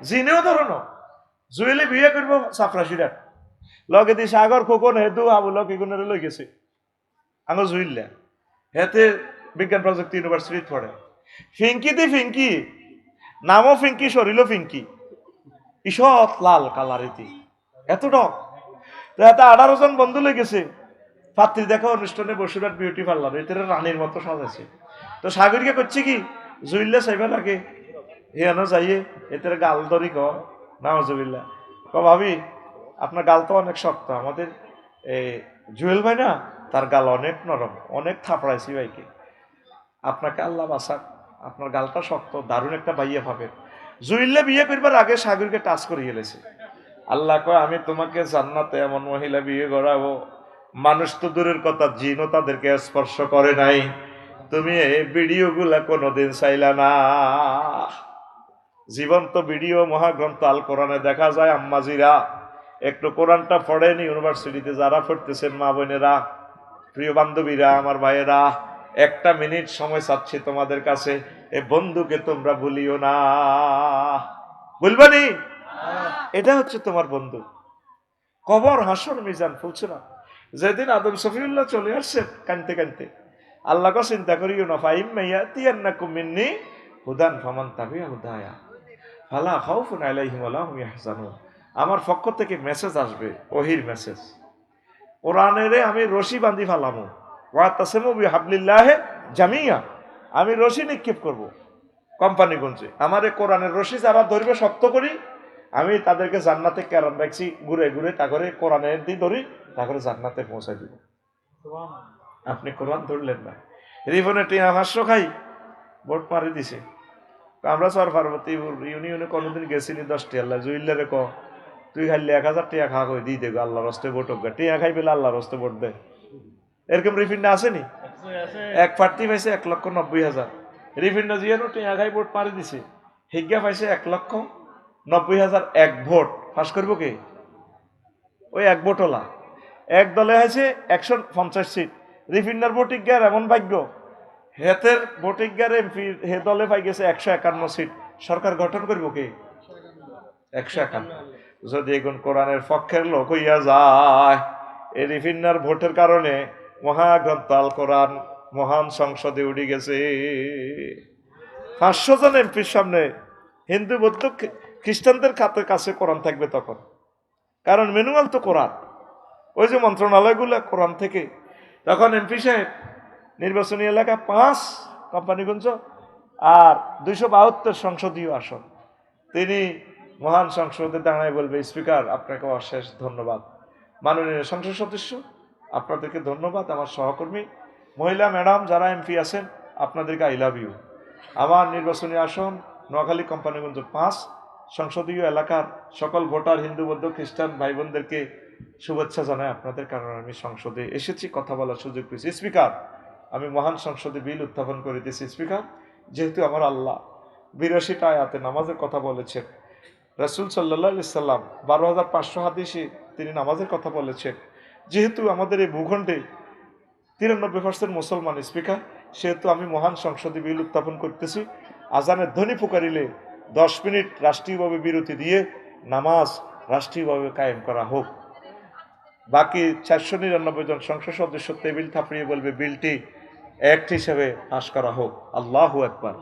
জিনেও ধরনো জুয়েলে বিয়ে করবো সাফরাশিরাট লগে দি সাগর খোকন হেতু আবুল কিগুনের লই গেছে আঙো জুইল্লা হেতে বিজ্ঞান প্রযুক্তি ইউনিভার্সিটি পড়ে ফিঙ্কি দি ফিঙ্কি নামও ফিঙ্কি শরীরও ফিঙ্কি ঈষৎ লাল কালারিতি এত ডক তো এত 18 জন বন্ধু লেগেছে পাত্রী দেখা অনুষ্ঠানে বসুরাট বিউটি পার্লার এতে রানীর মতো সাজাছে তো সাগরকে করছে কি জুইল্লা চাইবা লাগে হেন যাইয়ে এতে গাল ধরি ক নামাজুবিল্লা ক ভাবি আপনার গাল তো অনেক শক্ত আমাদের এই জুয়েল ভাই না তার গাল অনেক নরম অনেক থাপড়াইছি ভাইকে আপনাকে আল্লাহ বাসাক আপনার গালটা শক্ত দারুণ একটা বাইয়ে পাবেন জুইল্লা বিয়ে করবার আগে সাগরকে টাচ করে গেলেছে আল্লাহ কয় আমি তোমাকে জান্নাতে এমন মহিলা বিয়ে করাবো মানুষ তো দূরের কথা জিনও তাদেরকে স্পর্শ করে নাই তুমি এই ভিডিও গুলা কোনোদিন চাইলা না জীবন্ত ভিডিও মহাগ্রন্থ আল কোরআনে দেখা যায় আম্মাজিরা একটু কোরআনটা পড়েন ইউনিভার্সিটিতে যারা পড়তেছেন মা বোনেরা প্রিয় বান্ধবীরা আমার ভাইয়েরা একটা মিনিট সময় চাচ্ছি তোমাদের কাছে এই বন্ধুকে তোমরা ভুলিও না বলবানি এটা হচ্ছে তোমার বন্ধু কবর হাসর মিজান ফুলছে না যেদিন আদম শফিউল্লাহ চলে আসছেন কানতে কানতে আল্লাহকে চিন্তা করিও না ফাইম মাইয়াতিয়ান্নাকুম মিন্নি হুদান ফামান তাবিআ হুদায়া ফালা খাউফুন আলাইহিম ওয়া লাহুম ইয়াহজানুন আমার পক্ষ থেকে মেসেজ আসবে ওহির মেসেজ কোরআনেরে আমি রশি বাঁধি ফালামু ওয়া তাসমু বিহাবলিল্লাহি জামিয়া আমি রশি নিক্ষেপ করব কোম্পানিগঞ্জে আমার এই কোরআনের রশি যারা ধরবে শক্ত করি আমি তাদেরকে জান্নাতে কেরান রাখছি ঘুরে ঘুরে তারপরে কোরআনের দিয়ে ধরি তারপরে জান্নাতে পৌঁছাই দিব আপনি কোরআন ধরলেন না রিফনে টিয়া 500 খাই ভোট মারি দিছে আমরা সর পার্বতীপুর ইউনিয়নে কোনোদিন গেছিলি 10 টিয়া আল্লাহ জুইল্লারে ক তুই খাইলে 1000 টিয়া খা কই দিয়ে দেবো আল্লাহর হস্তে ভোট হোক টিয়া খাই পেলে আল্লাহর হস্তে ভোট দেয় এরকম রিফিন্ডা আসেনি এক প্রার্থী পাইছে 1,90,000 রিফিন্ডা জিয়ানো টিয়া খাই ভোট মারি দিছে হিজ্ঞা পাইছে 1,90,000 এক ভোট পাস করবো কে ওই এক ভোটলা এক দলে হয়েছে 150 সিট রিফিন্ডার ভোটিজ্ঞার এমন ভাগ্য হেতের ভোটিজ্ঞার এমপি হে দলে পাই গেছে 151 সিট সরকার গঠন করবো কে 151 যদি এখন কোরআনের পক্ষের লোক হইয়া যায় এই রিফিন্ডার ভোটের কারণে মহাগ্রন্থ আল কোরআন মহান সংসদে উঠে গেছে 500 জন এমপির সামনে হিন্দু বৌদ্ধ খ্রিস্টানদের কাছে কোরআন থাকবে তখন কারণ ম্যানুয়াল তো কোরআন ওই যে মন্ত্রণালয়গুলো কোরআন থেকে তখন এমপি সাহেব নির্বাচনী এলাকা 5 কোম্পানিগঞ্জ আর 272 সংসদীয় আসন তিনি মহান সংসদে দাঁড়ায় বলবে স্পিকার আপনাকে অশেষ ধন্যবাদ মাননীয় সংসদ সদস্য আপনাদেরকে ধন্যবাদ আমার সহকর্মী মহিলা ম্যাডাম যারা এমপি আছেন আপনাদেরকে আই লাভ ইউ আমার নির্বাচনী আসন নোয়াখালী কোম্পানিগঞ্জ 5 সংসদীয় এলাকার সকল ভোটার হিন্দু বৌদ্ধ খ্রিস্টান ভাই বোনদেরকে শুভেচ্ছা জানাই আপনাদের কারণে আমি সংসদে এসেছি কথা বলার সুযোগ পেয়েছি স্পিকার আমি মহান সংসদে বিল উত্থাপন করে দিয়েছি স্পিকার যেহেতু আমার আল্লাহ 82টা আয়াতে নামাজের কথা বলেছেন রাসূল সাল্লাল্লাহু আলাইহি সাল্লাম 12,500 হাদিসে তিনি নামাজের কথা বলেছেন যেহেতু আমাদের এই ভূখণ্ডে 93% মুসলমান স্পিকার সেহেতু আমি মহান সংসদে বিল উত্থাপন করতেছি আজানের ধ্বনি পুকারিলে 10 মিনিট রাষ্ট্রীয়ভাবে বিরতি দিয়ে নামাজ রাষ্ট্রীয়ভাবে কায়েম করা হোক বাকি 499 জন সংসদ সদস্য টেবিল থাপড়িয়ে বলবে বিলটি অ্যাক্ট হিসেবে পাস করা হোক আল্লাহু আকবার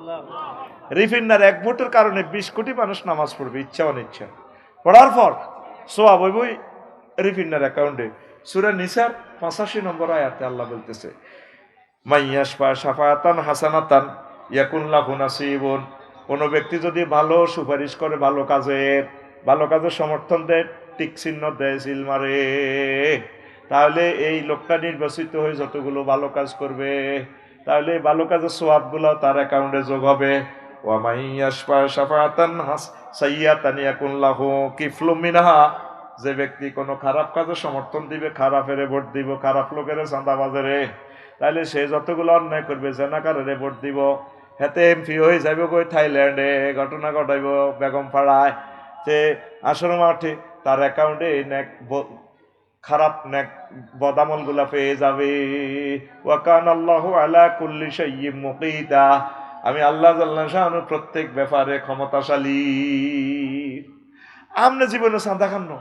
রিফিন্ডার এক ভোটের কারণে 20 কোটি মানুষ নামাজ পড়বে ইচ্ছা অনিচ্ছা পড়ার পর সোয়াব হইবই রিফিন্ডার অ্যাকাউন্টে সূরা নিসার 85 নম্বর আয়াতে আল্লাহ বলতেছে মাইয়াশফা শাফাআতান হাসানাতান ইয়াকুন লাহু নাসিবুন কোন ব্যক্তি যদি ভালো সুপারিশ করে ভালো কাজের সমর্থন দেয় টিক চিহ্ন দেয় সিল মারে তাহলে এই লোকটা নির্বাচিত হয়ে যতগুলো ভালো কাজ করবে তাহলে এই ভালো কাজের সওয়াবগুলো তার অ্যাকাউন্টে যোগ হবে ওয়া মাইয়াশফা শাফাআতান সাইয়্যাতান ইয়াকুন লাহু কিফলুম মিনহা যে ব্যক্তি কোনো খারাপ কাজে সমর্থন দিবে খারাপের ভোট দিব খারাপ লোকের চাঁদাবাজের তাহলে সে যতগুলো অন্যায় করবে জেনাকারের ভোট দিব হেতে এমপি হয়ে যাবে কই থাইল্যান্ডে ঘটনা ঘটাইব বেগম পাড়ায় যে আসর মাঠে তার অ্যাকাউন্টে খারাপ বদামল গুলা পেয়ে যাবে ওয়া কানাল্লাহু আলা কুল্লি শাইইন মুকিতা আমি আল্লাহ জাল্লা শাআনু প্রত্যেক ব্যাপারে ক্ষমতাশালী আমনে জীবনে চাঁদা খান্ন,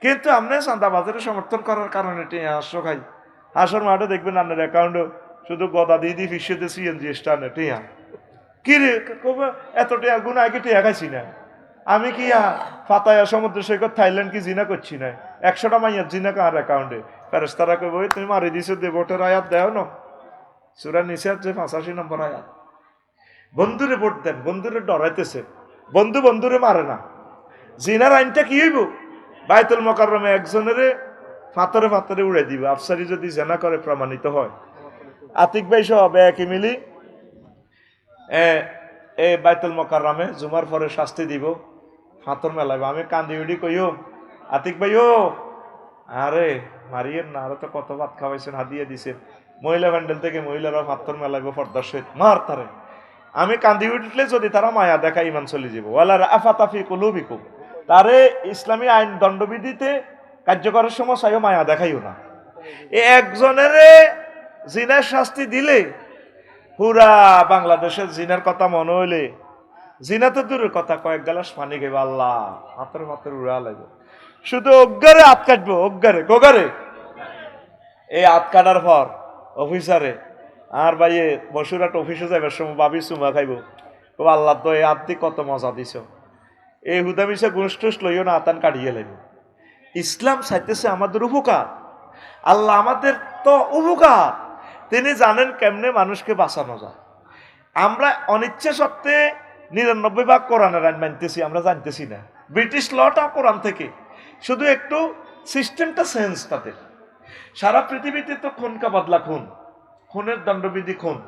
কিন্তু আপনি চাঁদা বাজারে সমর্থন করার কারণে টিয়া হাঁসো খাই। হাঁসর মাঠে দেখবেন আপনার অ্যাকাউন্টে শুধু গদা দিয়ে দিয়ে ফিসিতে সিএনজি স্টানে টিয়া কি রে কবে এত টিয়া গুণ আগে টিয়া খাইছি না আমি কি ফাতায়া সমুদ্র সৈকত থাইল্যান্ড কি জিনা করছি না 100টা মাইয়ার জিনা কার অ্যাকাউন্টে ফেরেস্তারা কইব তুমি মারি দিছো দে ভোটের আয়াত দেও না সূরা নিসার যে 85 নম্বর আয়াত। বন্ধুরে ভোট দেন, বন্ধুরে ডরাইতেছে, বন্ধু বন্ধুরে মারে না। জিনার আইনটা কি হইব? বাইতুল মোকাররমে একজনের ফাতরে ফাতরে উড়ে দিবে আফসারি যদি জেনা করে প্রমাণিত হয়। আতিক ভাই সহ একই মিলি বাইতুল মোকাররমে জুমার পরে শাস্তি দিব, ফাতর মেলাইব। আমি কান্দি উড়ি কইও আতিক ভাই ও আরে মারিয়েন না, আরো তো কত ভাত খাওয়াইছেন, হাদিয়ে দিছেন। মহিলা প্যান্ডেল থেকে মহিলারা ফাতর মেলাইব পর্দার সহিত, মার তারে। আমি কান্দি উঠলে যদি তারা মায়া দেখা ইমান চলে যাব। ওয়ালা আফাতাফি কুলুবিকুম, তারে ইসলামী আইন দণ্ডবিধিতে কার্যকরের সময় চাইও মায়া দেখাইও না। একজনের জিনার শাস্তি দিলে পুরা বাংলাদেশের জিনার কথা মনে হইলে জিনা তো দূরের কথা, কয়েক গ্লাস পানি খাইব আল্লাহ হাতের হাতের উড়া লাগবে। শুধু অজ্ঞারে হাত কাটবো, অজ্ঞারে গোগারে এই হাত কাটার পর অফিসারে আর ভাইয়ে বসুরাট অফিসে যাইবার সময় ভাবি চুমা খাইব, ও আল্লাহ তো এই হাত কত মজা দিছ, এই হুদামিশা গুণস্টুস লইও না আতান কাটিয়ে লাগব। ইসলাম চাইতেছে আমাদের উপকার, আল্লাহ আমাদের তো উপকার, তিনি জানেন কেমনে মানুষকে বাঁচানো যায়। আমরা অনিচ্ছা সত্ত্বে 99 ভাগ কোরআনের আইন মানতেছি, আমরা জানতেছি না। ব্রিটিশ লটা কোরআন থেকে, শুধু একটু সিস্টেমটা চেঞ্জ তাদের। সারা পৃথিবীতে তো খুন কা বদলা খুন, খুনের দণ্ডবিধি খুন,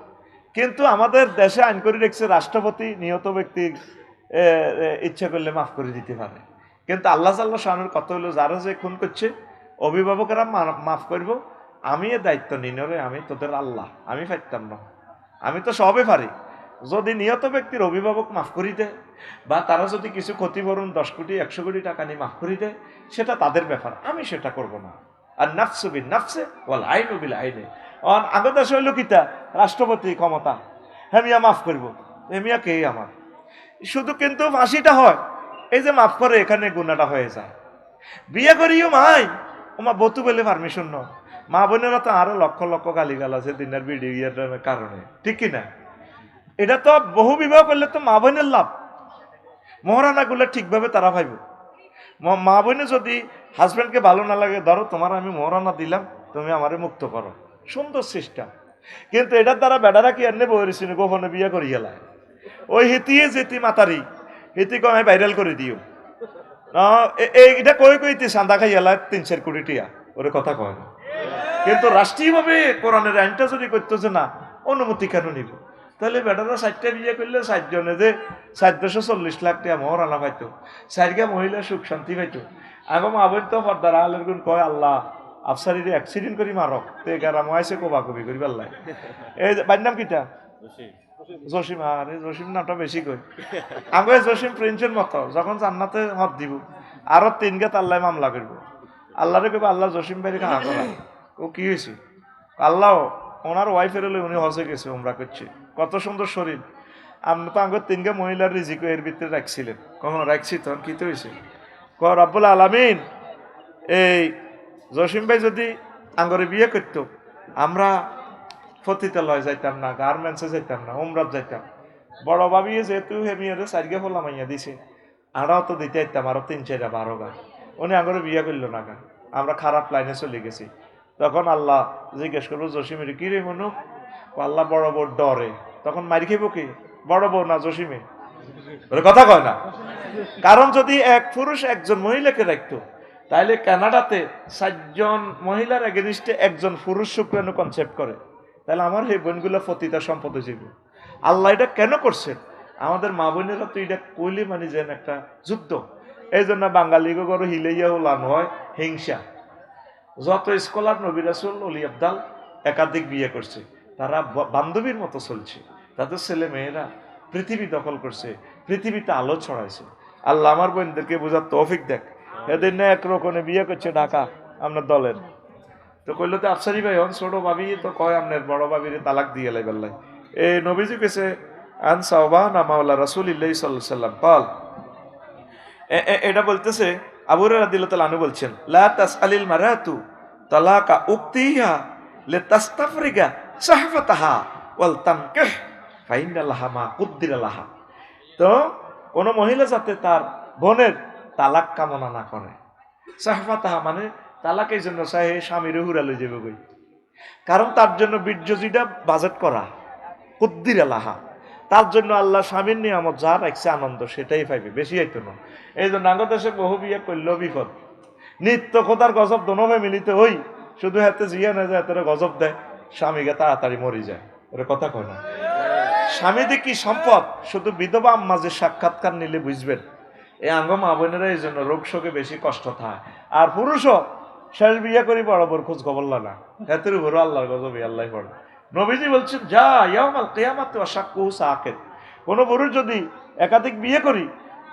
কিন্তু আমাদের দেশে আইন করে রেখেছে রাষ্ট্রপতি নিহত ব্যক্তির ইচ্ছা করলে মাফ করে দিতে পারে। কিন্তু আল্লাহ সাল্লাহ শানুর কথা হলো যারা যে খুন করছে অভিভাবকেরা মাফ করবো, আমি এ দায়িত্ব নিনরে, আমি তোদের আল্লাহ, আমি পারতাম না, আমি তো সবে পারি। যদি নিহত ব্যক্তির অভিভাবক মাফ করি দেয় বা তারা যদি কিছু ক্ষতিপূরণ 10 কোটি 100 কোটি টাকা নিয়ে মাফ করি দেয়, সেটা তাদের ব্যাপার, আমি সেটা করব না। আর নাফসু বিন নাফসে ওয়াল আইনু বিল আইনে, আগের দেশে হইল কিতা রাষ্ট্রপতি ক্ষমতা, হ্যাঁ মিয়া মাফ করবো, মিয়া কে আমার শুধু, কিন্তু ফাঁসিটা হয় এই যে মাফ করে এখানে গুনাটা হয়ে যায়। বিয়ে করিও মাই ওমা বতু বলে পারমিশন নয়, মা বোনেরা তো আরো লক্ষ লক্ষ গালিগাল আছে দিনের ভিডিওর কারণে, ঠিক কিনা? এটা তো বহু বিবাহ করলে তো মা বোনের লাভ, মহারানা গুলো ঠিকভাবে তারা ভাইব। মা বোনে যদি হাজব্যান্ডকে ভালো না লাগে, ধরো তোমার আমি মহারানা দিলাম, তুমি আমারে মুক্ত করো, সুন্দর সিস্টেম। কিন্তু এটার দ্বারা বেড়ারা কি এনে বইরেছিল গোপনে বিয়ে করি গেলায়, ওই হিতিয়ে যেতি মাতারি হিতি কমে ভাইরাল করে দিও এটা কই কইতে চাঁদা খাই এলায় 3-4 কোটি টিয়া, ওরে কথা কয় না। কিন্তু রাষ্ট্রীয়ভাবে কোরআনের আইনটা যদি করতেছে না, অনুমতি কেন নিব? তাহলে বেটারা 4টা বিয়ে করলে 4 জনে যে 440 লাখ টাকা মহারানা পাইতো, 4টা মহিলা সুখ শান্তি পাইতো। আগম আবন তো পর্দার আলের গুণ কয় আল্লাহ আফসারিরে অ্যাক্সিডেন্ট করি মারক, তো এগারা মাইছে কোবা কবি করি পাল্লাই। এই বাড়ির নাম কিটা? জসিম। আরে জসিম নামটা বেশি কই, আমি জসিম প্রিন্সের মতো যখন জান্নাতে মত দিব আরো 3 গাত আল্লাহ মামলা করব। আল্লাহরে কইব আল্লাহ জসিম ভাইরে কাহা করা, ও কি হয়েছে? আল্লাহ ওনার ওয়াইফের হলে উনি হজে গেছে, উমরা করছে, কত সুন্দর শরীর। আপনি তো আগে 3 মহিলার রিজিক এর ভিতরে রাখছিলেন, কখনো রাখছি তখন কি তো হয়েছে? রব্বুল আলামিন এই জসিম ভাই যদি আঙ্গরে বিয়ে করতো, আমরা পতিতালয় যাইতাম না, গার্মেন্টসে যাইতাম না, উমরাত যাইতাম। বড় ভাবি যেহেতু হেমিয়ারে 4 ফলা মাইয়া দিছে, আরও তো দিতে আইতাম আরো 3-4 12 গা। উনি আঙ্গরে বিয়ে করলো না গা, আমরা খারাপ লাইনে চলে গেছি। তখন আল্লাহ জিজ্ঞেস করবো জসিমের কি রে মনু? আল্লাহ বড় বউ ডরে, তখন মারি খেব কি? বড় বউ না জসিমে? কথা কয় না। কারণ যদি এক পুরুষ একজন মহিলাকে রাখতো, তাহলে কানাডাতে 4 জন মহিলার এগেনিস্টে একজন পুরুষ শুক্রাণু কনসেপ্ট করে, তাহলে আমার এই বোনগুলো পতিতা সম্পদ হইব। আল্লাহ এটা কেন করছেন? আমাদের মা বোনেরা তো এটা কইলে মানে যেন একটা যুদ্ধ। এই জন্য বাঙালি গরু হিলাইয়া উলান হয় হিংসা। যত স্কলার নবী রাসূল ওলি আবদাল একাধিক বিয়ে করছে, তারা বান্ধবীর মতো চলছে, তাদের ছেলে মেয়েরা পৃথিবী দখল করছে, পৃথিবীতে আলো ছড়াইছে। আল্লাহ আমার বোনদেরকে বোঝার তৌফিক দেখ। এদের না এক রকমে বিয়ে করছে ঢাকা আপনার দলের, তো কইলো তো আফসারি ভাই হন ছোট ভাবি তো কয় আপনার বড় ভাবির তালাক দিয়ে লাই বেল্লাই। এই নবীজি কেছে আন সাওবানা মাওলা রাসূলুল্লাহ সাল্লাল্লাহু আলাইহি ওয়াসাল্লাম قال এটা বলতেছে আবু হুরায়রা রাদিয়াল্লাহু তাআলা আনহু বলছেন, লা তাসআলিল মারাতু তালাকা উক্তিহা লিতাস্তাফরিগা সাহফাতাহা ওয়াল তানকিহ ফাইন্না লাহা মা কুদ্দিরা লাহা। তো কোন মহিলা যাতে তার বোনের তালাক কামনা না করে, সাহফাতাহা মানে তালাক এই জন্য চাই স্বামীর হুরা লই যাবে বই, কারণ তার জন্য বীর্য যেটা বাজেট করা কুদ্দিরা লাহা, তার জন্য আল্লাহ স্বামীর নিয়ামত যা রাখছে আনন্দ সেটাই পাইবে, বেশি হইতো না। এই জন্য আগত দেশে বহু বিয়ে করলেও বিপদ, নিত্য খোদার গজব দোনো ফ্যামিলিতে ওই শুধু হাতে জিয়া না যায় এত গজব দেয়, স্বামীকে তাড়াতাড়ি মরি যায়, ওরা কথা কয় না। স্বামীদের কি সম্পদ, শুধু বিধবা আম্মা যে সাক্ষাৎকার নিলে বুঝবেন। এই আঙ্গ মা বোনেরা এই জন্য রোগ শোকে বেশি কষ্ট থাকে। আর পুরুষও শেষ বিয়ে করি বরাবর খোঁজ খবর না, হাতের উপরও আল্লাহর গজবে আল্লাহ পড়ে। নবীজি বলছেন যা ইয়াউমাল কিয়ামাতি ওয়া শাক্কুহু সাকিত, কোন পুরুষ যদি একাধিক বিয়ে করি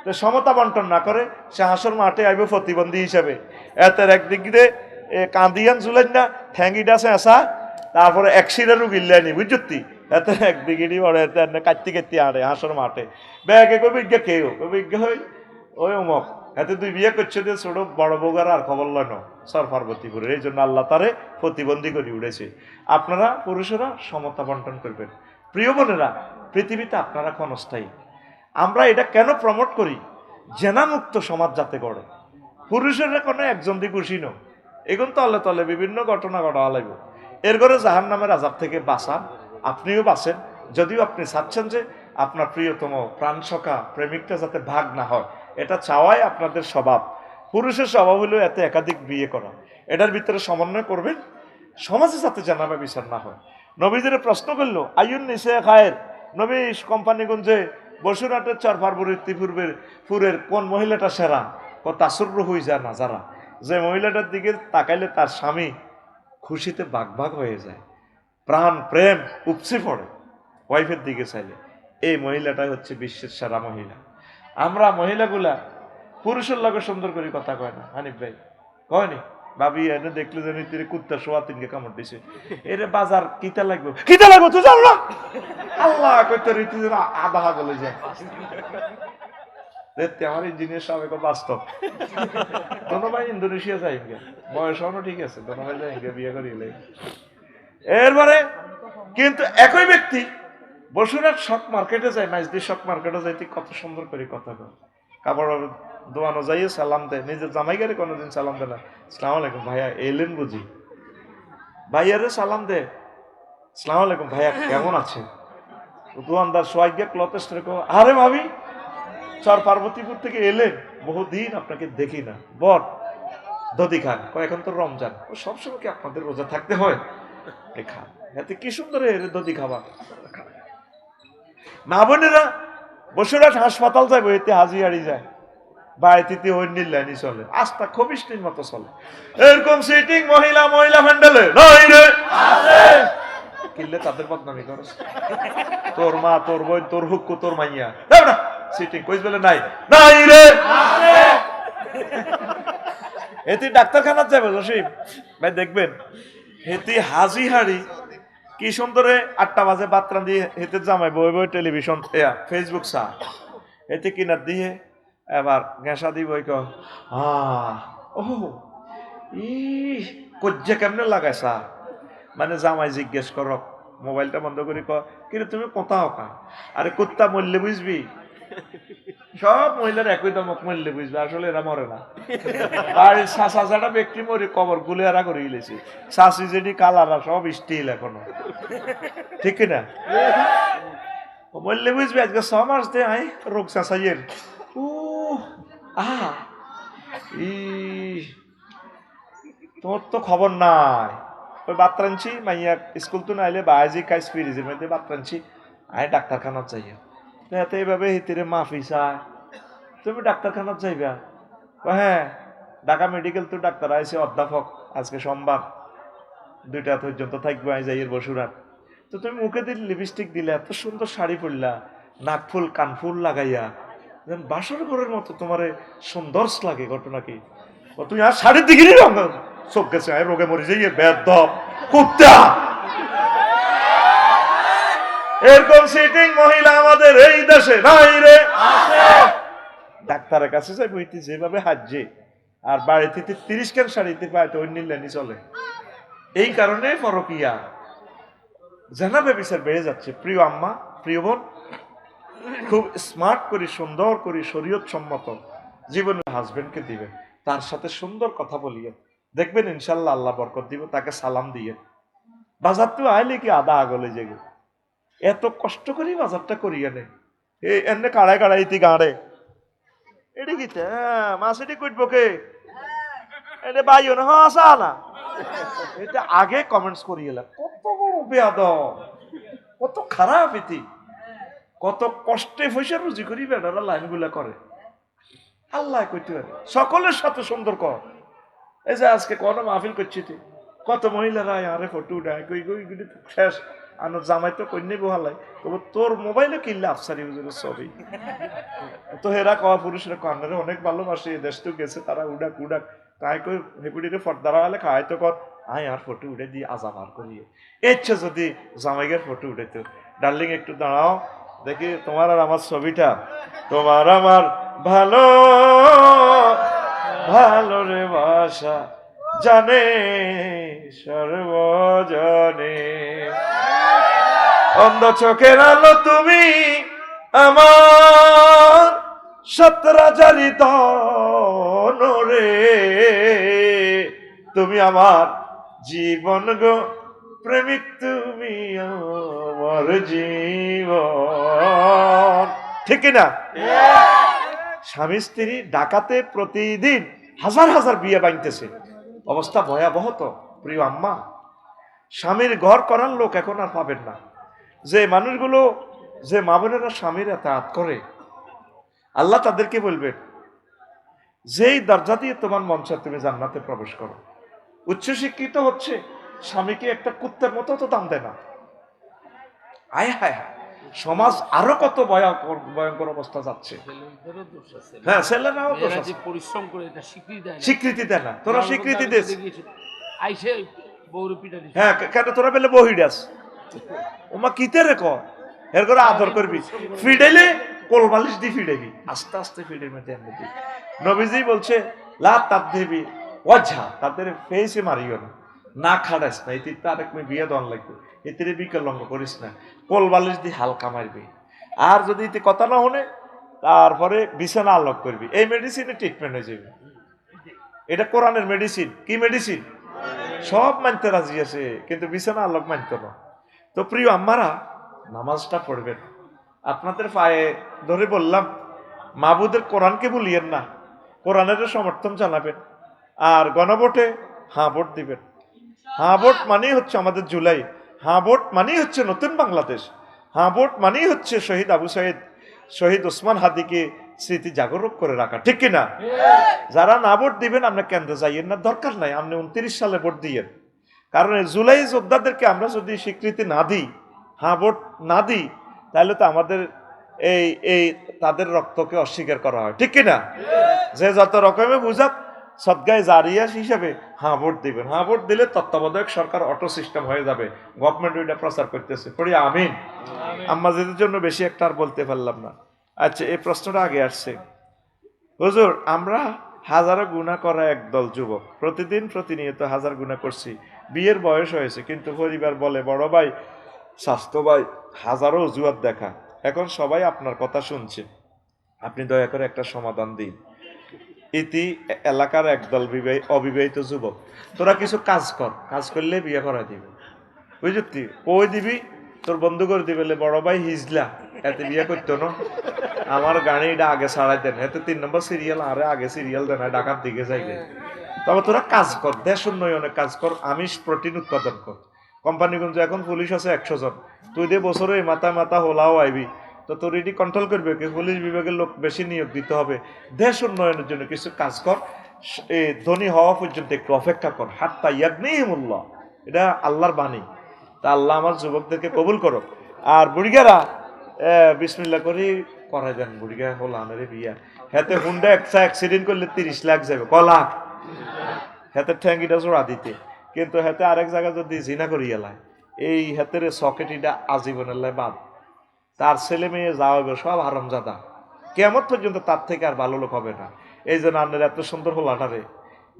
তো সমতা বন্টন না করে, সে হাসর মাঠে আইব প্রতিবন্ধী হিসাবে। এতের একদিক দিয়ে কাঁদিয়ান জুলেন না ঠ্যাঙ্গিটা আছে আসা, তারপরে একশিরেরও গিল্লানি বুঝতি, এত একদিকে বড় এত কাটতে কাটতে আড়ে হাসর মাঠে ব্যাগে কই বিজ্ঞা কেউ বিজ্ঞা হই ওই অমক এতে তুই বিয়ে করছে যে ছোট বড় বউগার আর খবর লয় না সর পার্বতীপুরের। এই জন্য আল্লাহ তারে প্রতিবন্ধী করে উঠেছে। আপনারা পুরুষেরা সমতা বন্টন করবেন। প্রিয় বোনেরা, পৃথিবীতে আপনারা ক্ষণস্থায়ী। আমরা এটা কেন প্রমোট করি? জেনামুক্ত সমাজ যাতে গড়ে। পুরুষেরা কোনো একজন দিয়ে খুশি ন, এগুন তলে তলে বিভিন্ন ঘটনা ঘটা লাগব। এর করে জাহান নামের আযাব থেকে বাঁচান, আপনিও বাঁচেন। যদিও আপনি চাচ্ছেন যে আপনার প্রিয়তম প্রাণসখা প্রেমিকটা যাতে ভাগ না হয়, এটা চাওয়াই আপনাদের স্বভাব। পুরুষের স্বভাব হলো এতে একাধিক বিয়ে করা। এটার ভিতরে সমন্বয় করবেন, সমাজে যাতে জানাবা বিচার না হয়। নবীদের প্রশ্ন করলো আইয়ুন নিসা খায়ের, নবী কোম্পানিগঞ্জে বসুরহাটের চার পার্বতী পুরের কোন মহিলাটা সেরা? তাসুররু হয়ে যায় না যারা, যে মহিলাটার দিকে তাকাইলে তার স্বামী খুশিতে বাঘ বাঘ হয়ে যায়, প্রাণ প্রেম উপচে পড়ে ওয়াইফের দিকে চাইলে, এই মহিলাটাই হচ্ছে বিশ্বের সেরা মহিলা। আমরা মহিলাগুলা পুরুষের লগে সুন্দর করে কথা কয় না। হানিফ ভাই কয়নি? ভাবি এনে দেখলে যে নীতির কুত্তা শোয়া তিনকে কামড় দিছে, এরে বাজার কিতা লাগবে কিতা লাগবে তুই জানো না, আল্লাহ কইতে রীতি যেন আধা গলে যায়। দেখতে আমার ইঞ্জিনিয়ার সাহেব বাস্তব দোনো ভাই ইন্দোনেশিয়া যাই বয়স হনো ঠিক আছে, দোনো ভাই যাই বিয়ে করিলে। এরপরে কিন্তু একই ব্যক্তি বসুরহাট শক মার্কেটে যায়, মাইজদি শক মার্কেটে যাইতে কত সুন্দর করে কথা কয়, কাপড় দোয়ানো যাইয়ে সালাম দেয়, নিজের জামাই গাড়ি কোনোদিন সালাম দেয় না। আসসালামু আলাইকুম ভাইয়া এলেন বুঝি, ভাইয়ারে সালাম দে, আসসালামু আলাইকুম ভাইয়া কেমন আছে? দোয়ানদার সোয়াইগে ক্লথ স্টোরে কো, আরে ভাবি চর পার্বতীপুর থেকে এলেন, বহুদিন আপনাকে দেখি না, বর দধি খান। এখন তো রমজান, ও সবসময় কি আপনাদের রোজা থাকতে হয়? খান, এতে কি সুন্দর দধি খাবার। মা বোনেরা বসুরহাট হাসপাতাল যাবো, এতে হাজিয়ারি যায়, বাড়িতে ওই নীলানি চলে, আস্থা খবিষ্টির মতো চলে। এরকম সিটিং মহিলা মহিলা হ্যান্ডেলে নাই রে কিনলে তাদের বদনামি করস, তোর মা তোর বোন তোর হুক্কু তোর মাইয়া না সিটিং কইস বলে নাই নাই রে। এতে ডাক্তারখানা যাবে জসিম ভাই, দেখবেন হেতি হাজি হাড়ি কি সুন্দরে 8টা বাজে বাত্রা দিয়ে হেতে জামাই বই বই টেলিভিশন ফেসবুক চা এতে কিনার দিয়ে এবার গেঁসা দিব কজ্জা কেমনে লাগায় চা, মানে জামাই জিজ্ঞেস কর মোবাইলটা বন্ধ করি কিন্তু তুমি কোথাও কা, আরে কুত্তা মরলে বুঝবি, সব মহিলার একই দমক মরলে বুঝবে, আসলে এরা মরে না। বাড়ির শাসা ব্যক্তি মরে কবর গুলে এরা করে গেছে, শাসি যেটি কালারা সব স্টিল এখনো, ঠিক না? মরলে বুঝবে আজকে 6 মাস দে আই রোগ শাসাইয়ের তোর তো খবর নাই, ওই বাত্রানছি মাইয়া স্কুল তো নাইলে বাজি কাজ ফিরিজের মধ্যে বাত্রানছি আয় ডাক্তারখানা চাইয়া, এতে এইভাবে হিতিরে মাফি চায়, তুমি ডাক্তারখানা যাইবা? হ্যাঁ ঢাকা মেডিকেল তো ডাক্তার আইসে অধ্যাপক, আজকে সোমবার 2টা পর্যন্ত থাকবো আই যাই বসুরহাট। তো তুমি মুখে দিলে লিপস্টিক দিলে, এত সুন্দর শাড়ি পরলা, নাক ফুল কান ফুল লাগাইয়া বাসর ঘরের মতো তোমার সুন্দর লাগে, ঘটনা কি? তুই আর শাড়ির দিকে চোখ গেছে রোগে মরে যাই বেদ কুত্তা। এরকম সিটিং মহিলা আমাদের এই দেশে নাই রে। ডাক্তারের কাছে যাই বইতে যেভাবে হাজছে আর বাড়িতে 30 খান শাড়িতে পায় তো অন্য লেনি চলে। এই কারণে পরকিয়া জানাবে বিচার বেড়ে যাচ্ছে। প্রিয় আম্মা, প্রিয় বোন, খুব স্মার্ট করে সুন্দর করে শরীয়ত সম্মত জীবনের হাজবেন্ডকে দিবেন, তার সাথে সুন্দর কথা বলিয়ে দেখবেন ইনশাল্লাহ আল্লাহ বরকত দিব। তাকে সালাম দিয়ে বাজার তো আইলে কি আদা আগলে যেগে এত কষ্ট করি বাজারটা করিয়া নেই এমনি কাড়াই কাড়াইতি গাড়ে এটি কি মাছ এটি কুটবো কে এটা বাইও না হাসা না এটা আগে কমেন্টস করিয়েলাম। কত বড় বেয়াদব, কত খারাপ এটি, কত কষ্টে পয়সা রুজি করি বেড়ারা লাইন গুলা করে। আল্লাহ কইতে পারে সকলের সাথে সুন্দর কর। এই যে আজকে কোন মাহফিল করছি কত মহিলারা আরে ফটো উঠায় কই কই শেষ আনো জামাই তো কন্যা বহালাই তবু তোর মোবাইলে কিনলে আফসারি হুজুরের ছবি তো হেরা কওয়া পুরুষরা কান্নারে অনেক ভালোবাসে দেশ তো গেছে তারা উডাক উডাক তাই কই হেপুডিরে ফর্দারা হলে খায় তো কর আয় আর ফটো উঠে দিয়ে আজাব আর করিয়ে ইচ্ছে যদি জামাইয়ের ফটো উঠেতো ডার্লিং একটু দাঁড়াও দেখি তোমার আর আমার ছবিটা, তোমার আমার ভালো ভালো রে বাসা জানে সর্বজনে, অন্ধ চোখের আলো তুমি আমার সতরাজারি তনরে, তুমি আমার জীবন গো প্রেমিক তুমি আমার জীবন। ঠিক না? স্বামী স্ত্রী ডাকাতে প্রতিদিন হাজার হাজার বিয়ে ভাঙতেছে, অবস্থা ভয়াবহ। তো প্রিয় আম্মা, স্বামীর ঘর করার লোক এখন আর পাবেন না। যে মানুষগুলো, যে মা বোনেরা স্বামীর এতাআত করে, আল্লাহ তাদেরকে বলবেন যেই দরজা দিয়ে তোমার মন চায় তুমি জান্নাতে প্রবেশ করো। উচ্চশিক্ষিত হচ্ছে স্বামীকে একটা কুত্তার মতো তো দাম দেয় না। আয় হায় হায়, সমাজ আরো কত ভয়ঙ্কর অবস্থা যাচ্ছে। হ্যাঁ, ছেলেরাও পরিশ্রম করে স্বীকৃতি দেয় না। তোরা স্বীকৃতি দিস হ্যাঁ কেন তোরা পেলে বহিডাস ওমা কিতে রে কর এর করে আদর করবি, ফিডেলে কোলবালিশ দিয়ে ফিডেবি, আস্তে আস্তে ফিডের মধ্যে এমনি। নবীজি বলছে লা তার দেবী ওয়াজহা, তাদের ফেসে মারিও না, না খাড়াস না, এতে আরেক মেয়ে বিয়ে দেওয়ান লাগবে, এতে বিকলঙ্গ করিস না, কোলবালিশ দিয়ে হালকা মারবি। আর যদি এতে কথা না হনে তারপরে বিছানা আলোক করবি। এই মেডিসিনের ট্রিটমেন্ট হয়ে যাবে। এটা কোরআনের মেডিসিন। কি মেডিসিন? সব মানতে রাজি আছে, কিন্তু বিছানা আলোক মানতে না। তো প্রিয় আম্মারা, নামাজটা পড়বেন। আপনাদের পায়ে ধরে বললাম, মাহবুদের কোরআনকে ভুলিয়েন না, কোরআনের সমর্থন জানাবেন। আর গণভোটে হাঁ ভোট দিবেন। হাঁ ভোট মানেই হচ্ছে আমাদের জুলাই, হাঁ ভোট মানেই হচ্ছে নতুন বাংলাদেশ, হাঁ ভোট মানেই হচ্ছে শহীদ আবু সাইদ, শহীদ ওসমান হাদিকে স্মৃতি জাগরক করে রাখা। ঠিক কিনা? যারা না ভোট দিবেন আমরা কেন্দ্রে যাইয়েন না, দরকার নাই, আপনি 29 সালে ভোট দিয়েন। কারণ জুলাই যোদ্ধাদেরকে আমরা যদি স্বীকৃতি না দিই, হ্যাঁ ভোট না দিই, তাহলে তো আমাদের এই এই তাদের রক্তকে অস্বীকার করা হয়। ঠিক কিনা? যে যত রকমের বুঝাক সদগায় জারিয়া হিসাবে হ্যাঁ ভোট দিবেন। হ্যাঁ ভোট দিলে তত্ত্বাবধায়ক সরকার অটো সিস্টেম হয়ে যাবে। গভর্নমেন্ট ওইটা প্রচার করতেছে, পড়ি আমিন। আম্মাদের জন্য বেশি একটা আর বলতে পারলাম না। আচ্ছা, এই প্রশ্নটা আগে আসছে। হুজুর, আমরা হাজারো গুনাহ করা একদল যুবক, প্রতিদিন প্রতিনিয়ত হাজার গুনাহ করছি, বিয়ের বয়স হয়েছে, কিন্তু পরিবার বলে বড় ভাই, স্বাস্থ্য ভাই, হাজারো অজুহাত দেখা। এখন সবাই আপনার কথা শুনছে, আপনি দয়া করে একটা সমাধান দিন। ইতি এলাকার একদল অবিবাহিত যুবক, তোরা কিছু কাজ কর, কাজ করলে বিয়ে করা দিবে। বুঝলি? কই দিবি? তোর বন্ধু করে দিবে, বড় ভাই হিজলা এতে বিয়ে করতো না, আমার গাড়িটা আগে ছাড়াই দেন, এতে 3 নম্বর সিরিয়াল, আরে আগে সিরিয়াল দেন, ঢাকার দিকে যাইবে। তবে তোরা কাজ কর, দেশ উন্নয়নে কাজ কর, আমিষ প্রোটিন উৎপাদন কর। কোম্পানিগঞ্জ এখন পুলিশ আছে 100 জন, তুই দিয়ে বছরে মাথা মাথা হোলাও আইবি, তো তোর এটি কন্ট্রোল করবে কি? পুলিশ বিভাগের লোক বেশি নিয়োগ দিতে হবে। দেশ উন্নয়নের জন্য কিছু কাজ কর, ধনী হওয়া পর্যন্ত একটু অপেক্ষা কর। হাত্তা ইয়াগনিহিমুল্লাহ, এটা আল্লাহর বাণী। তা আল্লাহ আমার যুবকদেরকে কবুল করো। আর বুড়িগারা বিসমিল্লাহ করে করা যান, বুড়িগা হল আনারে বিয়া, হাতে হুন্ডা একটা অ্যাক্সিডেন্ট করলে 30 লাখ যাবে, ক লাখ? হাতের ঠ্যাঙ্গিটা জোড়া দিতে, কিন্তু হাতে আরেক জায়গায় যদি জিনা করি এলায়, এই হাতের সকেটিটা আজীবনের লাই বাদ। তার ছেলে মেয়ে যা হবে সব হারামজাদা, কিয়ামত পর্যন্ত তার থেকে আর ভালো লোক হবে না। এই জন্য আপনার এত সুন্দর হলাটারে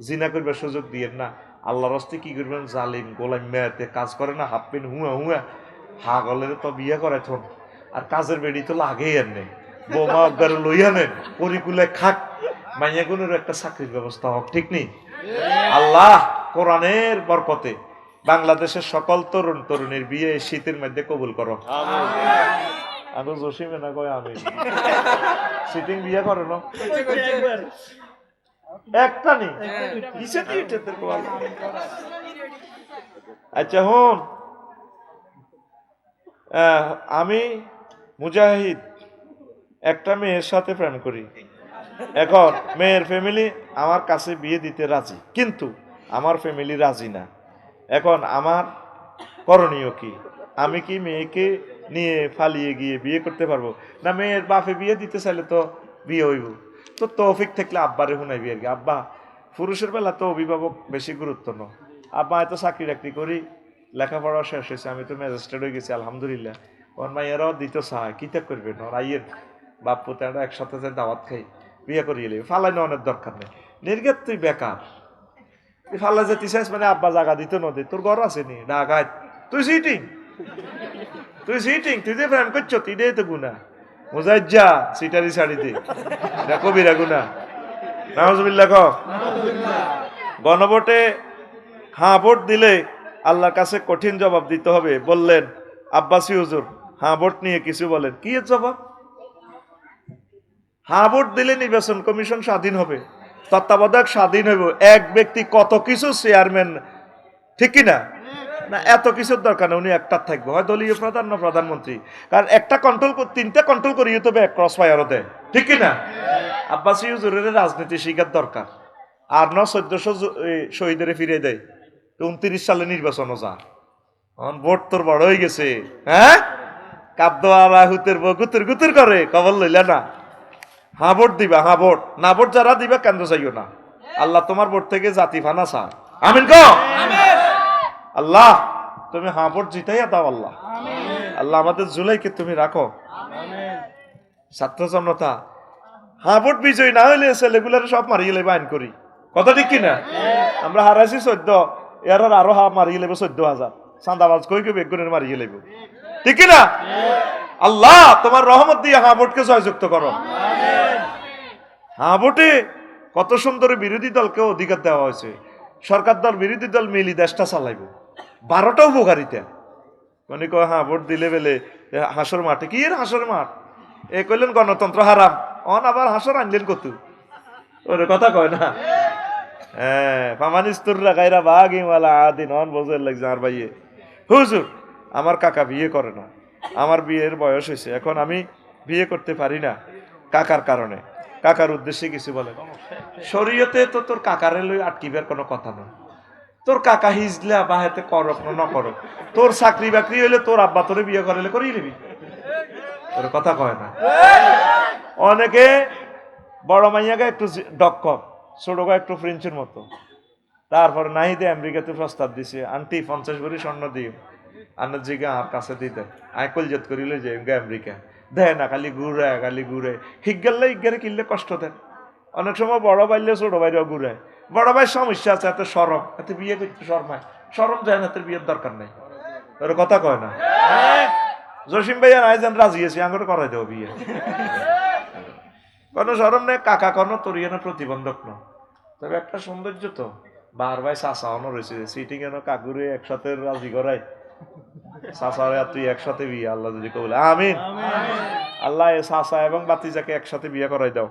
জিনা করবার সুযোগ দিয়ে না। আল্লাহর হস্তে কি করবেন, জালিম গোলাম মেয়াতে কাজ করে না, হাফ পেন হুঁয়া হুঁয়া হাগলের তো বিয়ে করে থন, আর কাজের বেড়ি তো লাগেই আর নেই, বোমা একবারে লইয়া নেন, পরিকুলে খাক, মাইয়া গুনের একটা চাকরির ব্যবস্থা হোক, ঠিক নেই? আল্লাহ কোরআনের বরকতে বাংলাদেশের সকল তরুণ তরুণীর বিয়ে শীতের মধ্যে কবুল করো। আমি জসিমে না কয় আমি সিটিং বিয়ে করে না একটা নেই। আচ্ছা হন, আমি মুজাহিদ একটা মেয়ের সাথে প্রেম করি। এখন মেয়ের ফ্যামিলি আমার কাছে বিয়ে দিতে রাজি, কিন্তু আমার ফ্যামিলি রাজি না। এখন আমার করণীয় কি? আমি কি মেয়েকে নিয়ে ফালিয়ে গিয়ে বিয়ে করতে পারবো, না মেয়ের বাপে বিয়ে দিতে চাইলে তো বিয়ে হইব? তো তৌফিক থাকলে আব্বারে শুনাইবি আর কি। আব্বা পুরুষের বেলা তো অভিভাবক বেশি গুরুত্ব ন। আব্বা এত চাকরি টাকরি করি, লেখাপড়া শেষ হয়েছে, আমি তো ম্যাজিস্ট্রেট হয়ে গেছি আলহামদুলিল্লাহ। ওর মাইয়ারাও দিত চায়, কিতা করবে ওর আইয়ের বাপ পুতেরা একসাথে যে দাওয়াত খাই, বিয়ে করিয়ে নেবে, ফালাই নেওয়ানোর দরকার নেই। নির্গেত তুই বেকার, তুই ফাল্লা যেতে চাইস মানে আব্বা জায়গা দিত নদী, তোর ঘর আছে নি ঢাকায়, তুই সিটিং তুই যে প্রেম করছো তুই দে তো গুনা মুজাহিদ যা সিটারি শাড়ি দে, এটা কবিরা গুনা। নাউজুবিল্লাহ ক। গণভোটে হ্যাঁ ভোট দিলে আল্লাহর কাছে কঠিন জবাব দিতে হবে। বললেন আব্বাসী হুজুর, হ্যাঁ ভোট নিয়ে কিছু বলেন। কি এর জবাব? হ্যাঁ ভোট দিলে নির্বাচন কমিশন স্বাধীন হবে, তত্ত্বাবধায়ক স্বাধীন হইব, এক ব্যক্তি কত কিছু চেয়ারম্যান, ঠিক কিনা? না এত কিছুর দরকার নেই, উনি একটা থাকবে, হয় দলীয় প্রধান না প্রধানমন্ত্রী, কারণ একটা কন্ট্রোল তিনটা কন্ট্রোল করিয়ে তবে এক ক্রস ফায়ারও দেয়, ঠিক কিনা? আব্বাসী হুজুরের রাজনীতি শিখার দরকার। আর 1400 শহীদের ফিরে দেয়, 29 সালে নির্বাচনও যা, ভোট তোর বড় হয়ে গেছে, হ্যাঁ কাদ্দোয়ারা হুতের গুতুর গুতুর করে, খবর লইলে না। হ্যাঁ ভোট দিবা, হ্যাঁ ভোট, না ভোট যারা দিবা কেন্দ্র চাইও না। আল্লাহ তোমার ভোট থেকে জাতি ফানা চা, আমিন ক। আল্লাহ তুমি হ্যাঁ ভোট জিতাইয়া দাও আল্লাহ। আল্লাহ আমাদের জুলাইকে তুমি রাখো। ছাত্র জনতা হ্যাঁ ভোট বিজয়ী না হইলে ছেলেগুলার সব মারিয়ে লেবে আইন করি, কথা ঠিক কিনা? আমরা হারাইছি 14, এর আরো মারিয়ে লেবে 14,000, চাঁদাবাজ কই কেউ বেগুনের মারিয়ে লেবে, ঠিক কিনা? আল্লাহ তোমার রহমত দিয়ে হ্যাঁ ভোটকে জয়যুক্ত করো। হ্যাঁ ভোটে কত সুন্দর বিরোধী দলকে অধিকার দেওয়া হয়েছে। সরকার দল বিরোধী দল মিলি দেশটা চালাইব, 12টা উপকারিতা। মানে কয় হ্যাঁ ভোট দিলে বেলে হাসর মাঠে, কি এর হাসর মাঠ? এ কইলেন গণতন্ত্র হারাম, অন আবার হাসর আনলেন কত, ওরে কথা কয় না। হ্যাঁ পামানিস্তুররা গায়রা বাগিমালা আদিন, অন বোঝের লাগছে আর ভাইয়ে। হুজুর আমার কাকা বিয়ে করে না, আমার বিয়ের বয়স হয়েছে, এখন আমি বিয়ে করতে পারি না কাকার কারণে। কাকার উদ্দেশ্যে কিছু বলেন। শরীয়তে তো তোর কাকারে লই আটকিবার কোনো কথা নয়। তোর কাকা হিজলা বা হাতে করক না করক, তোর চাকরি বাকরি হইলে তোর আব্বা তোরে বিয়ে করালে করিয়ে নিবি, তোর কথা কয় না। অনেকে বড় মাইয়াকে একটু ডক্কর, ছোট গা একটু ফ্রেঞ্চের মতো, তারপর নাহিদে আমেরিকাতে প্রস্তাব দিছে, আন্টি 50 ভরি স্বর্ণ দিই, আনার জিগা আর কাছে দিতে আই কলজত করিলে যে আমেরিকা দেয় না, খালি ঘুরে হিগেললে হিগেরে কিনলে কষ্ট দেন। অনেক সময় বড় বাইলে ছোট বাইরেও ঘুরে, বড় ভাই সমস্যা আছে, এত সরম, এত বিয়ে করতে শর্মায়, সরম যায় না, তোর বিয়ের দরকার নেই, তোর কথা কয় না। জসিম ভাইয়া নাই যেন রাজি আছি আঙুরে করাই দেবো বিয়ে, কোনো সরম নেই, কাকা কোনো তোর ইয়ে প্রতিবন্ধক ন। তবে একটা সৌন্দর্য তো বার ভাই চাষা অন রয়েছে, সিটিং এন কাকুরে একসাথে রাজি করাই, চাষা তুই একসাথে বিয়ে, আল্লাহ যদি কবলে আমিন। আল্লাহ চাষা এবং বাতিজাকে একসাথে বিয়ে করাই দাও।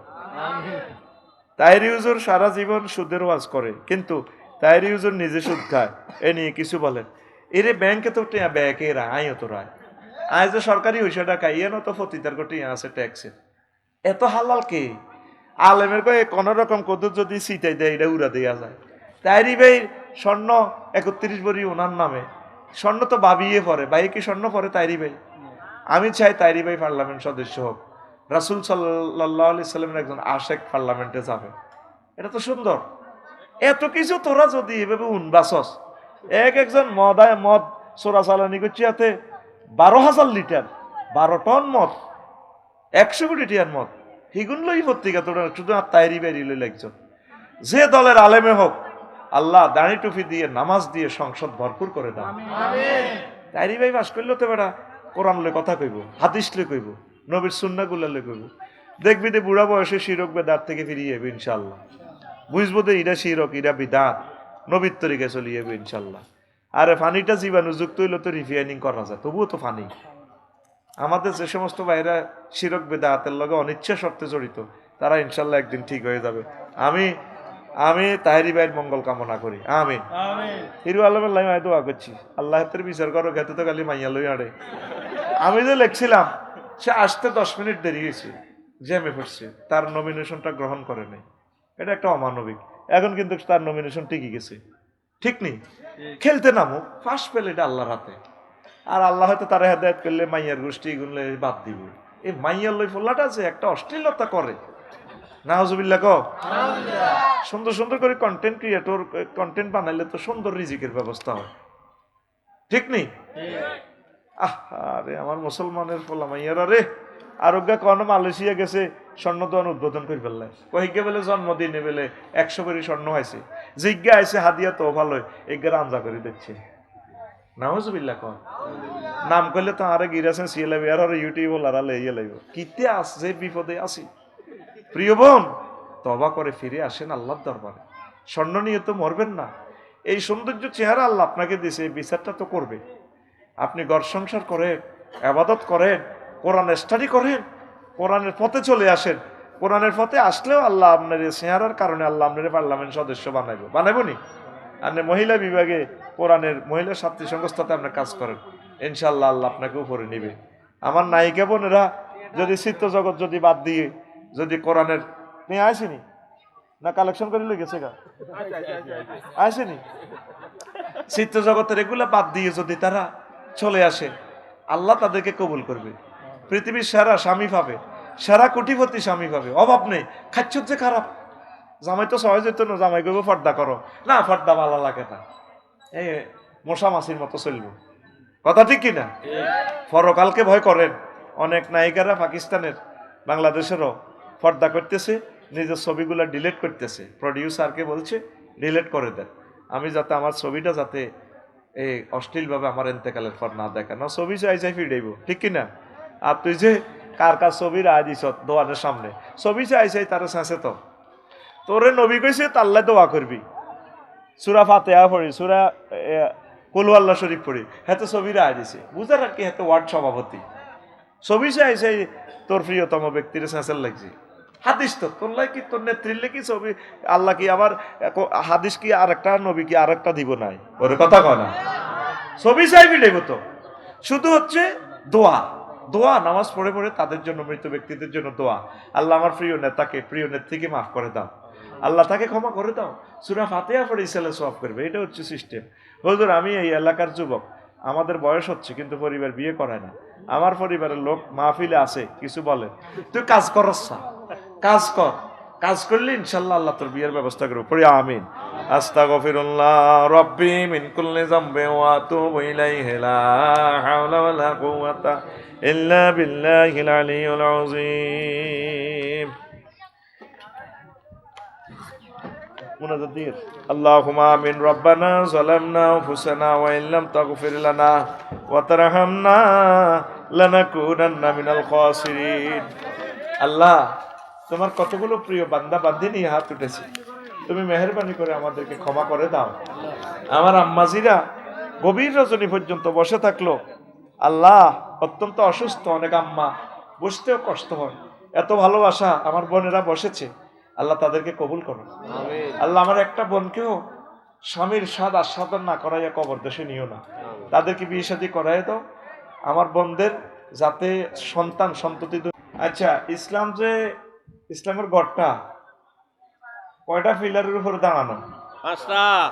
তাইরি হুজুর সারা জীবন সুদের ওয়াজ করে, কিন্তু তাইরি হুজুর নিজে সুদ খায়, এ নিয়ে কিছু বলেন। এরে ব্যাংকে তো ব্যাংকে আইও তো রায়, আয় যে সরকারি ওইসাটা খাই, এনো তো ফতিতার কোটি আছে ট্যাক্সের, এত হালাল কে? আলেমের কয়ে কোন রকম কত যদি সিটাই দেয় এটা উড়া দেওয়া যায়। তাইরি ভাই স্বর্ণ 31 ভরি ওনার নামে, স্বর্ণ তো ভাবিয়ে পরে, ভাই কি স্বর্ণ পরে তাইরি ভাই? আমি চাই তাইরি ভাই পার্লামেন্ট সদস্য হোক, রাসূল সাল্লাল্লাহু আলাইহি সাল্লামের একজন আশেক পার্লামেন্টে যাবে, এটা তো সুন্দর। এত কিছু তোরা যদি এভাবে উনবাসস, একজন মদ চোরাচালানি করছে, এতে 12,000 লিটার, 12 টন মদ, 100 কোটি টিয়ার মদ, হিগুন লই পত্রিকা তোরা শুধু তাইরি বেরি লই লাগছেন যে দলের আলেমে হোক আল্লাহ দাড়ি টুপি দিয়ে নামাজ দিয়ে সংসদ ভরপুর করে দাও তাইরি ভাই বাস করলেও তো বেটা কোরআন লই কথা কইব হাদিস লই কইব নবীর সুন্নাহগুলো লই কইব দেখবি যে বুড়া বয়সে শিরক বেদাত থেকে ফিরিয়ে যাবে ইনশাআল্লাহ বুঝবো যে ইরা শিরক ইরা বিদাত নবীর তরিকে চলে যাবে ইনশাআল্লাহ আরে ফানিটা জীবাণুযুক্ত হইলে তো রিফাইনিং করা যায় তবুও তো ফানি আমাদের যে সমস্ত ভাইরা শিরক বেদাতের লগে অনিচ্ছা শর্তে জড়িত তারা ইনশাল্লাহ একদিন ঠিক হয়ে যাবে আমি আমি তাহেরি ভাইয়ের মঙ্গল কামনা করি আমি হিরু আলমের লাই দোয়া করছি আল্লাহ হাতের বিচার করো খেতে তো খালি মাইয়া লই আড়ে আমি যে লিখছিলাম সে আসতে 10 মিনিট দেরি হয়েছে জ্যামে পড়ছে তার নমিনেশনটা গ্রহণ করে নাই এটা একটা অমানবিক এখন কিন্তু তার নমিনেশন ঠিকই গেছে ঠিক নেই খেলতে নামো ফার্স্ট পেলে এটা আল্লাহর হাতে আর আল্লাহ হয়তো তারা হেদায়ত করলে মাইয়ার গোষ্ঠী এগুলো বাদ দিব এই মাইয়ার লই ফোল্লাটা আছে একটা অশ্লীলতা করে নাউজুবিল্লাহ কও সুন্দর সুন্দর করে কন্টেন্ট ক্রিয়েটর কন্টেন্ট বানাইলে তো সুন্দর রিজিকের ব্যবস্থা হয় ঠিক নেই আরে আমার মুসলমানের ফোলা মাইয়ারা রে আরোগ্য কোন মালয়েশিয়া গেছে স্বর্ণ দোয়ান উদ্বোধন করে ফেললে কহিকে বলে জন্মদিনে বেলে 100 করে স্বর্ণ হয়েছে জিজ্ঞা আছে হাদিয়া তো ভালো এগার আঞ্জা করে দিচ্ছে নাউজুবিল্লাহ কও নাম করলে তো আরে গিরাছেন সিএলবি আর ইউটিউব লারালে ইয়ে লাগবে কিতে আসছে বিপদে আসি প্রিয় বোন তওবা করে ফিরে আসেন আল্লাহর দরবারে স্বর্ণ নিয়ে তো মরবেন না এই সৌন্দর্য চেহারা আল্লাহ আপনাকে দিয়েছে এই বিচারটা তো করবে আপনি ঘর সংসার করেন ইবাদত করেন কোরআন স্টাডি করেন কোরআনের পথে চলে আসেন কোরআনের পথে আসলেও আল্লাহ আপনার এই চেহারার কারণে আল্লাহ আপনার পার্লামেন্ট সদস্য বানাইবো নি আপনি মহিলা বিভাগে কোরআনের মহিলা ছাত্রী সংস্থাতে আপনি কাজ করেন ইনশাআল্লাহ আল্লাহ আপনাকে উপরে নিবে আমার নায়িকা বোনেরা যদি চিত্র জগৎ যদি বাদ দিয়ে যদি কোরআনের নিয়ে আসেনি না কালেকশন করে লই গেছে গা আসেনি চিত্র জগতের এগুলা বাদ দিয়ে যদি তারা চলে আসে আল্লাহ তাদেরকে কবুল করবে পৃথিবীর সেরা স্বামী পাবে সেরা কোটিপতি স্বামী পাবে অভাব নেই খাচ্ছ যে খারাপ জামাই তো সহজ যেত না জামাই করবো পর্দা করো না পর্দা ভালো লাগে না এই মশা মাছির মতো চলবে কথা ঠিক কিনা পরকালকে ভয় করেন অনেক নায়িকারা পাকিস্তানের বাংলাদেশেরও পর্দা করতেছে নিজের ছবিগুলো ডিলিট করতেছে প্রডিউসারকে বলছে ডিলিট করে দেন আমি যাতে আমার ছবিটা যাতে এই অশ্লীলভাবে আমার এন্তেকালের পর না দেখা না ছবি চাই ফিরাইব ঠিক কিনা আর তুই যে কার কার ছবির আয় দিস দোয়ানের সামনে ছবি চাই তারা চেঁচে তো তোরে নবী কইছে তাল্লাহ দোয়া করবি সূরা ফাতিহা পড়ি সূরা কুল আল্লাহ শরীফ পড়ি হেতে ছবির আয় দিছে বুঝার আর কি হেতে ওয়ার্ড সভাপতি ছবি চাই তোর প্রিয়তম ব্যক্তির চেঁচার লাগছে হাদিস তো তোর লাই কি তোর নেত্রীর কি ছবি আল্লাহ কি আবার হাদিস কি আরেকটা নবী কি আরেকটা দিব নাই ওর কথা কয় না ছবি চাই ফিরাইব তো শুধু হচ্ছে দোয়া দোয়া নামাজ পড়ে পড়ে তাদের জন্য মৃত ব্যক্তিদের জন্য দোয়া আল্লাহ আমার প্রিয় নেতাকে প্রিয় নেত্রীকে মাফ করে দাও আল্লাহ তাকে ক্ষমা করে দাও সূরা ফাতিহা পড়ে ইসলে সওয়াব করবে এটা হচ্ছে সিস্টেম হুজুর আমি এই এলাকার যুবক আমাদের বয়স হচ্ছে কিন্তু পরিবার বিয়ে করায় না আমার পরিবারের লোক মাহফিলে আছে কিছু বলে তুই কাজ করস না কাজ কর কাজ করলে ইনশাআল্লাহ আল্লাহ তোর বিয়ের ব্যবস্থা করবে পড়ি আমিন আস্তাগফিরুল্লাহ রাব্বি মিন কুল্লি যামবি ওয়া আতুবু ইলাইহি লা হাওলা ওয়ালা কুওয়াতা ইল্লা বিল্লাহিল আলিয়্যিল আযীম মুনাজাত আল্লাহুম্মা আমিন রব্বানা যালামনা আনফুসানা ওয়া ইল্লাম তাগফির লানা ওয়া তারহামনা লানাকুনান্না মিনাল খাসিরিন আল্লাহ তোমার কতগুলো প্রিয় বান্দা বান্দিনী হাত উঠেছে তুমি মেহেরবানি করে আমাদেরকে ক্ষমা করে দাও আমার আম্মাজিরা গভীর রজনী পর্যন্ত বসে থাকলো আল্লাহ অত্যন্ত অসুস্থ অনেক আম্মা বসতেও কষ্ট হয় এত ভালোবাসা আমার বোনেরা বসেছে আল্লাহ তাদেরকে কবুল করো আল্লাহ আমার একটা বোনকেও স্বামীর স্বাদ আস্বাদন না করাইয়া কবর দেশে নিও না তাদেরকে বিয়ে শাদী করাই দাও আমার বোনদের যাতে সন্তান সন্ততি আচ্ছা ইসলাম যে ইসলামের গড়টা কয়টা পিলারের উপরে দাঁড়ানো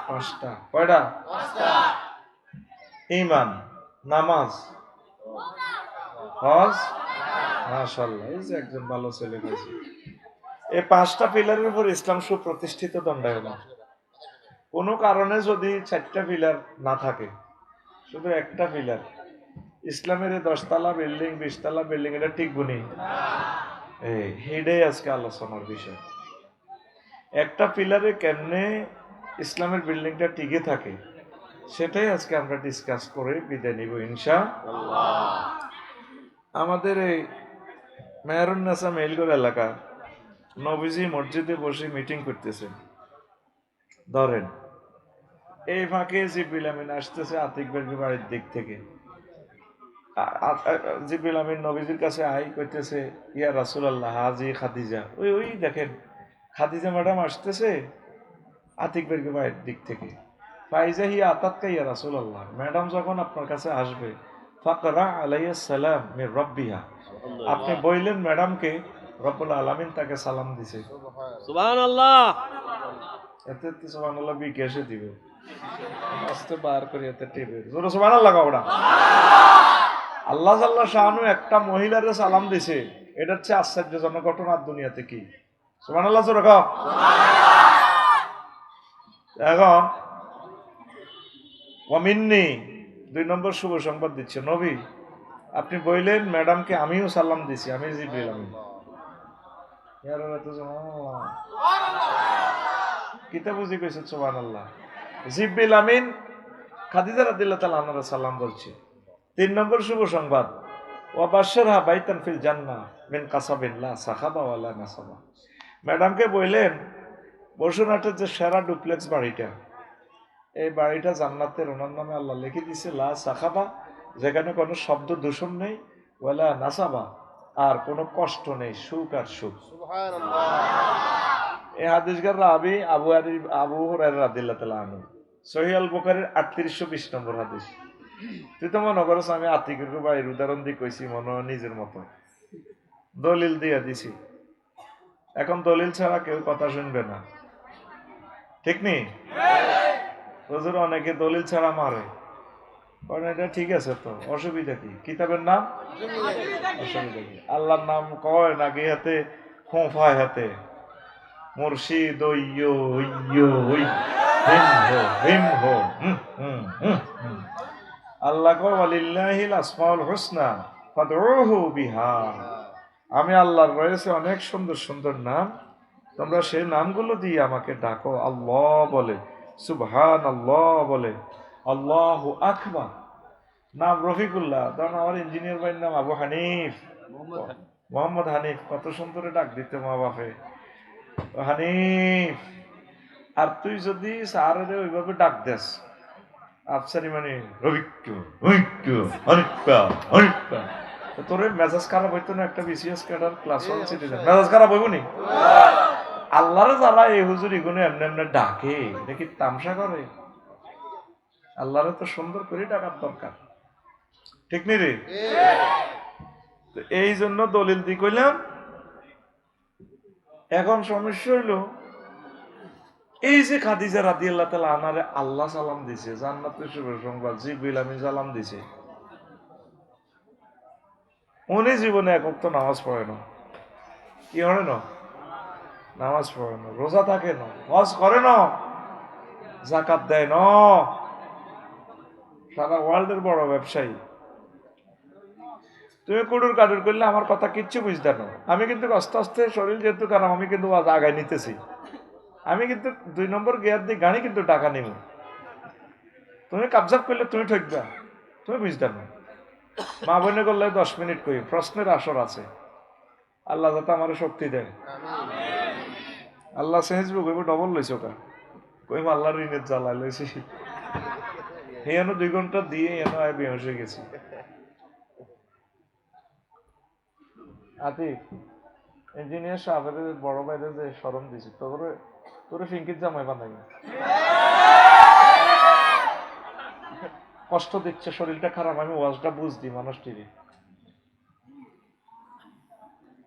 পাঁচটা কয়টা ঈমান নামাজ হজ মাশাআল্লাহ এই যে একজন ভালো ছেলে গেছে এই পাঁচটা পিলারের উপর ইসলাম সুপ্রতিষ্ঠিত দণ্ডায়মান কোনো কারণে যদি 4টা পিলার না থাকে শুধু একটা পিলার ইসলামের 10 তলা বিল্ডিং 20 তলা বিল্ডিং এটা ঠিক বুনি হেডেই আজকে আলোচনার বিষয়। একটা পিলারে কেমনে ইসলামের বিল্ডিংটা টিকে থাকে সেটাই আজকে আমরা ডিসকাস করে বিদায় নিব ইনশাআল্লাহ। আমাদের এই মেহেরুন্নেসা মেইলগড় এলাকা নবীজি মসজিদে বসে মিটিং করতেছে। ধরেন এই ফাঁকে জিবরিল আমিন আসতেছে আতিক বেগের বাড়ির দিক থেকে। জিবরিল আমিন নবীজির কাছে আই কইতেছে, ইয়া রাসূলুল্লাহ হাজি খাদিজা। ওই ওই দেখেন খাদিজা ম্যাডাম আসতেছে আতিক বেগের বাড়ির দিক থেকে। ফাইজা হিয়া আতাতকা ইয়া রাসূলুল্লাহ, ম্যাডাম যখন আপনার কাছে আসবে ফাকরা আলাইহিস সালাম মির রাব্বিহা, আপনি বললেন ম্যাডামকে রব্বুল আলামিন তাকে সালাম দিছে। সুবহানাল্লাহ। এতে তো সুবহানাল্লাহ বিকেশে দিব আস্তে বার করে এতে টিপে জোরে সুবহানাল্লাহ কওড়া। আল্লাহ জাল্লা শাআনু একটা মহিলারে সালাম দিছে, এটা হচ্ছে আশ্চর্যজনক ঘটনা দুনিয়াতে। কি সুবহানাল্লাহ জোরে কও। এখন ওয়ামিন্নি 2 নম্বর শুভ সংবাদ দিচ্ছে, নবী আপনি বললেন ম্যাডামকে আমিও সালাম দিছি, আমি জিবরিল আমিন। কিতা বুঝি কইছে সুবহানাল্লাহ। জিবরিল আমিন খাদিজা রাদিয়াল্লাহু তাআলা আনহার সালাম বলছে। 3 নম্বর শুভ সংবাদ, ওয়া বাশশারহা বাইতান ফিল জান্নাহ মিন কাসাবিন লা সাখাবা ওয়ালা নাসাবা। ম্যাডামকে বললেন বসুরহাটের যে সেরা ডুপ্লেক্স বাড়িটা, এই বাড়িটা জান্নাতের ওনার নামে আল্লাহ লিখে দিছে, লা সাখাবা, যেখানে কোনো শব্দ দূষণ নেই, ওয়ালা নাসাবা, আর কোনো কষ্ট নেই, সুখ আর সুখ। এই হাদিসগার রাবি আবু হুরায়রা রাদিয়াল্লাহু তাআলা আনহু, সহিহ আল বুখারীর 3820 নম্বর হাদিস। তুই তো মনে করছ আমি আতিকের বাড়ির উদাহরণ দিয়ে কইছি মনে নিজের মতো, দলিল দিয়ে দিছি। এখন দলিল ছাড়া কেউ কথা শুনবে না, ঠিক নেই? হুজুর অনেকে দলিল ছাড়া মারে, কারণ এটা ঠিক আছে তো, অসুবিধা কি? কিতাবের নাম অসুবিধা কি? আল্লাহর নাম কয় নাকি হাতে খোঁফায় হাতে মুর্শিদ ওইয়ো ওইয়ো ওই হিম হো আল্লাহ কয় ওয়ালিল্লাহিল আসমাউল হুসনা ফাদউহু বিহা। আমি আল্লাহর রয়েছে অনেক সুন্দর সুন্দর নাম, তোমরা সেই নামগুলো দিয়ে আমাকে ডাকো। আল্লাহ বলে, সুবহানাল্লাহ বলে, আল্লাহু আকবার। নাম রফিকুল্লাহ, ধরুন আমার ইঞ্জিনিয়ার ভাইয়ের নাম আবু হানিফ, মোহাম্মদ হানিফ, কত সুন্দর ডাক দিতে মা বাপে, হানিফ। আর তুই যদি স্যারের ওইভাবে ডাক দেস আফসারি মানে রবিক্য তোর মেজাজ খারাপ হইতো না? একটা বিসিএস ক্যাডার ক্লাস 1 সিটিজেন মেজাজ খারাপ হইব নি? আল্লাহরে যারা এই হুজুর এগুলো এমনি এমনি ডাকে, দেখি তামসা করে। আল্লাহরে তো সুন্দর করে ডাকার দরকার, ঠিক নি রে? এই জন্য দলিল দি কইলাম। এখন সমস্যা হইল, এই যে খাদিজা রাদিয়াল্লাহু তাআলা আনহারে আল্লাহ সালাম দিছে, জান্নাতের শুভ সংবাদ, জিবরিল আমিন সালাম দিছে, উনি জীবনে এক ওয়াক্ত নামাজ পড়ে না। কি হয় না? নামাজ পড়ে না, রোজা থাকে না, হজ করে না, যাকাত দেয় না, সারা ওয়ার্ল্ডের বড় ব্যবসায়ী। তুমি কুডুর কাডুর করলে আমার কথা কিচ্ছু বুঝতে না। আমি কিন্তু আস্তে আস্তে শরীর যেহেতু কারণ আমি কিন্তু আজ আগায় নিতেছি, আমি কিন্তু 2 নম্বর গিয়ার দিয়ে গাড়ি কিন্তু টাকা নিব। তুমি কাবজাব করলে তুমি ঠকবা, তুমি বুঝতে না। মা বোনে করলে 10 মিনিট কই, প্রশ্নের আসর আছে। আল্লাহ যাতে আমার শক্তি দেয়। আল্লাহ সেহেজবু কইব ডবল লইছ ওটা, কইব আল্লাহর ঋণের জ্বালা লইছি। এনো 2 ঘন্টা দিয়ে এনো আয় বেহস হয়ে গেছি। আতিক ইঞ্জিনিয়ার সাহেবের বড় ভাইদের যে শরম দিছি, তোরে ফিঙ্কির জামাই বানাই কষ্ট দিচ্ছে, শরীরটা খারাপ, আমি ওয়াজটা বুঝদি মানুষটির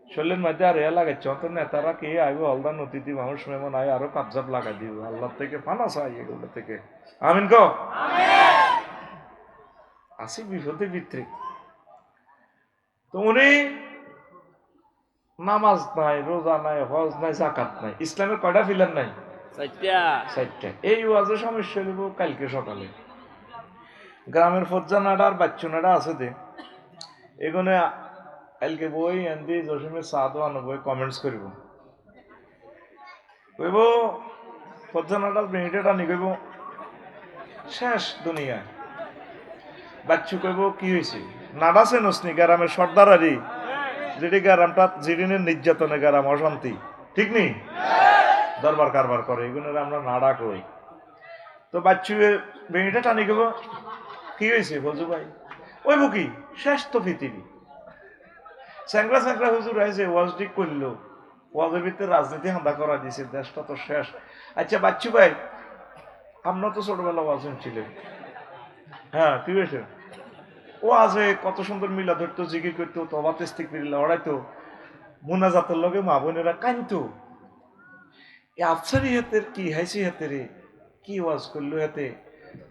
শরীরের মধ্যে আর এ লাগাইছে অত নেতারা কে আইব, আল্লাহ অতিথি মানুষ মেমন আয় আরো কাবজাব লাগাই দিব, আল্লাহ থেকে ফানা চাই এগুলো থেকে। আমিন কো আসি বিপদে ভিতরে। তো উনি নামাজ নাই, রোজা নাই, হজ নাই, যাকাত নাই, ইসলামের কয়টা পিলার নাই? 4টা। এই ওয়াজে সমস্যা হইব কালকে সকালে। গ্রামের ফজ্জানাডা আর বাচ্চুনাডা আছে যে, এগুলো কালকে বই এনদি জসিমের সাদও আনব কমেন্টস করব কইব পর্যনাটা মিনিটের আনি কইব শেষ দুনিয়ায় বাচ্চু কইব কি হয়েছে নাডাছে নসনি গ্রামের সর্দার আরি যেটি গ্রামটা জিডিনের নির্যাতনে গ্রাম অশান্তি ঠিক নেই দরবার কারবার করে এগুলো আমরা নাড়া কই তো বাচ্চু বেড়িটা টানি গেব কি হয়েছে ফজু ভাই ওই বুকি শেষ তো পৃথিবী স্যাংরা স্যাংরা হুজুর আইছে ওয়াজ ঠিক করলো ওয়াজের ভিতরে রাজনীতি হান্দা করা দিয়েছে দেশটা তো শেষ আচ্ছা বাচ্চু ভাই আমরা তো ছোটবেলা ওয়াজ শুনছিলেন হ্যাঁ কি হয়েছে ও আজে কত সুন্দর মিলা ধরতো জিকির করতো তবা তেস্তিক ফিরিলা ওড়াইতো মুনাজাতের লগে মা বোনেরা কানতো আফসারি হাতের কি হাইসি হাতে রে কি ওয়াজ করলো হাতে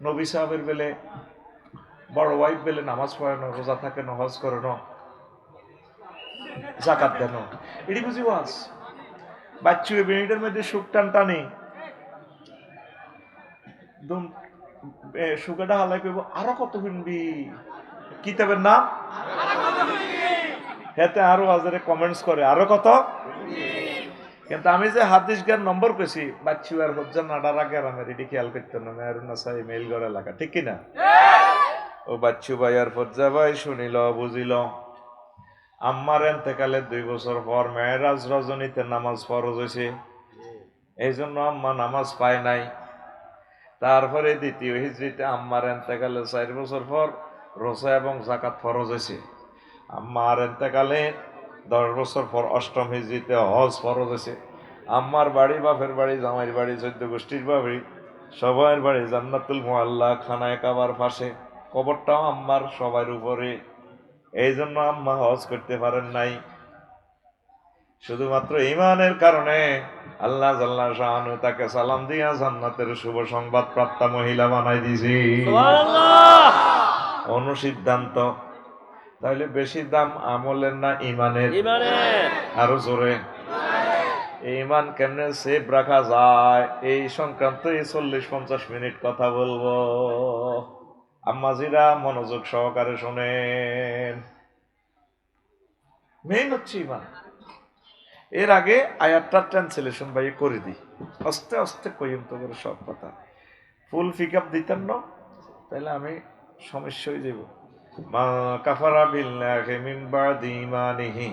নবী সাহেবের বেলে বড় ওয়াইফ বেলে নামাজ পড়ানো রোজা থাকে না হজ করানো জাকাত দেন এটি বুঝি ওয়াজ বাচ্চু বেনিটার মধ্যে সুখ টান টানি সুগাটা হালাই কইব আরো কত শুনবি কিতাবের নাম হেতে আরো হাজারে কমেন্টস করে আরো কত কিন্তু আমি যে হাদিস জ্ঞান নম্বর পেছি বাচ্চু আর হজ্জার নাডার আগে আমার এটি খেয়াল করতে না মেহরুন্না সাহেব মেইল গড় এলাকা ঠিক কিনা ও বাচ্চু ভাই আর ফজ্জা ভাই শুনিল বুঝিল আম্মার এন্তেকালে 2 বছর পর মেহরাজ রজনীতে নামাজ ফরজ হয়েছে এই জন্য আম্মা নামাজ পায় নাই তারপরে দ্বিতীয় হিজরিতে আম্মার এন্তেকালে 4 বছর পর রোজা এবং জাকাত ফরজ হয়েছে আম্মার এন্তেকালে 10 বছর পর অষ্টম হিজরিতে হজ ফরজ হয়েছে আম্মার বাড়ি বাপের বাড়ি জামাইর বাড়ি 14 গোষ্ঠীর বাড়ি সবার বাড়ি জান্নাতুল মুআল্লা খানায় কাবার পাশে কবরটাও আম্মার সবার উপরে এই জন্য আম্মা হজ করতে পারেন নাই শুধুমাত্র ঈমানের কারণে আল্লাহ জাল্লা শাআনু তাকে সালাম দিয়া জান্নাতের শুভ সংবাদ প্রাপ্ত মহিলা বানাই দিয়েছি সুবহানাল্লাহ অনুসিদ্ধান্ত তাহলে বেশি দাম আমলের না ঈমানের ইমানের আরো জোরে ঈমান কেমনে সেভ রাখা যায় এই সংক্রান্ত 40-50 মিনিট কথা বলবো আম্মাজিরা মনোযোগ সহকারে শোনেন মেইন হচ্ছে ঈমান এর আগে আয়াতটা ট্রান্সলেশন ভাই করে দিই আস্তে আস্তে কইম তো করে সব কথা ফুল পিক আপ দিতেন না তাহলে আমি সমস্যা হয়ে যাব মা কাফারা বিল্লাহি মিন বাদি ঈমানিহি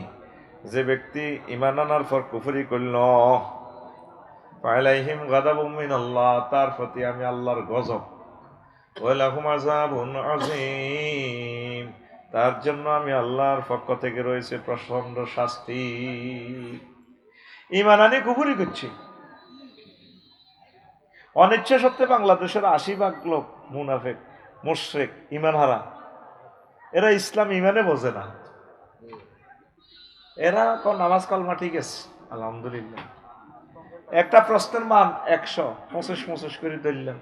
যে ব্যক্তি ঈমান আনার পর কুফরি করল ফালাইহিম গাদাবুম মিনাল্লাহ তার প্রতি আমি আল্লাহর গজব ওয়া লাহুম আযাবুন আযীম তার জন্য আমি আল্লাহর পক্ষ থেকে রয়েছে প্রচন্ড শাস্তি ঈমান আনি কুফরি করছি অনিচ্ছা সত্ত্বে বাংলাদেশের 80% লোক মুনাফিক মুশরিক ঈমান হারা এরা ইসলাম ঈমানে বোঝে না এরা কোন নামাজ কালমা ঠিক আছে আলহামদুলিল্লাহ একটা প্রশ্নের মান 100 করে ধরলাম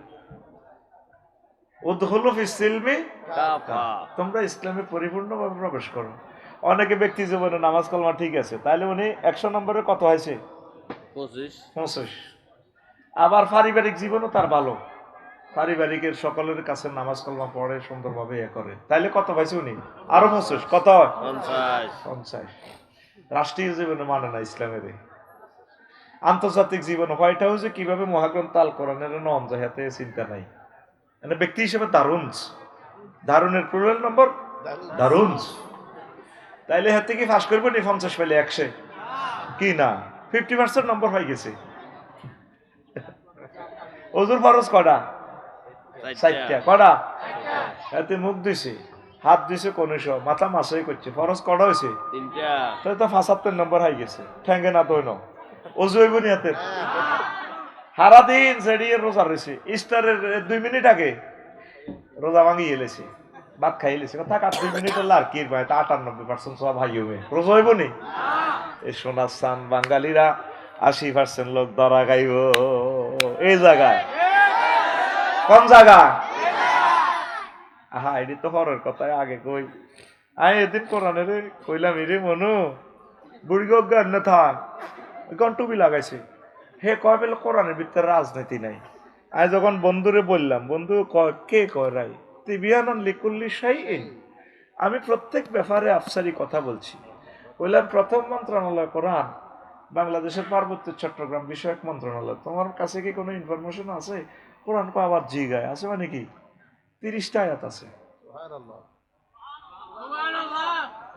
উদখুলু ফিস সিলমি কাফা তোমরা ইসলামে পরিপূর্ণভাবে প্রবেশ করো অনেকে ব্যক্তি জীবনে নামাজ কালমা ঠিক আছে তাহলে উনি 100 নম্বরে কত হয়েছে 25 আবার পারিবারিক জীবনও তার ভালো পারিবারিকের সকলের কাছে নামাজ কালমা পড়ে সুন্দরভাবে করে তাইলে কত পাইছে উনি আরো 25 কত 50 রাষ্ট্রীয় জীবনে মানে না ইসলামের আন্তর্জাতিক জীবন হোয়াইট হাউসে কিভাবে মহাগ্রন্থ আল কোরআনের নম যাহাতে চিন্তা নাই মানে ব্যক্তি হিসেবে দারুনের প্লুরাল নম্বর দারুন তাইলে হাতে কি ফাঁস করবো নি 50 পেলে 100 কি না 50% নম্বর হয়ে গেছে ওজুর ফরজ কটা 4টা কটা হাতে মুখ দিছে হাত দিছে কোনশো মাথা মাসই করছে ফরজ কটা হয়েছে 3টা তাহলে তো 75 নম্বর হয়ে গেছে ঠ্যাঙ্গে না দইন ওজু হইব নি হাতে সারাদিন সেড়িয়ে রোজা রয়েছে ইস্টারের 2 মিনিট আগে রোজা ভাঙি এলেছে ভাত খাই এলেছে থাক 2 মিনিট হল আর কি ভাই তা 98% সব ভাই হবে রোজা হইব নি এই সোনার সান বাঙালিরা 80% লোক ধরা খাইব এই জায়গায় কোন জায়গা আহা এটি তো হরের কথায় আগে কই আই এদিন কোরআনের কইলাম এরে মনু বুড়ি গান না থাক গন্টুবি লাগাইছে হে কয় বেলা কোরআনের ভিতরে রাজনীতি নাই আজ যখন বন্ধুরে বললাম বন্ধু কে কয় রাই তিবিয়ানন লিকুল্লি শাইইন আমি প্রত্যেক ব্যাপারে আফসারি কথা বলছি বললাম প্রথম মন্ত্রণালয় কোরআন, বাংলাদেশের পার্বত্য চট্টগ্রাম বিষয়ক মন্ত্রণালয়। তোমার কাছে কি কোনো ইনফরমেশন আছে? কোরআন কো আবার জিগায় আছে মানে কি 30টা আয়াত আছে।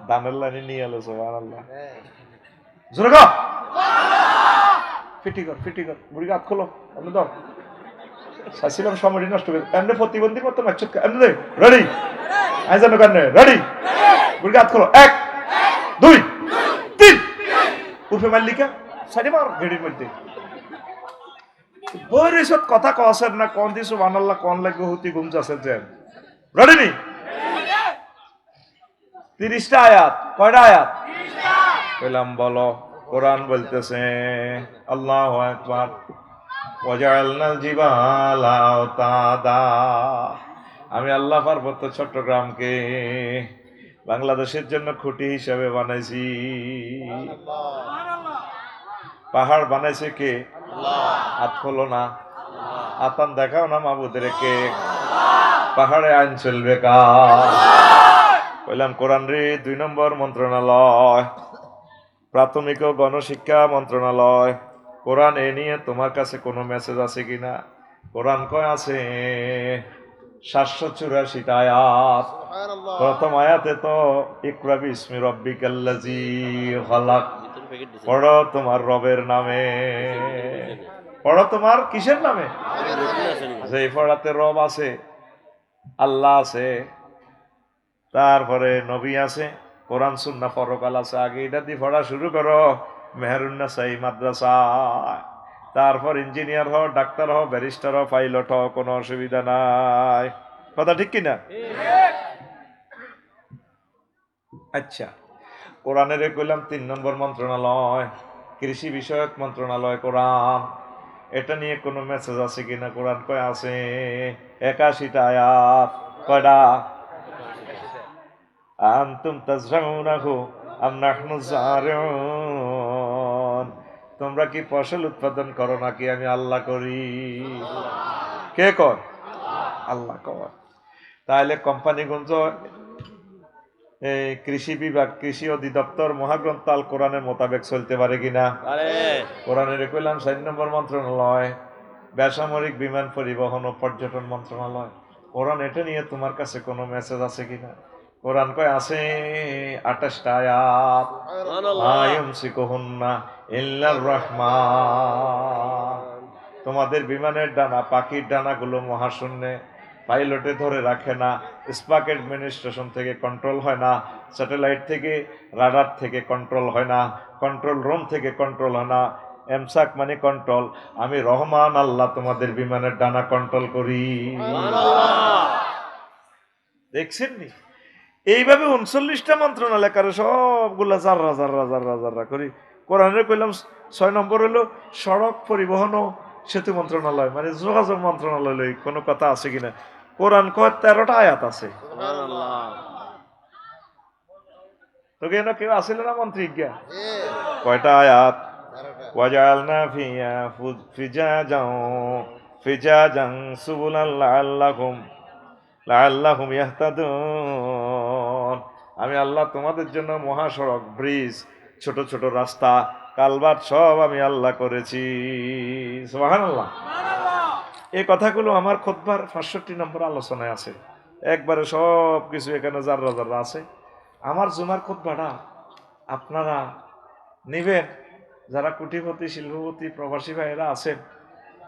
দানের লাইনে নিয়ে এলো সুবহানাল্লাহ। জোরে গো ফিটি কর বুড়ি হাত খোলো, এমনি দাও। চাইছিলাম সময় নষ্ট করে, এমনি প্রতিবন্ধীর মতো ম্যাচ এমনি দে। রেডি আইজানো কান্নে রেডি, বুড়ি হাত খোলো। 1 2 3 উঠে মাল্লিকা সাইডে মার গেড়ির মধ্যে বইরিসত কথা কছেন না কোন দিছো সুবহানাল্লাহ কোন লাগবে হুতি ঘুম যাচ্ছে যে রেডি নি 30টা আয়াত। কয়টা আয়াত? 30টা। কইলাম বলো। কোরআন বলতেছে আল্লাহু আকবার ওয়াজআলনাল জিবালা আওতাদা, আমি আল্লাহ পার্বত্য চট্টগ্রামকে বাংলাদেশের জন্য খুঁটি হিসেবে বানাইছি। পাহাড় বানাইছে কে? হাত খোলো না, আতান দেখাও না মাবুদের কে? পাহাড়ে আইন চলবে কা? বললাম কোরআন রে 2 নম্বর মন্ত্রণালয়, প্রাথমিক ও গণশিক্ষা মন্ত্রণালয়। কোরআন এ নিয়ে তোমার কাছে কোনো মেসেজ আছে কিনা? কোরআন কয় আছে 784টা আয়াত। প্রথম আয়াতে তো ইকরা বিসমি রাব্বিকাল্লাযী খালাক, পড়ো তোমার রবের নামে। পড়ো তোমার কিসের নামে? যে পড়াতে রব আছে, আল্লাহ আছে, তারপরে নবী আছে, কোরআন সুন্নাহ পরকাল আছে। আগে এটা দিয়ে পড়া শুরু করো মেহেরুন্নাসাই মাদ্রাসা, তারপর ইঞ্জিনিয়ার হও, ডাক্তার হও, ব্যারিস্টার হও, পাইলট হও, কোনো অসুবিধা নাই। কথা ঠিক কিনা? আচ্ছা, কোরআনের কইলাম 3 নম্বর মন্ত্রণালয়, কৃষি বিষয়ক মন্ত্রণালয় কোরআন। এটা নিয়ে কোনো মেসেজ আছে কিনা? কোরআন কয় আছে 81টা আয়াত। কয়টা? আনতুম তাজরাউনাহু আম নাহনু যারিউন, তোমরা কি ফসল উৎপাদন করো নাকি আমি আল্লাহ করি? কে কর? আল্লাহ কর। তাহলে কোম্পানিগঞ্জ এই কৃষি বিভাগ, কৃষি অধিদপ্তর মহাগ্রন্থ আল কোরআনের মোতাবেক চলতে পারে কিনা? কোরআনের কইলাম 4 নম্বর মন্ত্রণালয়, বেসামরিক বিমান পরিবহন ও পর্যটন মন্ত্রণালয়। কোরআন এটা নিয়ে তোমার কাছে কোনো মেসেজ আছে কিনা? কোরআন কয় আছে 28টা আয়াত। আয়ামসিকুহুন্না ইল্লার রহমান, তোমাদের বিমানের ডানা, পাখির ডানাগুলো মহাশূন্যে, পাইলটে ধরে রাখে না, স্পাক অ্যাডমিনিস্ট্রেশন থেকে কন্ট্রোল হয় না, স্যাটেলাইট থেকে, রাডার থেকে কন্ট্রোল হয় না, কন্ট্রোল রুম থেকে কন্ট্রোল হয় না। এমসাক মানে কন্ট্রোল। আমি রহমান আল্লাহ তোমাদের বিমানের ডানা কন্ট্রোল করি। দেখছেন নি? এইভাবে 39টা মন্ত্রণালয় কারো সবগুলা জাররা জাররা জাররা জাররা করি। কোরআনের কইলাম 6 নম্বর হলো সড়ক পরিবহন ও সেতু মন্ত্রণালয়, মানে যোগাযোগ মন্ত্রণালয়। কোনো কথা আছে কিনা? কোরআন কয় 13টা আয়াত আছে। তো কেন কেউ আসিল না মন্ত্রী গিয়া? কয়টা আয়াত? ওয়াজআলনা ফিয়া ফিজাজান সুবুলান লাআল্লাহুম ইয়াহতাদুন, আমি আল্লাহ তোমাদের জন্য মহাসড়ক, ব্রিজ, ছোট ছোট রাস্তা, কালভার্ট সব আমি আল্লাহ করেছি। সুবহানাল্লাহ। এই কথাগুলো আমার খুতবার 65 নম্বর আলোচনায় আছে। একবারে সব কিছু এখানে জাররা জাররা আছে। আমার জুমার খুতবাটা আপনারা নিবেন, যারা কোটিপতি, শিল্পপতি, প্রবাসী ভাইয়েরা আছেন,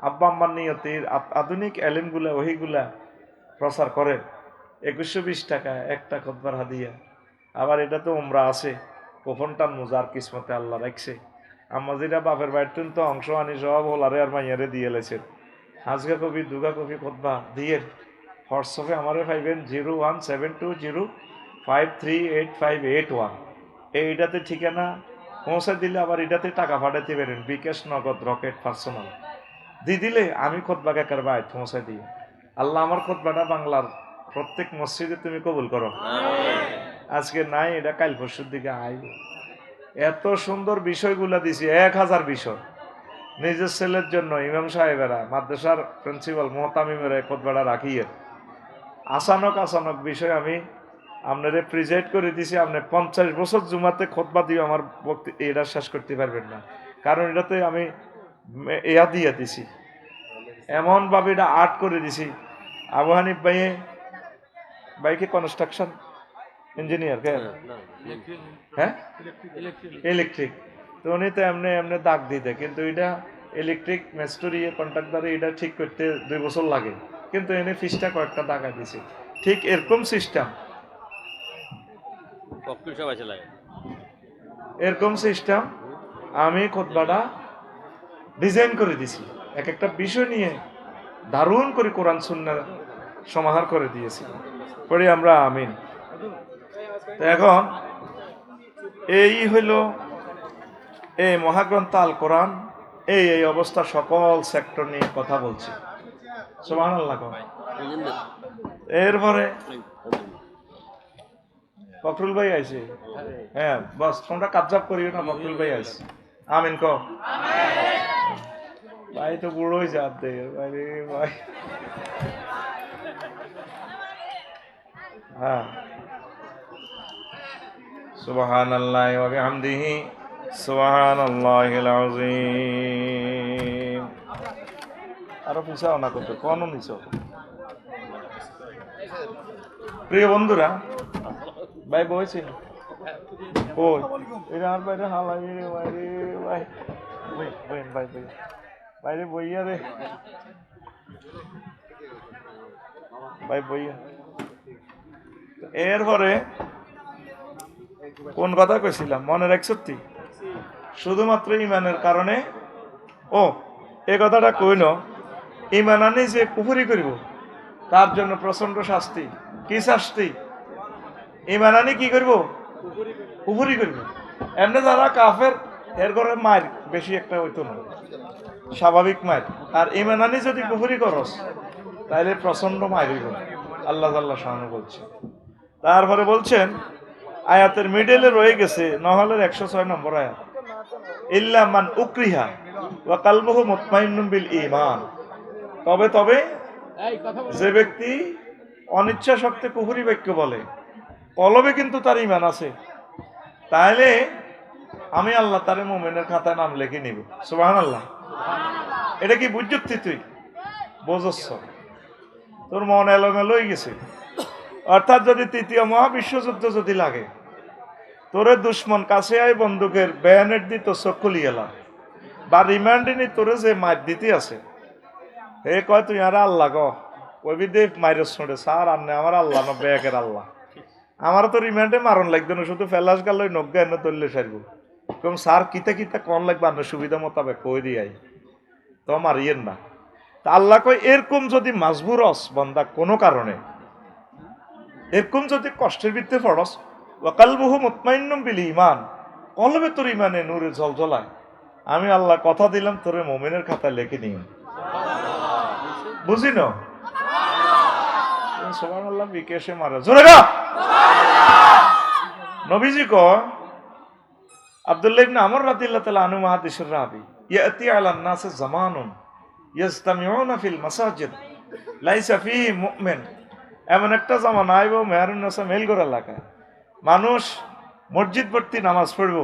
আব্বা আম্মার নিয়তির আধুনিক এলেমগুলা, ওহিগুলা প্রচার করেন। 2120 টাকা একটা খুতবার হাদিয়া। আবার এটা তো উমরা আছে, কোফনটান মুজার কিসমতে আল্লাহ রাখছে। আম্মা যেটা বাপের বাড়িতে তো অংশ আনি সব হোলারে আর মাইয়ারে দিয়ে লেছেন। হাজগা কবি, দুগা কবি খুতবা দিয়ে হোয়াটসঅ্যাপে আমারে পাইবেন 01720538581। এইটাতে ঠিকানা পৌঁছে দিলে আবার এটাতে টাকা পাঠাতে পারেন, বিকাশ, নগদ, রকেট, পার্সোনাল দিয়ে দিলে আমি খুতবাকে একার বাইট পৌঁছে দিই। আল্লাহ আমার খুতবাটা বাংলার প্রত্যেক মসজিদে তুমি কবুল করো। আজকে নাই, এটা কাল পরশুর দিকে আইব। এত সুন্দর বিষয়গুলা দিছি, 1000 বিষয়। নিজের ছেলের জন্য ইমাম সাহেবেরা, মাদ্রাসার প্রিন্সিপাল মোহতামিমেরা খুতবাটা রাখিয়ে আচানক বিষয় আমি আপনারে প্রিজাইড করে দিছি, আপনি 50 বছর জুমাতে খুতবা দিয়ে আমার এটা শেষ করতে পারবেন না, কারণ এটাতে আমি ইয়া দিয়ে দিছি, এমনভাবে এটা আর্ট করে দিছি। আবু হানিফ ভাইকে কনস্ট্রাকশন ইঞ্জিনিয়ার কে, হ্যাঁ ইলেকট্রিক, তো উনি তো এমনি এমনি দাগ দিতে, কিন্তু এটা ইলেকট্রিক মিস্ত্রি কন্ট্রাক্টরে এটা ঠিক করতে 2 বছর লাগে, কিন্তু এনে ফিসটা কয়েকটা দাগা দিছে। ঠিক এরকম সিস্টেম, এরকম সিস্টেম আমি খুতবাটা ডিজাইন করে দিছি, এক একটা বিষয় নিয়ে দারুণ করে কোরআন সুন্নাহ সমাহার করে দিয়েছি। পরে আমরা আমিন। তো এখন এই হইল এই মহাগ্রন্থ আল কোরআন, এই অবস্থা সকল সেক্টর নিয়ে কথা বলছি। সুবহানাল্লাহ। এরপরে ফখরুল ভাই আইছে, হ্যাঁ বস তোমরা কাবজাব করিও না, ফখরুল ভাই আইছে। আমিন কও। ভাই তো বুড়োই জাত দে ভাই রে ভাই। হ্যাঁ, সুবহানাল্লাহি ওয়া বিহামদিহি সুবহানাল্লাহিল আযীম। আরো পিছাও না করতে, কোন নিছো? প্রিয় বন্ধুরা, ভাই বইছিল কই এটা আর বাইরে হালাই রে ভাই রে ভাই, বইন ভাই বই বাইরে বইয়া রে ভাই বইয়া। এরপরে কোন কথা কইছিলাম মনে রাখছো? শুধুমাত্র ইমানের কারণে, ও এই কথাটা কইল, ইমান আনি যে কুফরি করিব তার জন্য প্রচন্ড শাস্তি। কি শাস্তি? ইমান আনি কি করব? কুফরি করব। এমনি যারা কাফের এর ঘরে মার বেশি একটা হইতো না, স্বাভাবিক মার। আর ইমান আনি যদি কুফরি করস তাহলে প্রচন্ড মার হইব। আল্লাহ আল্লাহ শাহানু বলছে। তারপরে বলছেন আয়াতের মিডলে রয়ে গেছে নহলের 106 নম্বর আয়াত, ইল্লা মান উকরিহা ওয়া কালবুহু মুতমাইন্নুন বিল ঈমান। তবে যে ব্যক্তি অনিচ্ছা শক্তি কুফরি বাক্য বলে, কলবে কিন্তু তার ঈমান আছে, তাহলে আমি আল্লাহ তার মুমিনের খাতায় নাম লিখে নিব। সুবহানাল্লাহ। এটা কি বুঝছিস? তুই বুঝছ? তোর মন এলোমেলো হয়ে গেছে। অর্থাৎ যদি তৃতীয় মহাবিশ্বযুদ্ধ যদি লাগে, তোরে দুশ্মন কাছে আয় বন্দুকের ব্যানেট দি তোর চোখ খুলিয়ে এলাম, বা রিমান্ডিনি তোরে যে মার দিতে আছে, হে কয় তুই আর আল্লাহ গ ওই বিদে মাইরস শুনে স্যার আন্নে আমার আল্লাহ না ব্যাগের আল্লাহ, আমার তো রিমান্ডে মারণ লাগবে না, শুধু ফেলাস গেল ওই নগ্গা এনে তুললে সারব। কম স্যার কিতা কিতা কোন লাগবে আপনার সুবিধা মোতাবেক কই দিয়াই তো মারিয়েন না। তা আল্লাহ কয় এরকম যদি মাজবুরস বন্দা কোনো কারণে, এরকম যদি কষ্টের ভিত্তিতে পড়স, ওয়াকালবুহু মুতমাইন্নুন বিল ঈমান, কলবে তোর ঈমানে নূরে ঝলঝলায়, আমি আল্লাহ কথা দিলাম তোরে মুমিনের খাতায় লিখে নিও। বুঝি না? সুবহানাল্লাহ। বিকেশে মারা জোরে গা নবীজি কয়, আব্দুল্লাহ ইবনে আমর রাদিয়াল্লাহু তাআলা আনহু মুহাদ্দিসুর রাবি, ইয়াতি আলান নাস জামানুন ইয়াজতামিউনা ফিল মাসাজিদ লাইসা ফিহি মুমিন। এমন একটা জামানা আইব মেহরুন্নেসা মেলগড় এলাকায় মানুষ মসজিদ ভর্তি নামাজ পড়ব,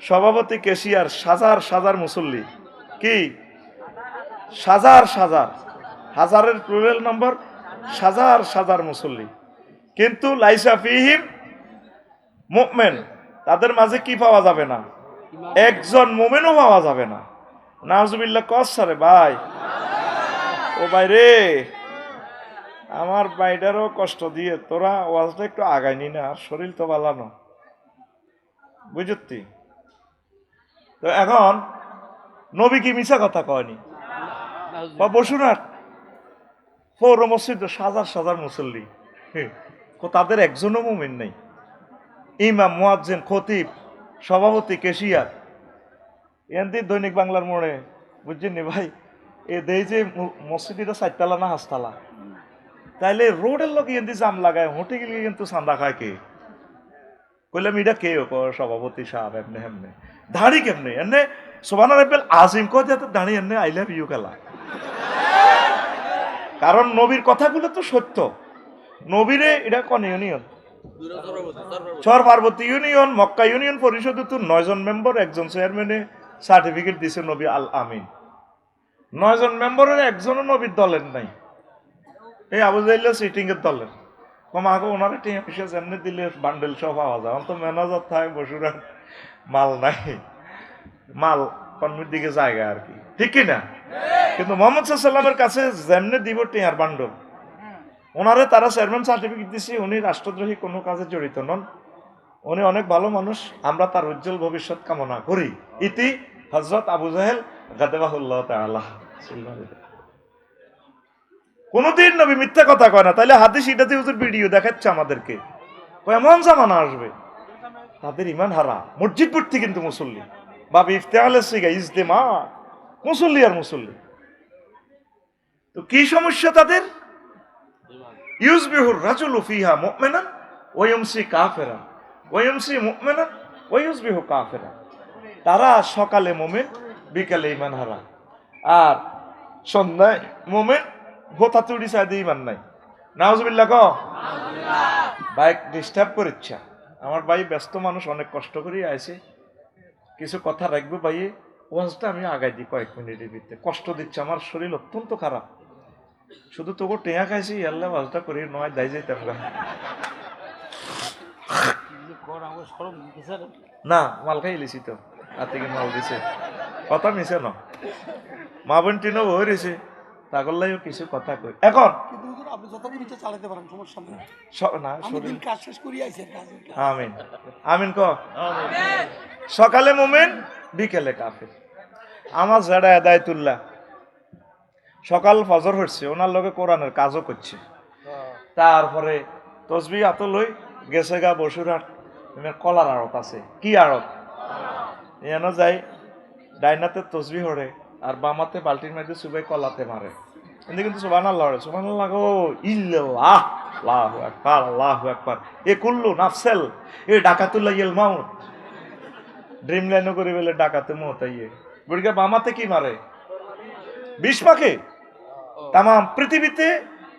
সভাপতি কেশিয়ার সাজার সাজার মুসল্লি, কি সাজার সাজার, হাজারের প্লুরাল নম্বর, সাজার সাজার মুসল্লি, কিন্তু লাইসা ফিহিম মুমিন, তাদের মাঝে কি পাওয়া যাবে না? একজন মুমিনও পাওয়া যাবে না। নাউজুবিল্লাহ। কসারে ভাই, ও ভাই রে, আমার বাইটারও কষ্ট দিয়ে তোরা ওয়াজটা একটু আগায়নি না, শরীর তো বালানো, বুঝতি? তো এখন নবী কি মিছা কথা কয়নি? বা বসুনার পৌর মসজিদ সাজার সাজার মুসল্লি, তাদের একজনও মুমিন নেই। ইমাম, মুয়াজ্জিন, খতিব, সভাপতি, কেশিয়ার, এনদি দৈনিক বাংলার মোড়ে বুঝছেন নি ভাই, এ দেই যে মসজিদটা 4 তলা না 5 তলা, তাইলে রোডের লোক এনদি জাম লাগায় হোটে গেলে কিন্তু চান্দা খায় কে? কইলাম এটা কে? সভাপতি সাহেব। এমনি এমনি দাঁড়ি কেমনে এমনি সুবহানাল রাব্বিল আজিম কয় যে দাঁড়ি এমনি আই লাভ ইউ খেলা। কারণ নবীর কথাগুলো তো সত্য, নবীরে এটা কনিয়নিয়ন চর পার্বতী ইউনিয়ন মক্কা ইউনিয়ন পরিষদে তো 9 জন মেম্বার, একজন চেয়ারম্যানে সার্টিফিকেট দিছে নবী আল আমিন। 9 জন মেম্বারের একজনও নবীর দলের নাই, এই আবু জাইল্লা সিটিং এর দলের। আমাকে ওনারা টিম এসে এমনি দিলে বান্ডেল সব পাওয়া যায়, তো ম্যানেজার থাকে বসুরার মাল নাই, মাল কর্মীর দিকে জায়গা আর কি, ঠিক কিনা? কিন্তু মোহাম্মদ সাল্লামের কাছে যেমনি দিব টিয়ার বান্ডল, ওনারে তারা চেয়ারম্যান সার্টিফিকেট দিছি, উনি রাষ্ট্রদ্রোহী কোনো কাজে জড়িত নন, উনি অনেক ভালো মানুষ, আমরা তার উজ্জ্বল ভবিষ্যৎ কামনা করি। ইতি হযরত আবু জাহেল গাদাবাহুল্লাহ তাআলা। কোনদিন নবী মিথ্যা কথা কয় না, তাইলে হাদিস ইটাতে হুজুর ভিডিও দেখাচ্ছে আমাদেরকে, এমন জামানা আসবে তাদের ইমান হারা, মসজিদ ভর্তি কিন্তু মুসল্লি, বাবা ইফতেহালের সিগা ইজতেমা, মুসল্লি আর মুসল্লি। তো কি সমস্যা তাদের? ইউজবিহুর রাজুলু ফিহা মুমিনান ওয়া ইউমসি কাফিরান ওয়া ইউমসি মুমিনান ওয়া ইউজবিহু কাফিরান। তারা সকালে মুমিন, বিকালে ইমান হারা, আর সন্ধ্যায় মুমিন, ভোতা তুড়ি সাইডে ইমান নাই। নাউজুবিল্লাহ কও। বাইক ডিস্টার্ব করেছে, আমার ভাই ব্যস্ত মানুষ, অনেক কষ্ট করে আইছে, কিছু কথা রাখবো ভাই, ওয়াজটা আমি আগাই দিই কয়েক মিনিটের ভিতরে, কষ্ট দিচ্ছে, আমার শরীর অত্যন্ত খারাপ, শুধু তোকে টেয়া খাইছি, আল্লাহ ওয়াজটা করি নয় দাই যাইতাম না, মাল খাই লিছি তো, আর থেকে মাল দিছে, কথা মিশে না, মা বোন টিনও হয়ে রয়েছে, তাগল্লাইও কিছু কথা কই। এখন আপনি যতক্ষণ ইচ্ছা চালাতে পারেন, সমস্যা নেই। না আমি দিন কাজ শেষ করি আইছি, আমিন আমিন ক। সকালে মুমিন, বিকেলে কাফের। আমার জেডা হেদায়েতুল্লাহ সকাল ফজর হচ্ছে, ওনার লগে কোরআনের কাজও করছে, তারপরে তসবি হাতে লই গেছে গা বসুরহাট, কলার আড়ত আছে, কি আড়ত এন যাই, ডাইনাতে তসবি হরে আর বামাতে বালতির মধ্যে সুবাই কলাতে মারে, এমনি কিন্তু সুবহানাল্লাহ হরে, সুবহানাল্লাহ গো ইল্লাল্লাহ আল্লাহু আকবার আল্লাহু আকবার, এ কুল্লু নাফসেল এ ডাকাতুল্লাহ ইল মাউত, ড্রিম লাইনও করে বলে ডাকাতে মত আইয়ে, বুড়িকা বামাতে কি মারে, বিষ মাখে। তাম পৃথিবীতে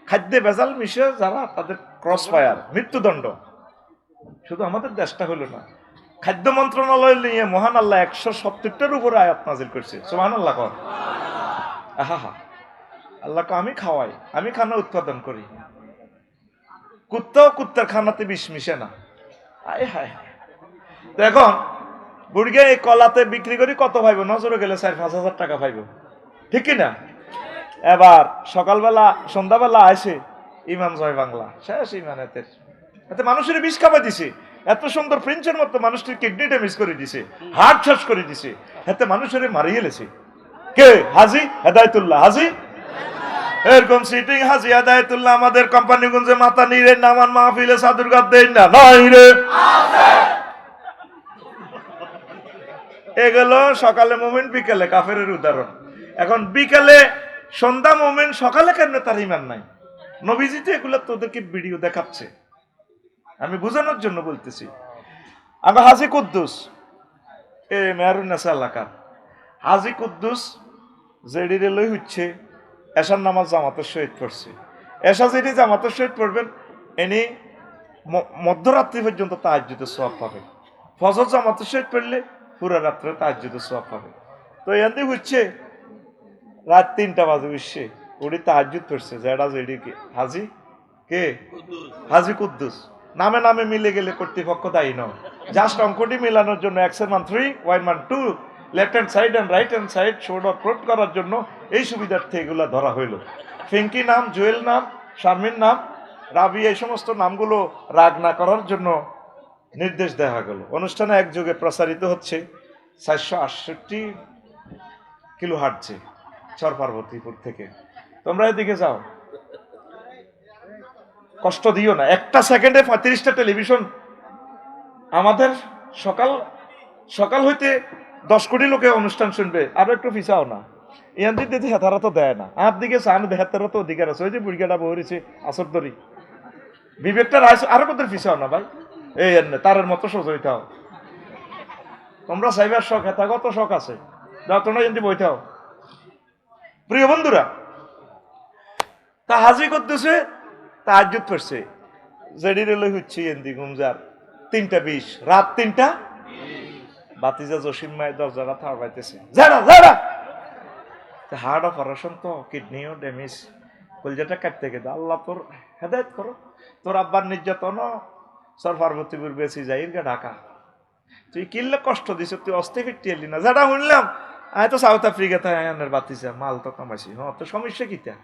খাদ্যে ভেজাল মিশে যারা, তাদের ক্রস ফায়ার, মৃত্যুদণ্ড। শুধু আমাদের দেশটা হলো না, খাদ্য মন্ত্রণালয় নিয়ে মহান আল্লাহ 170টার উপরে আয়াত নাজিল করছে, সুবহানাল্লাহ কর। আহা আল্লাহকে আমি খাওয়াই, আমি খানা উৎপাদন করি, কুত্তাও কুত্তার খানাতে বিষ মিশে না, আয় হায়। তো এখন বুড়িকে এই কলাতে বিক্রি করি কত পাইব, নজরে গেলে 4-5 হাজার টাকা পাইব, ঠিক কিনা? এবার সকালবেলা সন্ধ্যাবেলা আসে ইমান জয় বাংলা, শেষ ইমান, এতে মানুষের বিষ খাবার দিছে, এত সুন্দর প্রিন্সের মতো মানুষটির কিডনি ড্যামেজ করে দিছে, হার্ট শেষ করে দিছে, এতে মানুষের মারিয়ে গেছে কে? হাজি হেদায়েতুল্লাহ, হাজি এরকম সিটিং হাজি হেদায়েতুল্লাহ আমাদের কোম্পানিগঞ্জে মাথা নিরে নামান মাহফিলে সাদুরগাদ দেন না, নাই রে। এগুলো সকালে মুমিন, বিকেলে কাফেরের উদাহরণ। এখন বিকেলে সন্ধ্যা মুমিন, সকালে কেন তার ইমান নাই? নবীজি তো এগুলো তোদেরকে ভিডিও দেখাচ্ছে, আমি বোঝানোর জন্য বলতেছি। আমি হাজি কুদ্দুস, এ মেহরুন্নেসা এলাকার হাজি কুদ্দুস জেডি রেলই হচ্ছে, এশার নামাজ জামাতের সহিত পড়ছে, এশা যেটি জামাতের সহিত পড়বেন, এনি মধ্যরাত্রি পর্যন্ত তাহাজ্জুদের সওয়াব পাবে, ফজর জামাতের সহিত পড়লে পুরো রাত্রে তাহাজ্জুদের সওয়াব পাবে। তো এখান হচ্ছে রাত 3টা বাজে উঠছে, উনি তাহাজ্জুদ পড়ছে, যেটা জেডি কে হাজি কে? হাজি কুদ্দুস। নামে নামে মিলে গেলে কর্তৃপক্ষ দায়ী নয়, জাস্ট অঙ্কটি মিলানোর জন্য X এর মান 3, Y এর মান 2, left hand side and right hand side শোড অফ প্রোট করার জন্য এই সুবিধার্থে এগুলো ধরা হইল। ফিঙ্কি নাম, জুয়েল নাম, শারমিন নাম, রাবি, এই সমস্ত নামগুলো রাগ না করার জন্য নির্দেশ দেওয়া গেল। অনুষ্ঠানে একযোগে প্রসারিত হচ্ছে 468 কিলোহার্টজে চর পার্বতীপুর থেকে। তোমরা এদিকে যাও, কষ্ট দিও না, একটা সেকেন্ডে 35টা টেলিভিশন। আমাদের সকাল সকাল হইতে 10 কোটি লোকে অনুষ্ঠান শুনবে, আরো একটু পিছাও না, ইয়ান দিতে হেতারা তো দেয় না, আর দিকে চান হেতারা তো অধিকার আছে, ওই যে বুড়িগাটা বহরেছে আসর ধরি, বিবেকটা রাইস, আরো কত পিছাও না ভাই, এই তারের মতো সোজইতাও। তোমরা সাইবার শখ, হেতাগত শখ আছে, দাও তোমরা যদি বইতাও। প্রিয় বন্ধুরা, তা হাজি করতেছে, তাহাজ্জুদ পড়ছে, জেডি রেলে হচ্ছে এন্দি ঘুমজার 3:20 রাত 3টা বাতিজা জসিম মায়ের দরজাটা থার পাইতেছে যারা যারা হার্ট অপারেশন তো কিডনিও ড্যামেজ কলজাটা কাটতে গেছে আল্লাহ তোর হেদায়ত করো তোর আব্বার নির্যাতন সর পার্বতীপুর বেশি যাইর গা ঢাকা তুই কিনলে কষ্ট দিছ তুই অস্তে ফিরতে এলি না যারা শুনলাম আমি তো সাউথ আফ্রিকা থেকে আয়নের বাতিজা মাল তো কামাইছি হ্যাঁ তো সমস্যা কিটা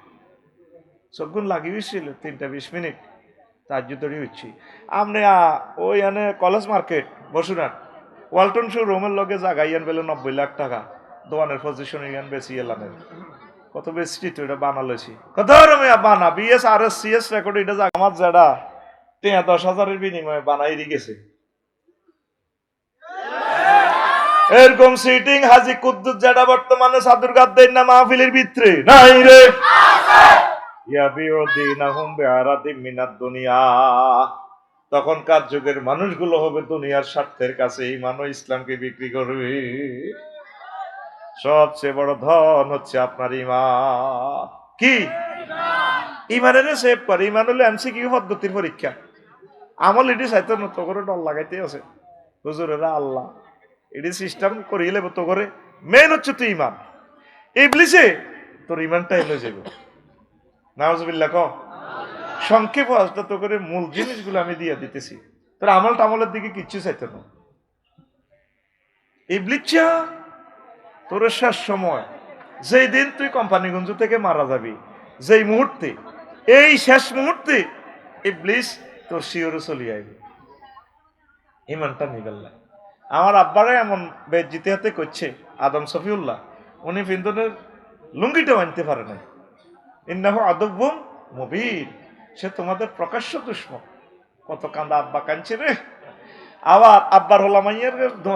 সবগুণ লাগিয়েছিল 3:20 তার জুতোরই হচ্ছি আপনি ওই এনে কলেজ মার্কেট বসুনার ওয়ালটন শো রোমের লগে জাগাইয়ান পেলে 90 লাখ টাকা দোকানের পজিশন ইয়ান বেশি এলানের কত বেশি তো এটা বানালেছি কত রমিয়া বানা বিএস আর এস সিএস রেকর্ড এটা আমার যেটা 10,000 বিনিময়ে বানাই গেছে এরকম সিটিং হাজি কুদ্দুস যেটা বর্তমানে সাদুর গাদ্দের না মাহফিলের ভিতরে নাই রে তখনকার যুগের মানুষগুলো হবে দুনিয়ার স্বার্থের কাছে ইমান ও ইসলামকে বিক্রি করবে সবচেয়ে বড় ধন হচ্ছে আপনার ইমান কি ইমানের সেভ করে ইমান হলো এমসিকিউ পদ্ধতির পরীক্ষা আমল এটি চাইতো না তো করে ডর লাগাইতে আছে হুজুরেরা আল্লাহ এটি সিস্টেম করিয়ে লেব তো করে মেন হচ্ছে তুই ইমান ইবলিসে তোর ইমানটা এলো যাবে নাউজুবিল্লাহ ক সংক্ষেপ আসতে তো করে মূল জিনিসগুলো আমি দিয়ে দিতেছি তোর আমল টামলের দিকে কিচ্ছু চাইতো না ইবলিসা তোর শেষ সময় যেই দিন তুই কোম্পানিগঞ্জ থেকে মারা যাবি যেই মুহূর্তে এই শেষ মুহূর্তে ইবলিস তোর শিওরে চলে আইবে ইমানটা নিবেল্লা আমার আব্বারা এমন বেজ্জিতে হাতে করছে আদম সফিউল্লাহ উনি ফিন্দনের লুঙ্গিটাও আনতে পারে না ইন্নাহু আদব্বুম মুবিন সে তোমাদের প্রকাশ্য দুশ্মন কত কান্দা আব্বা কাঁদছে রে আবার আব্বার হোলামাইয়ার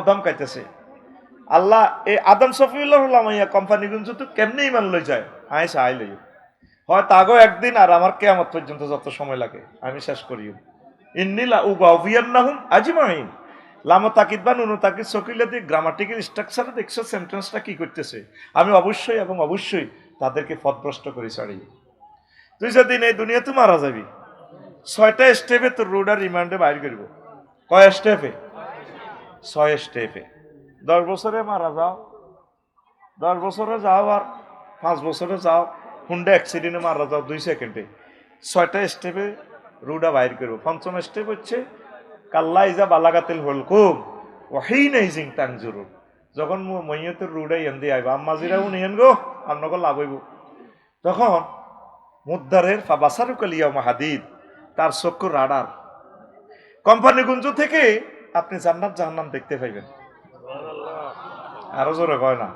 ধমকাইতেছে আল্লাহ এই আদম সফিউল্লাহ হোলামাইয়া কোম্পানিগঞ্জ তো কেমনে ইমান লই যায় আইসা আই লই হয় তাগো একদিন আর আমার কেয়ামত পর্যন্ত যত সময় লাগে আমি শেষ করিও ইন্নিলা উগাউবিয়ান্নাহুম আজমাইন লামো তাকিদ বা নুনু তাকিদ সকিলে দিয়ে গ্রামাটিক্যাল স্ট্রাকচারে দেখছো সেন্টেন্সটা কি করতেছে আমি অবশ্যই এবং অবশ্যই তাদেরকে পথভ্রষ্ট করে ছাড়িয়ে তুই যেদিন এই দুনিয়াতে মারা যাবি 6টা স্টেপে তোর রোডার রিমান্ডে বাইর করব কয় স্টেপে 6 স্টেপে 10 বছরে মারা যাও 10 বছরে যাও আর 5 বছরে যাও হুন্ডা অ্যাক্সিডেন্টে মারা যাও 2 সেকেন্ডে 6টা স্টেপে রোডা বাইর করব পঞ্চম স্টেপ হচ্ছে কাল্লা ইজা বালাগাতিল হুলকুম ওয়াহিনা ইজিং তানজুরু যখন মইয়তের রুডাই এন্দি আইবা আম্মাজিরাও নিয়েন গো আপনাকে লাভ হইব তখন মুদ্দারের ফাবাসারুকালিয়া মাহাদিদ তার চক্ষু রাডার কোম্পানিগঞ্জ থেকে আপনি জান্নাত জাহান্নাম দেখতে পাইবেন আরো জোরে কয় না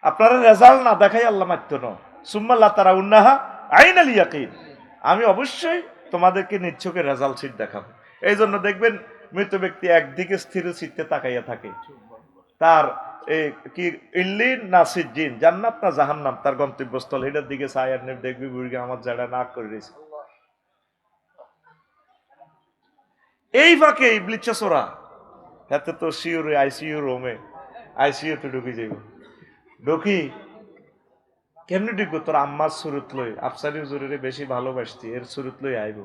আপনারা রেজাল্ট না দেখাই আল্লাহ মাত্য ন সুম্মাল্লাহ তারা উন্নাহা আইনাল ইয়াকিন আমি অবশ্যই তোমাদেরকে নিচ্ছকে রেজাল্ট শীট দেখাবো এই জন্য দেখবেন মৃত ব্যক্তি একদিকে স্থির চিত্তে তাকাইয়া থাকে তার কি ইল্লিন না সিজ্জিন জান্নাত না জাহান্নাম তার গন্তব্যস্থল এটার দিকে চাই আর দেখবি বুড়িকে আমার জায়গা না করে রয়েছে এই ফাঁকে ইবলিসা সোরা হাতে তো শিওরে আইসিইউ রুমে আইসিইউ তে ঢুকে যাইব ঢুকি কেমনি ঢুকবো তোর আম্মার সুরত লই আফসারি হুজুরের বেশি ভালোবাসতি এর সুরত লই আইব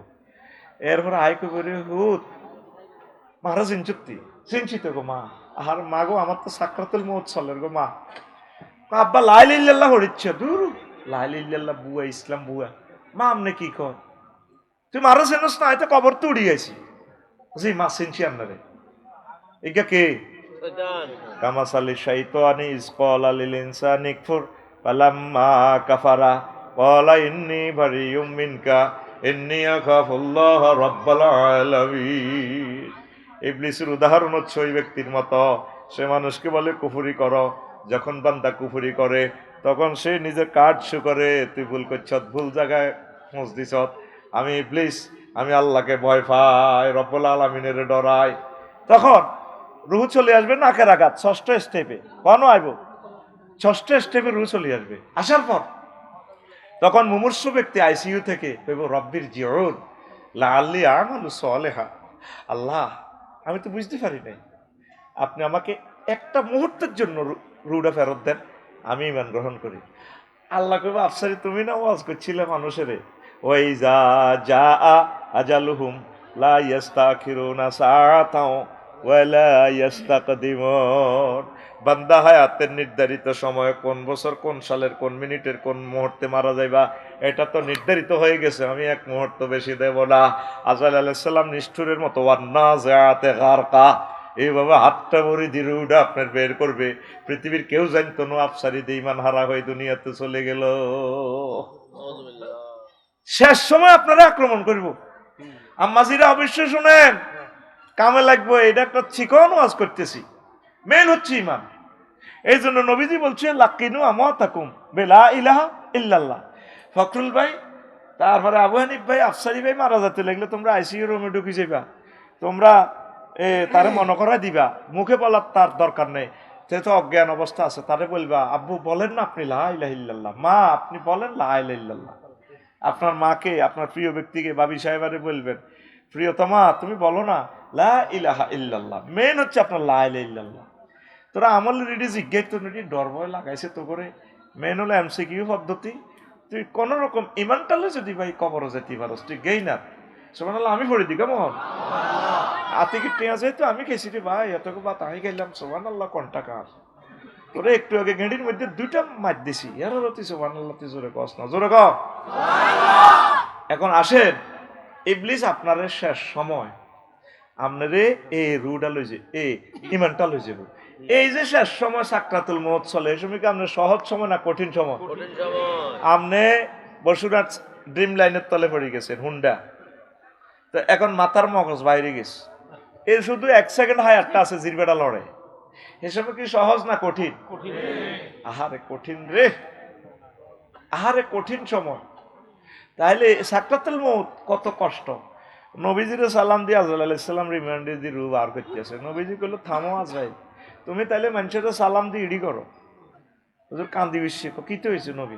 এরপর আইকো করে হুত মারা চিনচিত গো মা আর মা গো আমার তো সাকরাতুল মউত চলের গো মা আব্বা লা ইলাহা ইল্লাল্লাহ হরিচ্ছে দূর লা ইলাহা ইল্লাল্লাহ বুয়া ইসলাম বুয়া মা আমনে কি কর তুই মারা চিনস না হয়তো কবর তো উড়ি গেছি জি মা চিনছি আপনারে এটা কে কামাসালি শাইতানি ইসকালা লিল ইনসানি কুফর ফালাম্মা কাফারা ক্বালা ইন্নী বারিয়ুম মিনকা ইন্নী আখাফুল্লাহ রাব্বাল আলামিন ইবলিসের উদাহরণ হচ্ছে ওই ব্যক্তির মতো সে মানুষকে বলে কুফরি করো যখন বান্দা কুফরি করে তখন সে নিজের কার্ড শো করে তুই ভুল করছ ভুল জায়গায় পৌঁছ দিছ আমি ইবলিস আমি আল্লাহকে ভয় পাই রব্বুল আলামিনের ডরাই তখন রুহ চলে আসবে নাকের আঘাত 6ষ্ঠ স্টেপে কেন আইব 6ষ্ঠ স্টেপে রুহ চলে আসবে আসার পর তখন মুমূর্ষু ব্যক্তি আইসিইউ থেকে কইব রব্বির জিউন লাআল্লি আমালু সালিহা আল্লাহ আমি তো বুঝতে পারি নাই আপনি আমাকে একটা মুহূর্তের জন্য রুহটা ফেরত দেন আমি ঈমান গ্রহণ করি আল্লাহ কইব আফসারি তুমি না ওয়াজ করছিলে মানুষের ওয়াইজা জা আজালুহুম লা ইস্তাখিরুনা সাআতাও ওয়া লা ইস্তাকদিমুন। বান্দা হায়াতের নির্ধারিত সময় কোন বছর কোন সালের কোন মিনিটের কোন মুহূর্তে মারা যাইবা এটা তো নির্ধারিত হয়ে গেছে, আমি এক মুহূর্ত বেশি দেব না। আজরাইল আলাইহিস সালাম নিষ্ঠুরের মতো ওয়ান্নাযাআতে গারকা এইভাবে হাতটা ভরি দিরুডা আপনার বের করবে, পৃথিবীর কেউ জানতো না আফসারি দিয়ে ইমান হারা হয়ে দুনিয়াতে চলে গেল। শেষ সময় আপনারা আক্রমণ করব। আম্মাজিরা অবশ্যই শুনেন, কামে লাগবো, এটা একটা চিকন ওয়াজ করতেছি, মেন হচ্ছে ইমান। এই জন্য নবীজি বলছে লাকিনু আমাতাকুম বিলা ইলাহা ইল্লাল্লাহ। ফখরুল ভাই, তারপরে আবু হানিফ ভাই, আফসারি ভাই মারা যেতে লাগলে তোমরা আইসিইউ রুমে ঢুকে যাইবা, তোমরা তারে মনে করা দিবা, মুখে বলার তার দরকার নেই, সে তো অজ্ঞান অবস্থা আছে, তারে বলবা আব্বু বলেন না আপনি লা ইলাহা ইল্লাল্লাহ, মা আপনি বলেন লা ইলাহা ইল্লাল্লাহ। আপনার মাকে, আপনার প্রিয় ব্যক্তিকে, বাবি সাহেবারে বলবেন প্রিয়তমা তুমি বলো না লা ইলাহা ইল্লাল্লাহ। মেন হচ্ছে আপনার লা ইলাহা ইল্লাল্লাহ। তোরা আমল রেডি জিজ্ঞেস তো রেডি ডর ভয় লাগাইছে তো করে। মেন হলো এমসিকিউ পদ্ধতি, তুই কোন রকম ইমানটালে যদি ভাই কবরও যেতে পারস তুই গেই না সুবহানাল্লাহ। আমি পড়ে দিই কেমন আতিকে টেয়া যেহেতু আমি খেয়েছি রে ভাই, এত বাত আমি গেলাম সুবহানাল্লাহ কোন টাকা তোরে একটু আগে গেঁড়ির মধ্যে দুইটা মার দিছি, এর তুই সুবহানাল্লাহ তুই জোরে কস না, জোরে কর। এখন আসেন, ইবলিস আপনার শেষ সময় আপনারে এই রুডা লই যে এই ইমানটা লই যাব, এই যে শেষ সময় সাকরাতুল মউত চলে, এই সময় কি আপনার সহজ সময় না কঠিন সময়? আপনি বসুরাট ড্রিম লাইনের তলে পড়ে গেছেন হুন্ডা, তো এখন মাথার মগজ বাইরে গেছে, এর শুধু 1 সেকেন্ড হায়ারটা আছে জিরবেটা লড়ে, এ সময় কি সহজ না কঠিন? আহারে কঠিন রে, আহারে কঠিন সময়। তাহলে সাকরাতুল মউত কত কষ্ট। নবীজির সালাম দিয়ে আজরাইল আলাইহিস সালাম রিমান্ডে দিয়ে রূহ বার করতেছে, নবীজি কইল থামো আজরাইল, তুমি তাইলে মানুষের সালাম দিয়ে ইডি করো। হুজুর কান্দি বিশ্বে কিতে হয়েছে নবী,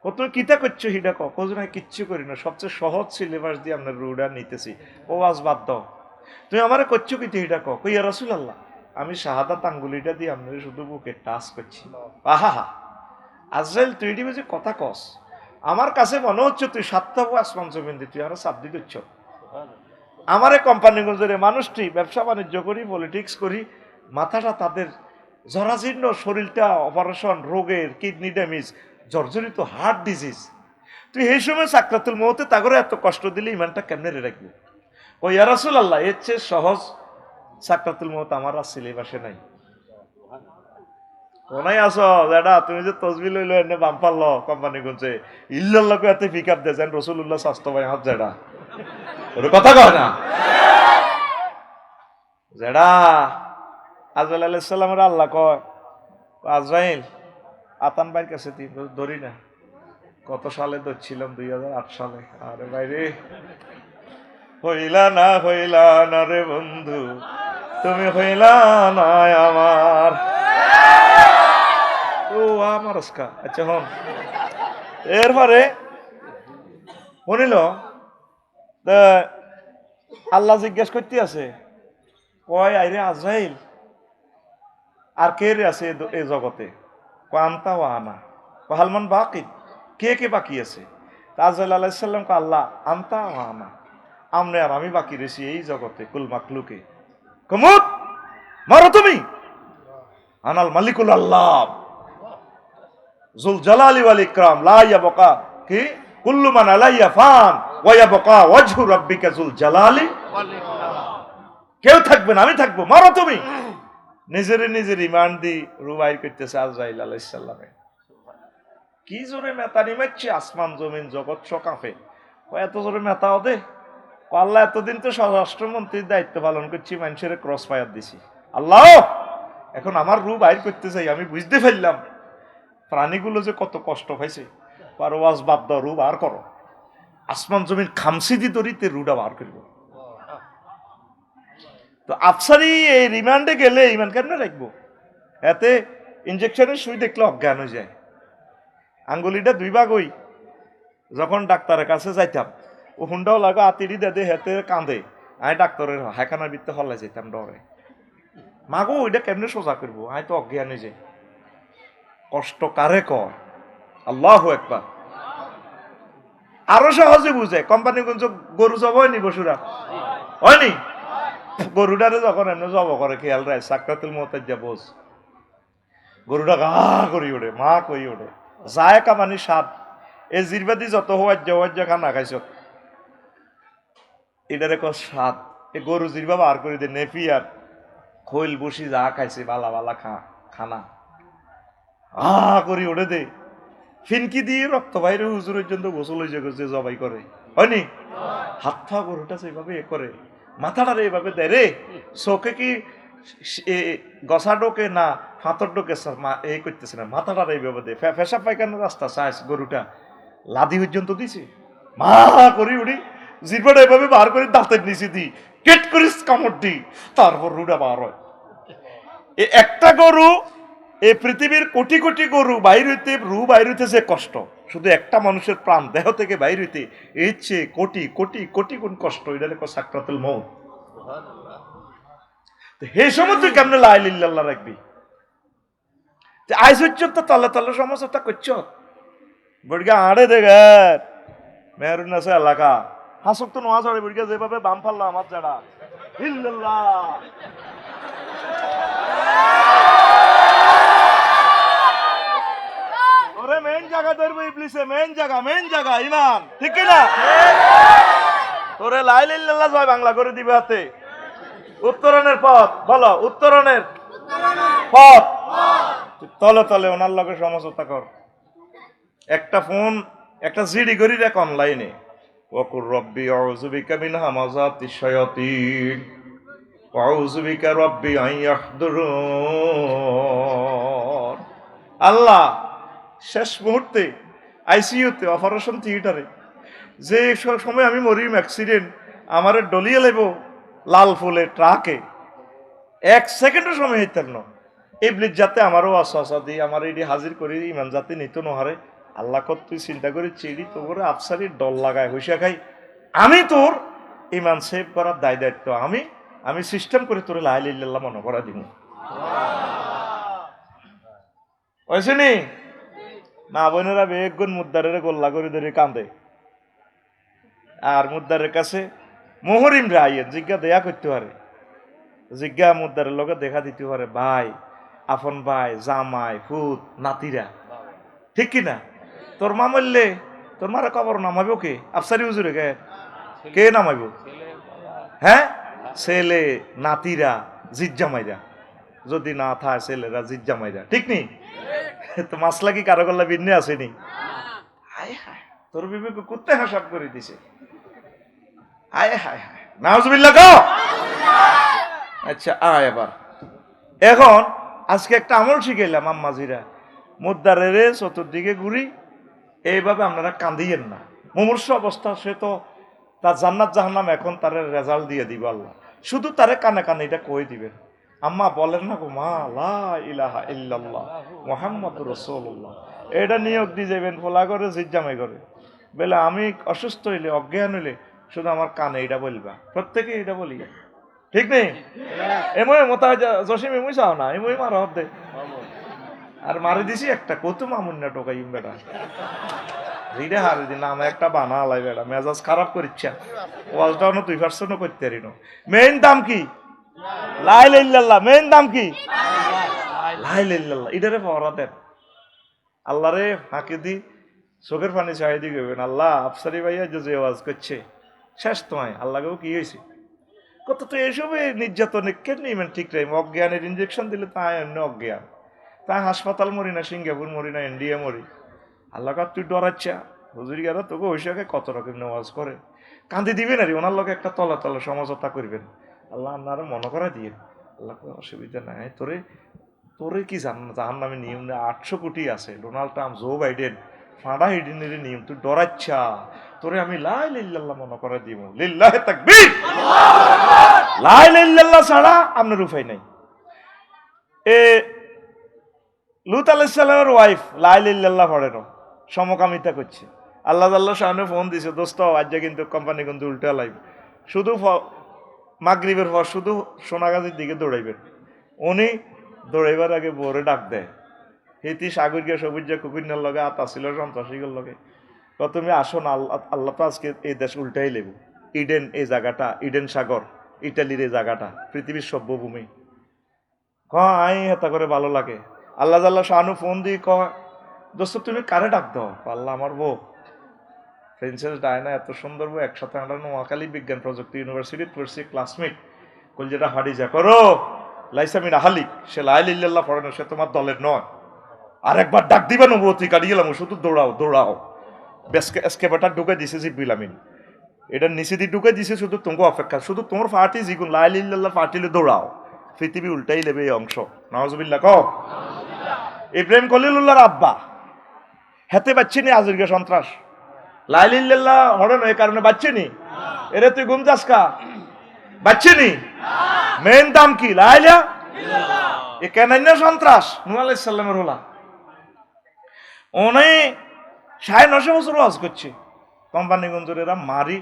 কত কিতা করছো হিডা কজ না কিচ্ছু করি না, সবচেয়ে সহজ সিলেবাস দিয়ে আপনার রুডা নিতেছি, ও আজ বাদ দাও, তুমি আমারে করছো কিতে হিডা কইয়া রাসূলুল্লাহ আমি শাহাদাত আঙ্গুলিটা দিয়ে আপনার শুধু বুকে টাচ করছি। আহা আজরাইল তুই এটি বুঝি কথা কস, আমার কাছে মনে হচ্ছে তুই 7টা আসমান জমিন দিয়ে তুই আরো সাবদি দিচ্ছ। আমারে কোম্পানিগঞ্জের মানুষটি ব্যবসা বাণিজ্য করি, পলিটিক্স করি, মাথাটা তাদের জরাজীর্ণ, শরীরটা অপারেশন, রোগের কিডনি ড্যামেজ, জর্জরিত হার্ট ডিজিজ, তুই এই সময় সাকরাতুল মউতে তাগরে এত কষ্ট দিলে ইমানটা কেমনে রে রাখবি? ও ইয়া রাসূলুল্লাহ এর চেয়ে সহজ সাকরাতুল মউত আমার আর সিলেবাসে নাই। কোনাই আসো দাদা, তুমি যে তসবি লইলো এনে বাম্পার ল কোম্পানিগঞ্জে ইল্লাল্লাহকে এত পিক আপ দিয়েছেন রাসূলুল্লাহ স্বাস্থ্য ভাই হাত জেডা ওর কথা কয় না জেডা। আজরাইল আলাইহিস সালামের আল্লাহ কয় আজরাইল আতান ভাইয়ের কাছে ধরি না, কত সালে ধরছিলাম 2008 সালে। আরে ভাই রে হইলা না রে বন্ধু, তুমি হইলা না আমার ও আমার আজকা। আচ্ছা হন এরপরে শুনিল আল্লাহ জিজ্ঞেস করতে আছে কয় আইরে আজরাইল আর কে রে আছে এই জগতে? আনতা ও আনা হালমান বাকি, কে কে বাকি আছে? আজরাইল আলাইহিস সালাম কে আল্লাহ আনতা ও আনা, আমনে আর আমি বাকি রয়েছি এই জগতে কুল মাকলুকে। কমুত মারো তুমি, আনাল মালিকুল আল্লাহ জুল জালালি ওয়াল ইকরাম লা ইয়াবকা কি কুল্লু মান আলাইয়া ফান ওয়া ইয়াবকা ওয়াজহু রাব্বিকা জুল জালালি ওয়াল ইকরাম। কেউ থাকবে না, আমি থাকবো, মারো তুমি। নিজের ইমান দি রুবাই করতেছে আজরাইল আলাইহিস সালামে। কি জোরে মেতানি মারছে, আসমান জমিন জগৎ সকাফে। এত জোরে মেতা ওদে, আল্লাহ এতদিন তো স্বরাষ্ট্রমন্ত্রীর দায়িত্ব পালন করছি, মানুষের ক্রস ফায়ার দিছি, আল্লাহ এখন আমার রূপ বাইর করতে চাই। আমি বুঝতে পারলাম প্রাণীগুলো যে কত কষ্ট পাইছে, পারো ওয়াজ বাদ দাও, রূপ বার করো, আসমান জমিন খামসি দি দরিতে রুডা বার করবো। তো আফসারি এই রিমান্ডে গেলে ইমান কেমনে রাখবো? এতে ইঞ্জেকশনের সুই দেখলে অজ্ঞান হয়ে যায়। আঙ্গুলিটা 2 ভাগ হই, যখন ডাক্তারের কাছে যাইতাম ও হুন্ডাও লাগো আতিরি দে হেতে কাঁদে, আমি ডাক্তারের হাইখানার ভিতরে হল্লাই যাইতাম ডরে, মাগো ওইটা কেমনে সোজা করবো, আমি তো অজ্ঞান হয়ে যাই। কষ্ট কারে কর? আল্লাহু আকবার। আরো সহজে বুঝে কোম্পানিগঞ্জ গরু জব হয়নি বসুরা হয়নি গরুটারে যখন এমনি জব করে খেয়াল রায় সাকরাতুল মউতের যা বোঝ গরুটা গা করি ওঠে মা কই ওঠে যায় কামানি স্বাদ এ জিরবাদি যত হওয়ার খানা খাইছ এটারে ক স্বাদ এ গরু জিরবা বার করে দে নেপি আর খৈল বসি যা খাইছে বালা বালা খানা করি ওঠে দে ফিনকি দিয়ে রক্ত বাইরে হুজুরের জন্য গোসল হয়েছে যে জবাই করে হয়নি হাত ফা গরুটা সেভাবে এ করে মাথাটা এভাবে দেয় রে চোখে কি গসা ডোকে না ফাঁতর ডোকে এই করতেছে না মাথাটা এইভাবে দেয় ফেসা পায়খানার রাস্তা চাইস গরুটা লাদি পর্যন্ত দিছে মা করি উড়ি জিরবাটা এভাবে বার করে দাঁতের নিচে দিই কেট করিস কামড় দিই তারপর রুটা বার হয় একটা গরু এই পৃথিবীর কোটি কোটি গরু বাইর হইতে রু বাইর হইতে যে কষ্ট শুধু একটা মানুষের প্রাণ দেহ থেকে বাইর হইতে এর চেয়ে কোটি কোটি কোটি গুণ কষ্ট এটা সাকরাতুল মউত হে সময় তুই কেমনে লা ইলাহা ইল্লাল্লাহ রাখবি আইস হচ্ছে তো তলে তলে সমস্যাটা করছ বড়গা আড়ে দেগে মেহরুন আছে এলাকা হাসক তো নোয়া চড়ে বড়গা যেভাবে বাম ফাল্লা আমার যারা ইল্লাল্লাহ ওরে মেন জায়গা ধরবো ইবলিসে মেন জায়গা ইমান ঠিক কি না তোরে লা ইলাহা ইল্লাল্লাহ জয় বাংলা করে দিবে হাতে উত্তরণের পথ বলো উত্তরণের পথ তলে তলে ওনার লগে সমঝোতা কর একটা ফোন একটা জিডি করি রাখ অনলাইনে ওয়াকুর রব্বি আউযু বিকা মিন হামাযাতিশ শায়াতিন ওয়া আউযু বিকা রব্বি আন ইয়াহদুরুন আল্লাহ শেষ মুহূর্তে আইসিইউতে অপারেশন থিয়েটারে যে সময় আমি মরিম অ্যাক্সিডেন্ট আমার ডলিয়ে লেব লাল ফুলের ট্রাকে 1 সেকেন্ডের সময় হইতেন না ইবলিস যাতে আমারও আশা দিয়ে আমার এটি হাজির করি ইমান যাতে নিত নহারে আল্লাহ কত তুই চিন্তা করে চিড়ি তোর আফসারি ডল লাগায় হইসা খাই আমি তোর ইমান সেভ করার দায় দায়িত্ব আমি সিস্টেম করে তোর লা ইলাহা ইল্লাল্লাহ মনে করা দিব হয়েছে নি মা বোনেরা বেগুন মুদ্দারের গোল্লা করে ধরে কান্দে আর মুদ্দারের কাছে মোহরিমরা আইয়েন জিজ্ঞা দেয়া করতে পারে জিজ্ঞা মুদ্দারের লোকে দেখা দিতে পারে ভাই আপন ভাই জামাই ফুত নাতিরা ঠিক কিনা তোর মা মরলে তোর মারা কবর নামাবো কে আফসারি হুজুরে কে নামাইব হ্যাঁ ছেলে নাতিরা জিজ্জামাইরা যদি না থাকে ছেলেরা জিজ্জামাইরা ঠিক নি তো মাসলা কি কারো গল্লা ভিন্ন আসেনি হায় হায় তোর বিবেক কুত্তে হাসাব করে দিছে হায় হায় হায় নাউজুবিল্লাহ গো আচ্ছা আয় এবার এখন আজকে একটা আমল শিখাইলাম আম্মাজিরা মুদ্দারের চতুর্দিকে ঘুরি এইভাবে আপনারা কান্দিয়েন না মুমূর্ষ অবস্থা সে তো তার জান্নাত জাহান্নাম এখন তার রেজাল্ট দিয়ে দিব আল্লাহ শুধু তারে কানে কানে এটা কই দিবেন আম্মা বলেন না গো মা লা ইলাহা ইল্লাল্লাহ মুহাম্মাদুর রাসূলুল্লাহ এটা নিয়োগ দিয়ে যাবেন ফোলা করে জিজ্জামাই করে বলে আমি অসুস্থ হইলে অজ্ঞান হইলে শুধু আমার কানে এটা বলবা প্রত্যেকে এটা বলি ঠিক নেই এমই মতা জসিম এমই চাও না এমই মারা হতে আর মারি দিছি একটা কত মামুন্না টোকাই বেটা রিডে হারি দিন আমি একটা বানা আলাই বেটা মেজাজ খারাপ করিচ্ছা ওয়াজটাও না 2% করতে পারি না মেইন দাম কি লা ইলাহা ইল্লাল্লাহ মেইন দাম কি লা ইলাহা ইল্লাল্লাহ এটারে পাওয়া দেন আল্লাহরে ফাঁকি দি চোখের পানি চাই দি গেবেন আল্লাহ আফসারি ভাইয়া যে ওয়াজ করছে শেষ তোমায় আল্লাহকেও কি হয়েছে কত তো এসবে নির্যাতনে কেন নিবেন ঠিক রে অজ্ঞানের ইঞ্জেকশন দিলে তাই অন্য অজ্ঞান তাই হাসপাতাল মরি না সিঙ্গাপুর মরি না ইন্ডিয়া মরি আল্লাহ কার তুই ডরাচ্ছা হুজুরি গেল তোকে ওইসবে কত রকম নেওয়াজ করে কান্দি দিবেন আর ওনার লোক একটা তলা তলা সমঝোতা করবেন আল্লাহ আপনারা মনে করা দিয়ে আল্লাহ কোনো অসুবিধা নাই তোরে কি জাহান নামে নিয়ম নেই 800 কোটি আছে ডোনাল্ড ট্রাম্প জো বাইডেন ফাঁড়া হিডিনের নিয়ম তুই ডরাচ্ছা তোরে আমি লা ইলাহা ইল্লাল্লাহ মনে করা দিব লিল্লাহি তাকবীর লা ইলাহা ইল্লাল্লাহ ছাড়া আপনার উপায় নাই এ লুত আলাইহিস সালামের ওয়াইফ লা ইলাহা ইল্লাল্লাহ পড়ে না সমকামিতা করছে আল্লাহ সামনে ফোন দিছে দোস্ত আজ কিন্তু কোম্পানি কিন্তু উল্টা লাইব শুধু মাগরিবের পর শুধু সোনাগাছির দিকে দৌড়াইবেন উনি দৌড়াইবার আগে বউরে ডাক দেয় হিতি সাগর গিয়ে সবুজ কুকুরনার লগে আতা ছিল সন্ত্রাসীগুলোর লগে তুমি আসো না, আল্লাহ আল্লাহ তো আজকে এই দেশ উল্টাই লেব। ইডেন এই জায়গাটা, ইডেন সাগর ইটালির এই জায়গাটা, পৃথিবীর সভ্যভূমি। আই হেতা করে ভালো লাগে। আল্লাহ জাল্লাহ শাহানু ফোন দিয়ে কয়, দোস্ত তুমি কারে ডাক দাও? আল্লাহ আমার বউ প্রিন্সেস ডায়না, এত সুন্দর বউ। একসাথে আমরা নোয়াখালী বিজ্ঞান প্রযুক্তি ইউনিভার্সিটির পড়ছি, ক্লাসমেট। কলজেটা হাডিজা করো লাইসামিন আহালিক, সে লাইলিল্লাহ পড়ে না, সে তোমার দলের নয়। আরেকবার ডাক দিবে নবতী কাটি গেলাম, শুধু দৌড়াও দৌড়াও। এসকেপাটা ঢুকে দিছে জিবিলামিন, এটা নিচে দিয়ে ঢুকে দিছে, শুধু তোমাকে অপেক্ষা, শুধু তোমার পার্টি জিগুন লাইলিল্লাহ পার্টিলে দৌড়াও, পৃথিবী উল্টাই লেবে এই অংশ। নওয়াজুবিল্লাহ কও। ইব্রাহিম খলিলুল্লাহর আব্বা হেতে বাচ্চিনি আজরিকা সন্ত্রাস, লাইলিল্লাহ হরে না, এই কারণে বাচ্চিনি। এরে তুই গুম যাস কা? বাচ্চিনি মেন দাম কি? লাইলা এ কেন সন্ত্রাস? নূহ আলাইহিস সালামের হলা ওনে 950 বছর ওয়াজ করছে। কোম্পানিগঞ্জের এরা মারি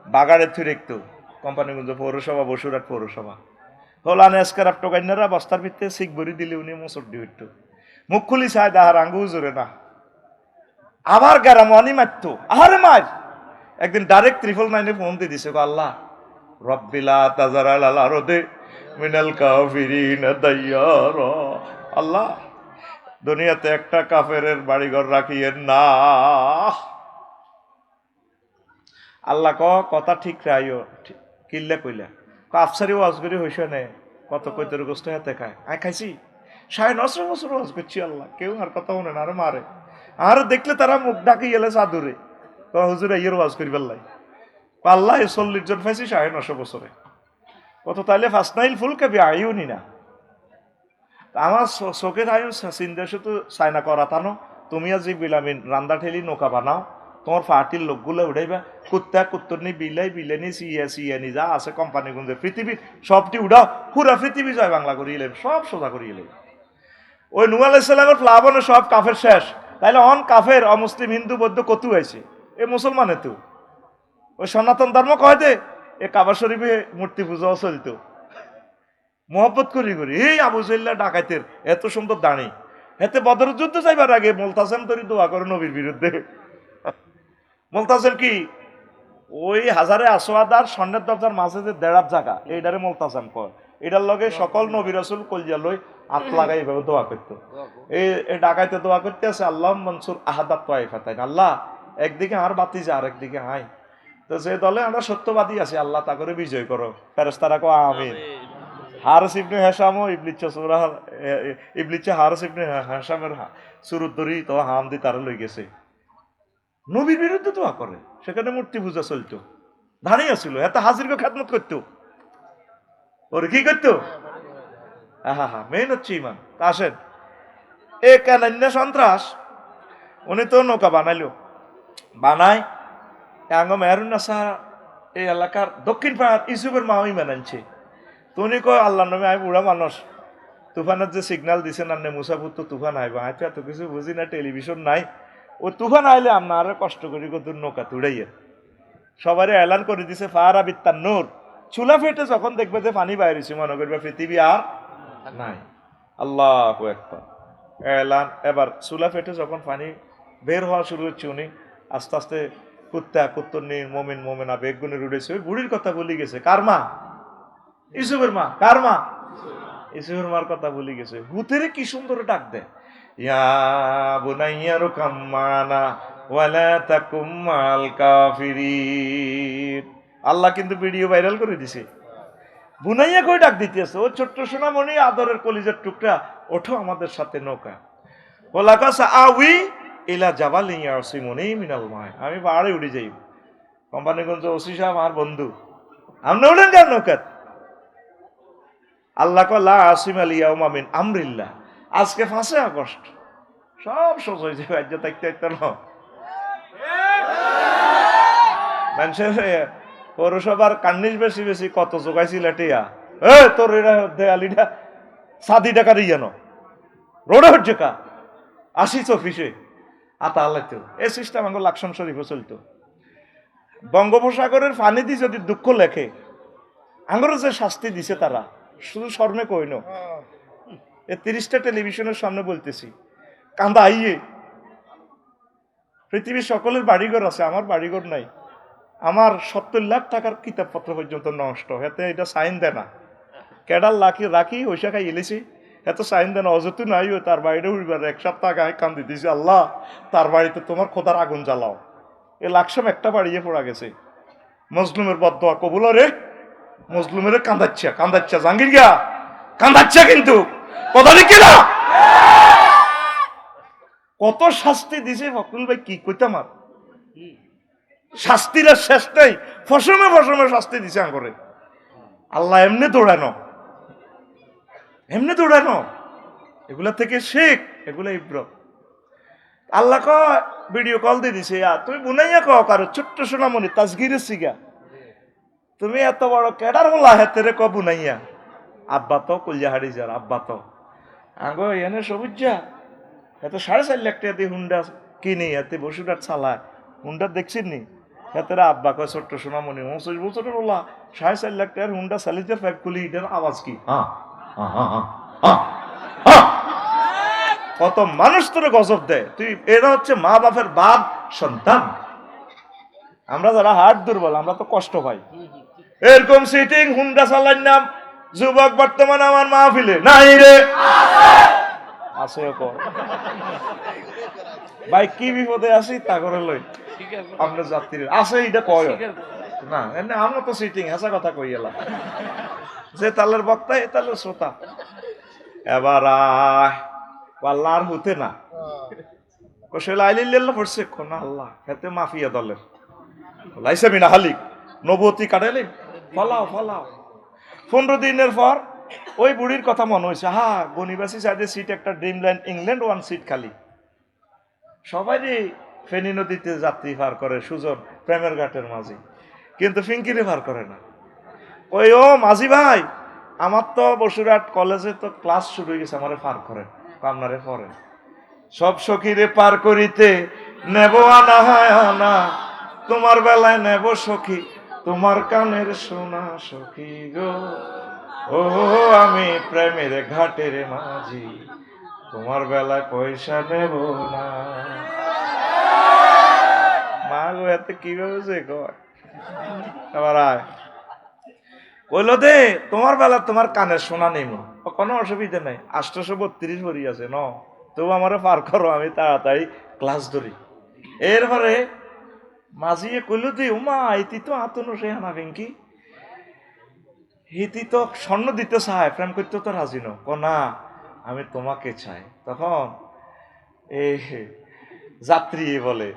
বাগাড়ে থুই রেখতো। কোম্পানিগঞ্জ পৌরসভা, বসুরহাট পৌরসভা হলা নেসকার টোকাইনারা বস্তার ভিতরে শিখ ভরি দিলে উনি মুসর দিয়ে উঠতো, মুখ খুলি চায় দাহার আঙ্গু জোরে না। আবার গ্যারাম অনি মারতো, আহারে মার। একদিন ডাইরেক্ট 999 ফোন দিয়ে দিছে, আল্লাহ রব্বিলা তাজারাল আল আরদে মিনাল কাফিরিনা দাইয়ারা। আল্লাহ দুনিয়াতে একটা কাফেরের বাড়িঘর রাখিয়েন না। আল্লাহ কথা ঠিক রাইও, কিল্লা কইলা আফসারি ওয়াজ করি হইছে নে, কত কৈতর গোষ্ঠ হাতে খায়। আয় খাইছি 950 বছর ওয়াজ করছি, আল্লাহ কেউ আর কথা শুনে না, আরে মারে। আর দেখলে তারা মুখ ডাকি গেলে চাদুরে, হুজুর ইয়ের ওয়াজ করি বেল্লাই। আল্লাহ 40 জন পাইছি 950 বছরে, কত তাইলে ফার্স্ট নাইল ফুল কেবি আইও নি না। আমার চোখে আয়ু চিন্তা শুধু চাইনা করা তানো, তুমি আজ বিলামিন রান্দা ঠেলি নৌকা বানাও, তোমার পার্টির লোকগুলো উঠাইবা, কুত্তা কুত্তরনি বিলাই বিলেনি সিয়ানি যা আছে কোম্পানি গুঞ্জে পৃথিবীর সবটি উড়াও, পুরা পৃথিবী জয় বাংলা করিয়ে এলেন, সব সোজা করিয়ে এলেন। ওই নূহ আলাইহিস সালামের প্লাবনে সব কাফের শেষ, তাইলে অন কাফের অমুসলিম হিন্দু বৌদ্ধ কত হয়েছে? এ মুসলমানে তো ওই সনাতন ধর্ম কয় দে, এ কাবা শরীফে মূর্তি পূজাও চলতো মোহব্বত করি করি। এই আবু জাহ্ল ডাকাইতের এত সুন্দর দাঁড়ি, এতে বদর যুদ্ধ যাইবার আগে মুলতাসেম তরি দোয়া করে নবীর বিরুদ্ধে। মুলতাসেম কি? ওই হাজারে আসওয়াদ আর স্বর্ণের দরজার মাঝে যে দেড়ার জায়গা, এইটারে মুলতাসেম কয়। এটার লগে সকল নবী রাসূল কলজা লই হাত লাগাই এইভাবে দোয়া করতো। এই ডাকাইতে দোয়া করতে আছে, আল্লাহ মনসুর আহাদাত তাইফাতাইন, আল্লাহ একদিকে আর বাতি যা, আরেকদিকে হাই। তো যে দলে আমরা সত্যবাদী আছি, আল্লাহ তা করে বিজয় করো। ফেরেশতারা কো আমিন। হারিস ইবনে হিশামও ইবলিচ্ছে হারিস ইবনে হিশামের সুরত ধরি তো হাম দি তারা লই গেছে, নবীর বিরুদ্ধে দোয়া করে। সেখানে মূর্তি পূজা চলতো, দাঁড়িয়ে ছিল, এত হাজিরকে খেদমত করতো। ওর কি করতো? হা মেন হচ্ছে ইমান। তা আসেন এ কেন সন্ত্রাস, উনি তো নৌকা বানাইলো, বানায় আঙ্গ মেহরুন্নাসা এই এলাকার দক্ষিণ পাড়ার ইসুফের মা ইমান আনছে। তুমি কয় আল্লাহ নামে আমি বুড়া মানুষ, তুফানের যে সিগন্যাল দিছেন আন্নে মুসাফুর তো তুফান আইবা, আচ্ছা এত কিছু বুঝি না, টেলিভিশন নাই। ও তুফান আইলে আপনার কষ্ট করি কত নৌকা তুড়াইয়ে সবাই এলান করে দিছে ফারা বিত্তার নূর। চুলা ফেটে যখন দেখবে যে পানি বাইরেছে, মনে করবে পৃথিবী আর নাই। আল্লাহু আকবার এলান। এবার চুলা ফেটে যখন পানি বের হওয়া শুরু হচ্ছে, উনি আস্তে আস্তে কুত্তা কুত্তরনি মোমেন মোমেনা বেগুনের উড়েছে। ওই বুড়ির কথা বলি গেছে, কার মা? ইসুফের মা। কার মা? ইসুফের মার কথা বলি গেছে। ভূতের কি সুন্দর ডাক দেয়, ইয়া বুনাইয়া রুকাম মানা ওয়ালা তাকুম মাল কাফিরিন। আল্লাহ কিন্তু ভিডিও ভাইরাল করে দিছে, বুনাইয়া কই ডাক দিতেছে, ও ছোট্ট সোনামণি আদরের কলিজার টুকরা, ওঠো আমাদের সাথে নৌকা। ওলা কাসা আউই ইলা জাবালিন ইয়াসিমুনি মিনাল মাই, আমি পাহাড়ে উড়ে যাই। কোম্পানিগঞ্জ ওসি সাহেব আমার বন্ধু, আপনি উঠেন কেন নৌকাত? আল্লাহ লা আসিম আলিয়া মিন আমরিল্লাহ, আজকে 5 আগস্ট সব সোজ হয়েছে, রাজ্য থাকতে না। মানুষের পৌরসভার কান্নিস বেশি বেশি কত জোগাইছিল টিয়া, তোর দেয়ালিটা 7 টাকা দিয়ে রোডে হচ্ছে কা আসিস অফিসে আতা আল্লাহ। এই সিস্টেম আঙ্গ লাকসাম শরীফে চলতো। বঙ্গোপসাগরের পানি দিয়ে যদি দুঃখ লেখে, আঙ্গর যে শাস্তি দিছে তারা শুধু স্মরণে কইন। 30টা টেলিভিশনের সামনে বলতেছি, কান্দা আইয়ে পৃথিবীর সকলের বাড়িঘর আছে, আমার বাড়িঘর নাই। আমার 70 লাখ টাকার কিতাবপত্র পর্যন্ত নষ্ট, এতে এটা সাইন দেয় না। কেডার রাখি ওইসা খাই এলেছি, এত সাইন দেয় না। অযথু নাই, ও তার বাড়িটা উড়বার 1 সপ্তাহ আগে কান দিতেছি, আল্লাহ তার বাড়িতে তোমার খোদার আগুন জ্বালাও। এ লাকসাম একটা বাড়িয়ে পড়া গেছে। মজলুমের বদদোয়া কবুল রে, মজলুমের কান্দাচ্ছা জাহাঙ্গীর গিয়া কান্দাচ্ছা, কিন্তু কথা লিখে না। কত শাস্তি দিছে ফখরুল ভাই, কি কইতাম আর। শাস্তির আর শেষ নাই, ফসমে ফসমে শাস্তি দিছে করে। আল্লাহ এমনি দৌড়ানো, এগুলা থেকে শেখ, এগুলা ইব্রত। আল্লাহ কয় ভিডিও কল দিয়ে দিছে, তুমি বুনাইয়া কও কারো ছোট্ট সোনামণি তাজগিরের সিগা, তুমি এত বড় কেডার বলা হেতেরে ক বুনাইয়া। আব্বা তো কলিয়া হাড়ি যার আব্বা তো আঙ্গো এনে সবুজা এত 4.5 লাখ টাকা দিয়ে হুন্ডা কিনি, এতে বসুরাট চালায় হুন্ডা দেখছেন নি। হেতেরা আব্বা কয় ছোট্ট সোনামণি 29 বছরের বলা 4.5 লাখ টাকার হুন্ডা চালিতে ফ্যাক খুলি, এটার আওয়াজ কি? কত মানুষ তোরে গজব দেয়। তুই এটা হচ্ছে মা বাপের বাপ সন্তান। আমরা যারা হার্ট দুর্বল, আমরা তো কষ্ট পাই। এরকম সিটিং হুন্ডা চালার নাম যুবক বর্তমানে আমার মাহফিলে নাই রে, আছে ভাই কি বিপদে আছি তা করে লই আমরা যাত্রী আছে, এটা কয় না এনে আমরা তো সিটিং হাসা কথা কই এলাম। যে তালের বক্তা এ তালের শ্রোতা। এবার পাল্লার হতে না কোশেল আইলিল্লাহ পড়ছে কোন আল্লাহ এতে মাফিয়া দলের লাইসে মিনা হালিক নবতী কাটাইলে ফলাও 15 দিনের পর ওই বুড়ির কথা মনে হয়েছে, গনিবাসী সাইডে সিট একটা ড্রিমল্যান্ড ইংল্যান্ড 1 সিট খালি। সবাই ফেনী নদীতে যাত্রী পার করে, সুজন প্রেমের ঘাটের মাঝি, কিন্তু ফিঙ্কিরে পার করে না। ওই ও মাঝি ভাই, আমার তো বসুরহাট কলেজে তো ক্লাস শুরু হয়ে গেছে, আমারে পার করেন, আপনারে পরে সব সখীরে পার করিতে নেব আনা হয় আনা, তোমার বেলায় নেব সখী তোমার কানের সোনা সখী গো, ও আমি প্রেমের ঘাটের মাঝি তোমার বেলায় পয়সা নেব না। মা গো এতে কিভাবে যে কয়। আবার আয় কইল দে তোমার বেলা তোমার কানের সোনা নেব, কোনো অসুবিধা নাই, 832 ভরি আছে ন, তবু আমার পার করো, আমি তাড়াতাড়ি ক্লাস ধরি। এরপরে মাঝিয়ে কইল দে উমা ইতি তো আতনো সে হানা ভেঙ্কি, হিতি তো স্বর্ণ দিতে চায়, প্রেম করতে তো রাজি না, আমি তোমাকে চাই। তখন এই যাত্রী বলে,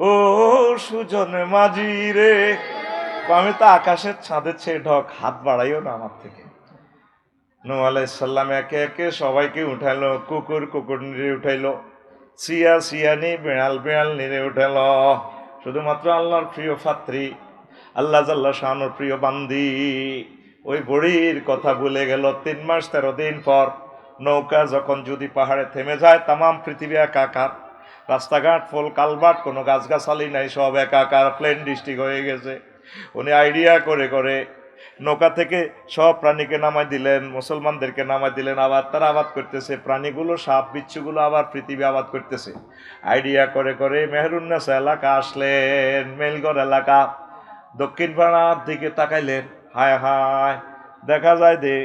ও সুজন মাঝি রে, আমি তো আকাশের ছাদের চেয়ে ঢক, হাত বাড়াইও না আমার থেকে। নূহ আলাইহিস সালাম একে একে সবাইকে উঠাইলো, কুকুর নিরে উঠাইলো, সিয়ানি বিড়াল নিরে উঠাইলো, শুধুমাত্র আল্লাহর প্রিয় পাত্রী, আল্লাহ জাল্লা শানুর প্রিয় বান্দি ওই বুড়ির কথা ভুলে গেল। 3 মাস 13 দিন পর নৌকা যখন যদি পাহাড়ে থেমে যায়, তামাম পৃথিবী একাকার, রাস্তাঘাট ফুল কালভার্ট, কোনো গাছগাছালি নাই, সব একাকার, প্লেন ডিস্ট্রিক্ট হয়ে গেছে। উনি আইডিয়া করে নৌকা থেকে সব প্রাণীকে নামাই দিলেন, মুসলমানদেরকে নামাই দিলেন, আবার তারা আবাদ করতেছে, প্রাণীগুলো সাপ বিচ্ছুগুলো আবার পৃথিবী আবাদ করতেছে। আইডিয়া করে মেহেরুন্নেসা এলাকা আসলেন, মেলগড় এলাকা, দক্ষিণ পাড়ার দিকে তাকাইলেন, হায় দেখা যায় দে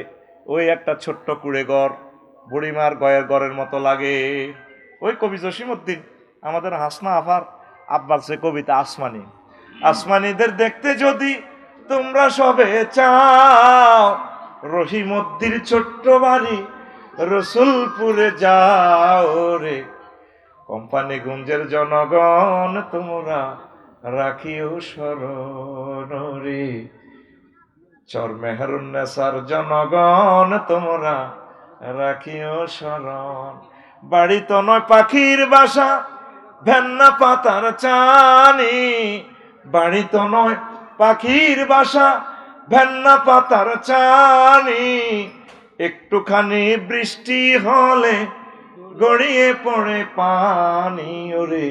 ওই একটা ছোট্ট কুড়ে ঘর, বুড়িমার ঘরের মতো লাগে। ওই কবি জসিমউদ্দিন আমাদের হাসনা আফার আব্বার সে কবিতা আসমানিদের দেখতে যদি তোমরা সবে চাও, রহিমদ্দির ছোট্ট বাড়ি রসুলপুরে যাও রে, কোম্পানিগঞ্জের জনগণ তোমরা রাখিও স্মরণ রে, চর মেহেরুন্নেসার জনগণ তোমরা রাখিও স্মরণ। বাড়ি তো নয় পাখির বাসা, ভেন্না পাতার চানি, বাড়ি তো নয় পাখির বাসা, ভেন্না পাতার চানি, একটুখানি বৃষ্টি হলে গড়িয়ে পড়ে পানি ওরে,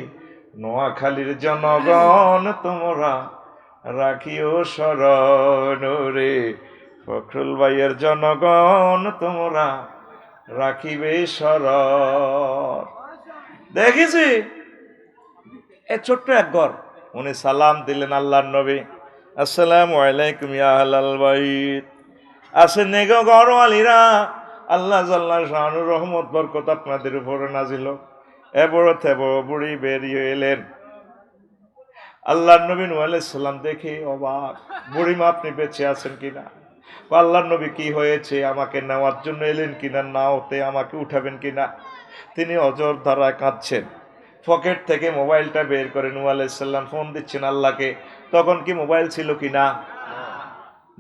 নোয়াখালীর জনগণ তোমরা রাখিও স্মরণ রে, ফখরুল ভাইয়ের জনগণ তোমরা রাখিবে স্মরণ। দেখেছি এ ছোট্ট এক ঘর, উনি সালাম দিলেন আল্লাহর নবী, আসসালামু আলাইকুম ইয়া আহলাল বাইত। আসেন নেগো ঘরওয়ালিরা, আল্লাহ জাল্লা শানুর রহমত বরকত আপনাদের উপরে নাজিল হোক। এ বড় বুড়ি বেরিয়ে এলেন। আল্লাহর নবী নূহ আলাইহিস সালাম দেখে অবাক, বুড়িমা আপনি বেঁচে আছেন কিনা? আল্লাহর নবী কি হয়েছে, আমাকে নেওয়ার জন্য এলেন কিনা, না হতে আমাকে উঠাবেন কিনা? তিনি অজর ধারায় কাঁদছেন। পকেট থেকে মোবাইলটা বের করে নূহ আলাইহিস সালাম ফোন দিচ্ছেন আল্লাহকে। তখন কি মোবাইল ছিল কিনা?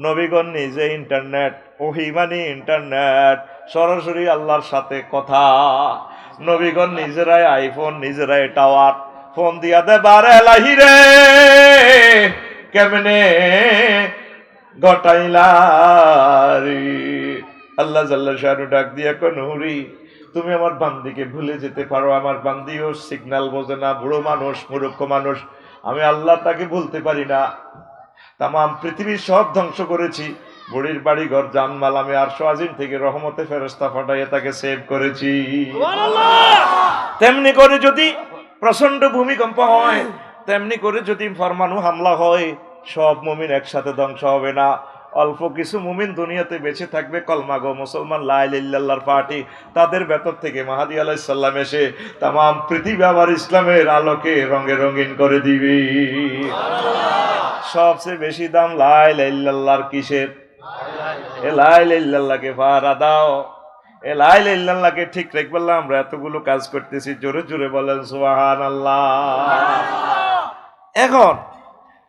নবীগণ নিজে ইন্টারনেট, ওহি মানে ইন্টারনেট, সরাসরি আল্লাহর সাথে কথা। নবীগণ নিজেরাই আইফোন, নিজেরাই টাওয়ার, ফোন দিয়া দে বারে লাহিরে কেমনে ঘটাইলারি। আল্লাহ জাল্লা শানু ডাক দিয়া কোন হুরি, তুমি আমার বান্দিকে ভুলে যেতে পারো, আমার বান্দিও সিগন্যাল বোঝে না, বুড়ো মানুষ, মূর্খ মানুষ, আমি আল্লাহ তাকে ভুলতে পারি না। তামাম পৃথিবীর সব ধ্বংস করেছি, বুড়ির বাড়ি ঘর জানমাল আমি আরশ আজিম থেকে রহমতে ফেরেশতা পাঠাইয়া তাকে সেভ করেছি। তেমনি করে যদি প্রচন্ড ভূমিকম্প হয়, তেমনি করে যদি পরমাণু হামলা হয়, সব মুমিন একসাথে ধ্বংস হবে না। অল্প কিছু মুমিন দুনিয়াতে বেঁচে থাকবে, কলমা গো মুসলমান, লা ইলাহা ইল্লাল্লাহর পার্টি, তাদের ভেতর থেকে মাহাদি আলাইহিস সালাম এসে তামাম পৃথিবী আবার ইসলামের আলোকে রঙে রঙিন করে দিবে। সবচেয়ে বেশি দাম লা ইলাহা ইল্লাল্লাহর কিসের? এ লা ইলাহা ইল্লাল্লাহকে ফারা দাও। এ লা ইলাহা ইল্লাল্লাহকে ঠিক রাখবে। আমরা এতগুলো কাজ করতেছি, জোরে জোরে বলেন সুবহানাল্লাহ। এখন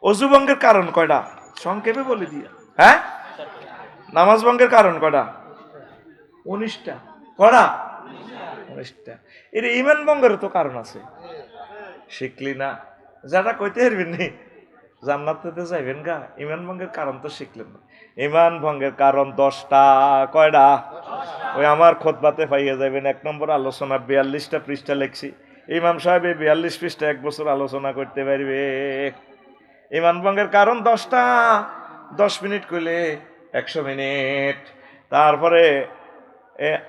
অজু ভঙ্গের কারণ কয়টা সংক্ষেপে বলে দিয়া, হ্যাঁ? নামাজ ভঙ্গের কারণ কয়টা? 19টা। কয়টা? 19টা। এর ঈমান ভঙ্গের তো কারণ আছে, শিখলি না? যারা কইতে পারবেন নি জান্নাতে যাইবেন গা, ঈমান ভঙ্গের কারণ তো শিখলেন না। ঈমান ভঙ্গের কারণ 10টা। কয়টা? ওই আমার খুতবাতে পাইয়া যাবেন। 1 নম্বর আলোচনা 42টা পৃষ্ঠা লেখছি। ইমাম সাহেব 42 পৃষ্ঠা 1 বছর আলোচনা করতে পারবে। ঈমান ভঙ্গের কারণ 10টা, 10 মিনিট কইলে 100 মিনিট। তারপরে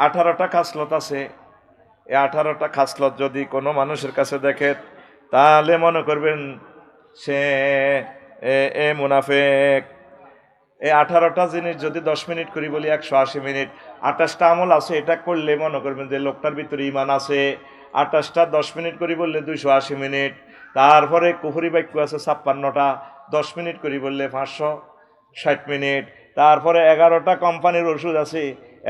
18টা খাসলত আছে। এই 18টা খাসলত যদি কোনো মানুষের কাছে দেখে, তাহলে মনে করবেন সে মুনাফেক। এই 18টা জিনিস যদি 10 মিনিট করি বলি 180 মিনিট। 28টা আমল আছে, এটা করলে মনে করবেন যে লোকটার ভিতরে ঈমান আছে। 28টা 10 মিনিট করি বললে 280 মিনিট। তারপরে কুফরি বাক্য আছে 56টা, 10 মিনিট করি বললে 560 মিনিট। তারপরে 11টা কোম্পানির ওষুধ আছে।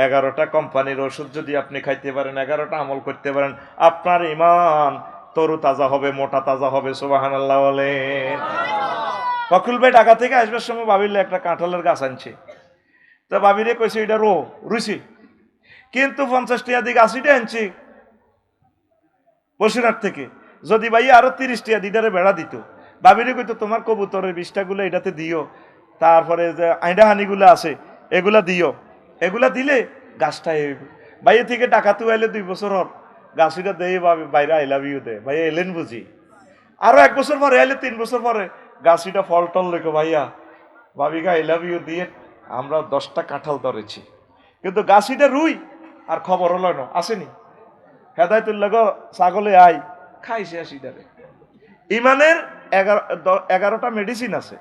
11টা কোম্পানির ওষুধ যদি আপনি খাইতে পারেন, 11টা আমল করতে পারেন, আপনার ঈমান তরু তাজা হবে, মোটা তাজা হবে। সুবহানাল্লাহ বলেন। ফখরুল ভাই ঢাকা থেকে আসবার সময় ভাবিলে একটা কাঁঠালের গাছ আনছে। তো ভাবিরে কইছে এটা রুচি, কিন্তু 50 টাকা দিয়ে গাছিটা আনছি বসিরহাট থেকে। যদি ভাই আরো 30 টাকা দিদারে বেড়া দিত, ভাবিরে কইতো তোমার কবুতরের 20টা গুলো এটাতে দিও, তারপরে যে আইডা হানিগুলো আছে এগুলা দিও, এগুলা দিলে গাছটা ভাইয়ের থেকে টাকা তো আইলে 2 বছর হর গাছিটা দেয় বাইরে আই লাভ ইউ দে ভাইয়া এলেন বুঝি। আরো 1 বছর পরে আইলে 3 বছর পরে গাছিটা ফল টল রেখো ভাইয়া ভাবিকা আই লাভ ইউ দিয়ে আমরা 10টা কাঁঠাল ধরেছি, কিন্তু গাছিটা রুই আর খবর হলো না আসেনি। হেদায়তুল্লাহ ছাগলে আই খাইছে আসিটারে। ইমানের 11টা মেডিসিন আছে।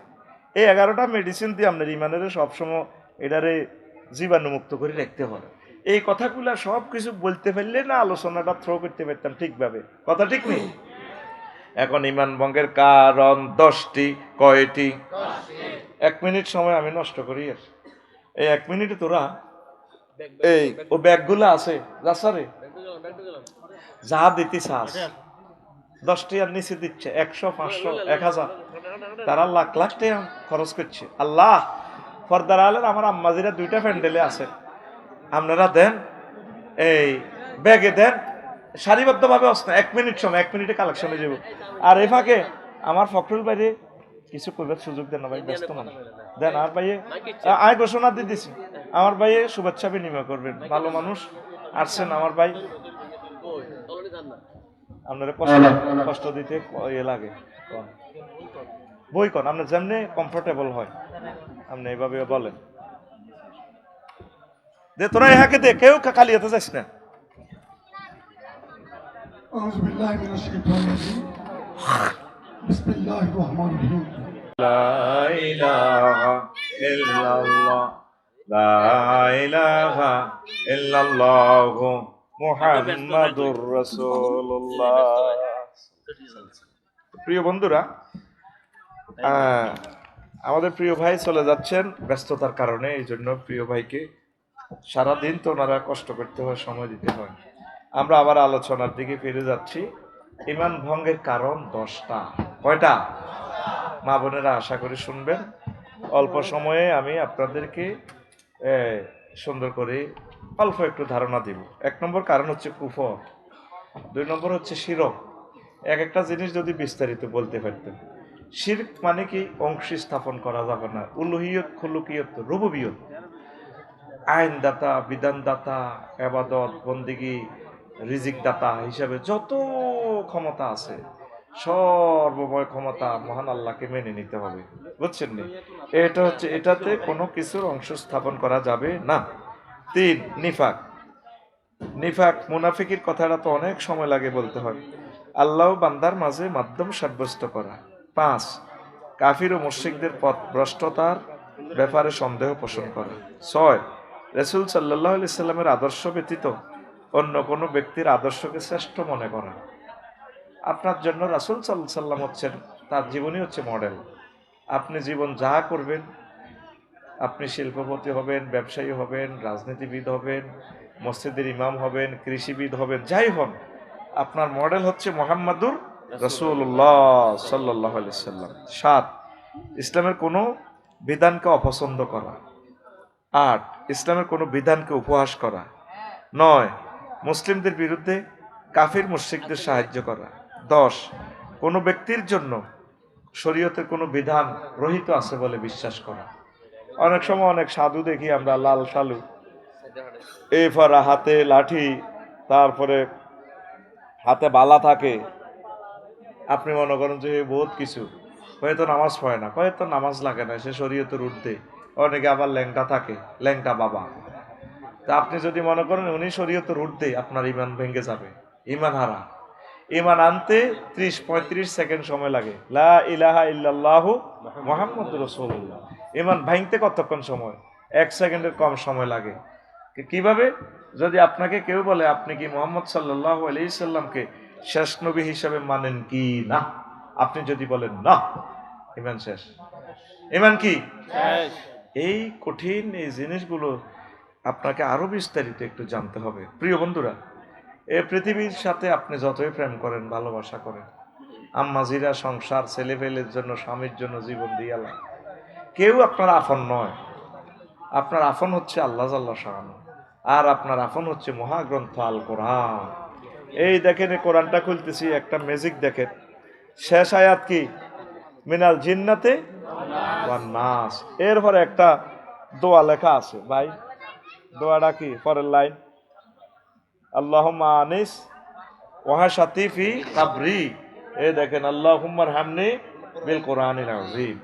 এই 11টা মেডিসিন দিয়ে আপনার ইমানের সবসময় এটারে জীবাণুমুক্ত করে রাখতে হবে। এই কথাগুলা সব কিছু বলতে পারলে না আলোচনাটা থ্রো করতে পারতাম ঠিকভাবে। কথা ঠিক নেই? এখন ঈমান ভঙ্গের কারণ 10টি। কয়টি? 1 মিনিট সময় আমি নষ্ট করি। এই 1 মিনিটে তোরা এই ও ব্যাগগুলো আছে যাসারে যা দিতে চাস 10টি আর নিচে দিচ্ছে 100, 500, 1000, তারা লাখ লাখ টাকা খরচ করছে। আল্লাহ ফরদার আলের আমার আম্মাজিরা 2টা প্যান্ডেলে আছে, আপনারা দেন এই ব্যাগে দেন সারিবদ্ধভাবে আসতে 1 মিনিট সময়, 1 মিনিটে কালেকশন হয়ে যাব। আর এই ফাঁকে আমার ফখরুল ভাইরে কিছু কইবার সুযোগ দেন না ভাই, ব্যস্ত মানুষ দেন। আর ভাইয়ে আয় ঘোষণা দিয়ে দিছি, আমার ভাইয়ে শুভেচ্ছা বিনিময় করবেন, ভালো মানুষ আসছেন আমার ভাই। আপনারা কষ্ট দিতে ইয়ে লাগে বই কন, আপনার যেমনি কমফোর্টেবল হয় আপনি এইভাবে বলেন যে তোরা ইহাকে দে, কেউ খালি হতে যাস না। আউযু বিল্লাহি মিনাশ শাইতানির রাজিম। বিসমিল্লাহির রহমানির রহিম। লা ইলাহা ইল্লাল্লাহ লা ইলাহা ইল্লাল্লাহু মুহাম্মাদুর রাসূলুল্লাহ। প্রিয় বন্ধুরা, আমাদের প্রিয় ভাই চলে যাচ্ছেন ব্যস্ততার কারণে, এই জন্য প্রিয় ভাইকে সারাদিন তো ওনারা কষ্ট করতে হয়, সময় দিতে হয়। আমরা আবার আলোচনার দিকে ফিরে যাচ্ছি। ঈমান ভঙ্গের কারণ 10টা। কয়টা? মা বোনেরা আশা করি শুনবেন। অল্প সময়ে আমি আপনাদেরকে সুন্দর করে অল্প একটু ধারণা দিব। 1 নম্বর কারণ হচ্ছে কুফর, 2 নম্বর হচ্ছে শিরক। এক একটা জিনিস যদি বিস্তারিত বলতে পারতেন। শিরক মানে কি? অংশী স্থাপন করা যাবে না। উলুহিয়ত, খুলুকিয়ত, রুবুবিয়ত, আইনদাতা, বিধানদাতা, ইবাদত, বন্দেগী, রিজিক দাতা হিসাবে যত ক্ষমতা আছে, সর্বময় ক্ষমতা মহান আল্লাহকে মেনে নিতে হবে। বুঝছেন নি? এটা হচ্ছে, এটাতে কোনো কিছুর অংশ স্থাপন করা যাবে না। 3, নিফাক। নিফাক, মুনাফিকির কথাটা তো অনেক সময় লাগে বলতে হয়। আল্লাহ বান্দার মাঝে মাধ্যম সাব্যস্ত করা। 5, কাফির ও মুশরিকদের পথ ভ্রষ্টতার ব্যাপারে সন্দেহ পোষণ করা। 6, রাসূল সাল্লাল্লাহু আলাইহি সাল্লামের আদর্শ ব্যতীত অন্য কোনো ব্যক্তির আদর্শকে শ্রেষ্ঠ মনে করা। আপনার জন্য রাসূল সাল্লাল্লাহু আলাইহি সাল্লাম হচ্ছেন, তার জীবনী হচ্ছে মডেল। আপনি জীবন যা করবেন, আপনি শিল্পপতি হবেন, ব্যবসায়ী হবেন, রাজনীতিবিদ হবেন, মসজিদের ইমাম হবেন, কৃষিবিদ হবেন, যাই হন, আপনার মডেল হচ্ছে মুহাম্মাদুর রাসূলুল্লাহ সাল্লাল্লাহু আলাইহি সাল্লাম। 7, ইসলামের কোনো বিধানকে অপছন্দ করা। 8, ইসলামের কোনো বিধানকে উপহাস করা। 9, মুসলিমদের বিরুদ্ধে কাফির মুশরিকদের সাহায্য করা। 10, কোনো ব্যক্তির জন্য শরীয়তের কোনো বিধান রহিত আছে বলে বিশ্বাস করা। অনেক সময় অনেক সাধু দেখি আমরা, লাল সালু, এফারা, হাতে লাঠি, তারপরে হাতে বালা থাকে। আপনি মনে করেন যে বহুত কিছু, হয়তো নামাজ পড়ে না, হয়তো নামাজ লাগে না, সে শরীয়তের ঊর্ধ্বে। অনেকে আবার ল্যাংটা থাকে, ল্যাংটা বাবা। তা আপনি যদি মনে করেন উনি শরীয়তের ঊর্ধ্বে, আপনার ঈমান ভেঙে যাবে, ঈমান হারা। ঈমান আনতে 30-35 সেকেন্ড সময় লাগে। লা ইলাহা ইল্লাল্লাহু মুহাম্মাদুর রাসূলুল্লাহ। ঈমান ভাঙতে কতক্ষণ সময়? 1 সেকেন্ডের কম সময় লাগে। কিভাবে? যদি আপনাকে কেউ বলে আপনি কি মুহাম্মদ সাল্লাল্লাহু আলাইহি সাল্লামকে শেষ নবী হিসাবে মানেন কি না, আপনি যদি বলেন না, ঈমান শেষ। ঈমান কি শেষ। এই কঠিন এই জিনিসগুলো আপনাকে আরো বিস্তারিত একটু জানতে হবে। প্রিয় বন্ধুরা, এই পৃথিবীর সাথে আপনি যতই প্রেম করেন, ভালোবাসা করেন, আম্মাজিরা সংসার, ছেলেপেলের জন্য, স্বামীর জন্য জীবন দিয়ালা, কেউ আপনার আপন নয়। আপনার আপন হচ্ছে আল্লাহ জাল্লা শাআনু, আর আপনার আপন হচ্ছে মহাগ্রন্থ আল কোরআন। এই দেখেন, এই কোরআনটা খুলতেছি, একটা ম্যাজিক দেখেন। শেষ আয়াত কি? মিনাল জিন্নাতে ওয়ান নাস। এরপরে একটা দোয়া লেখা আছে ভাই, দোয়াটা কি? পরের লাইন, আল্লাহুম্মা আনিস ওয়াহাশাতি ফি কাবরি। এই দেখেন, আল্লাহুম্মা রহামনি বিল কোরআনিল আযীম।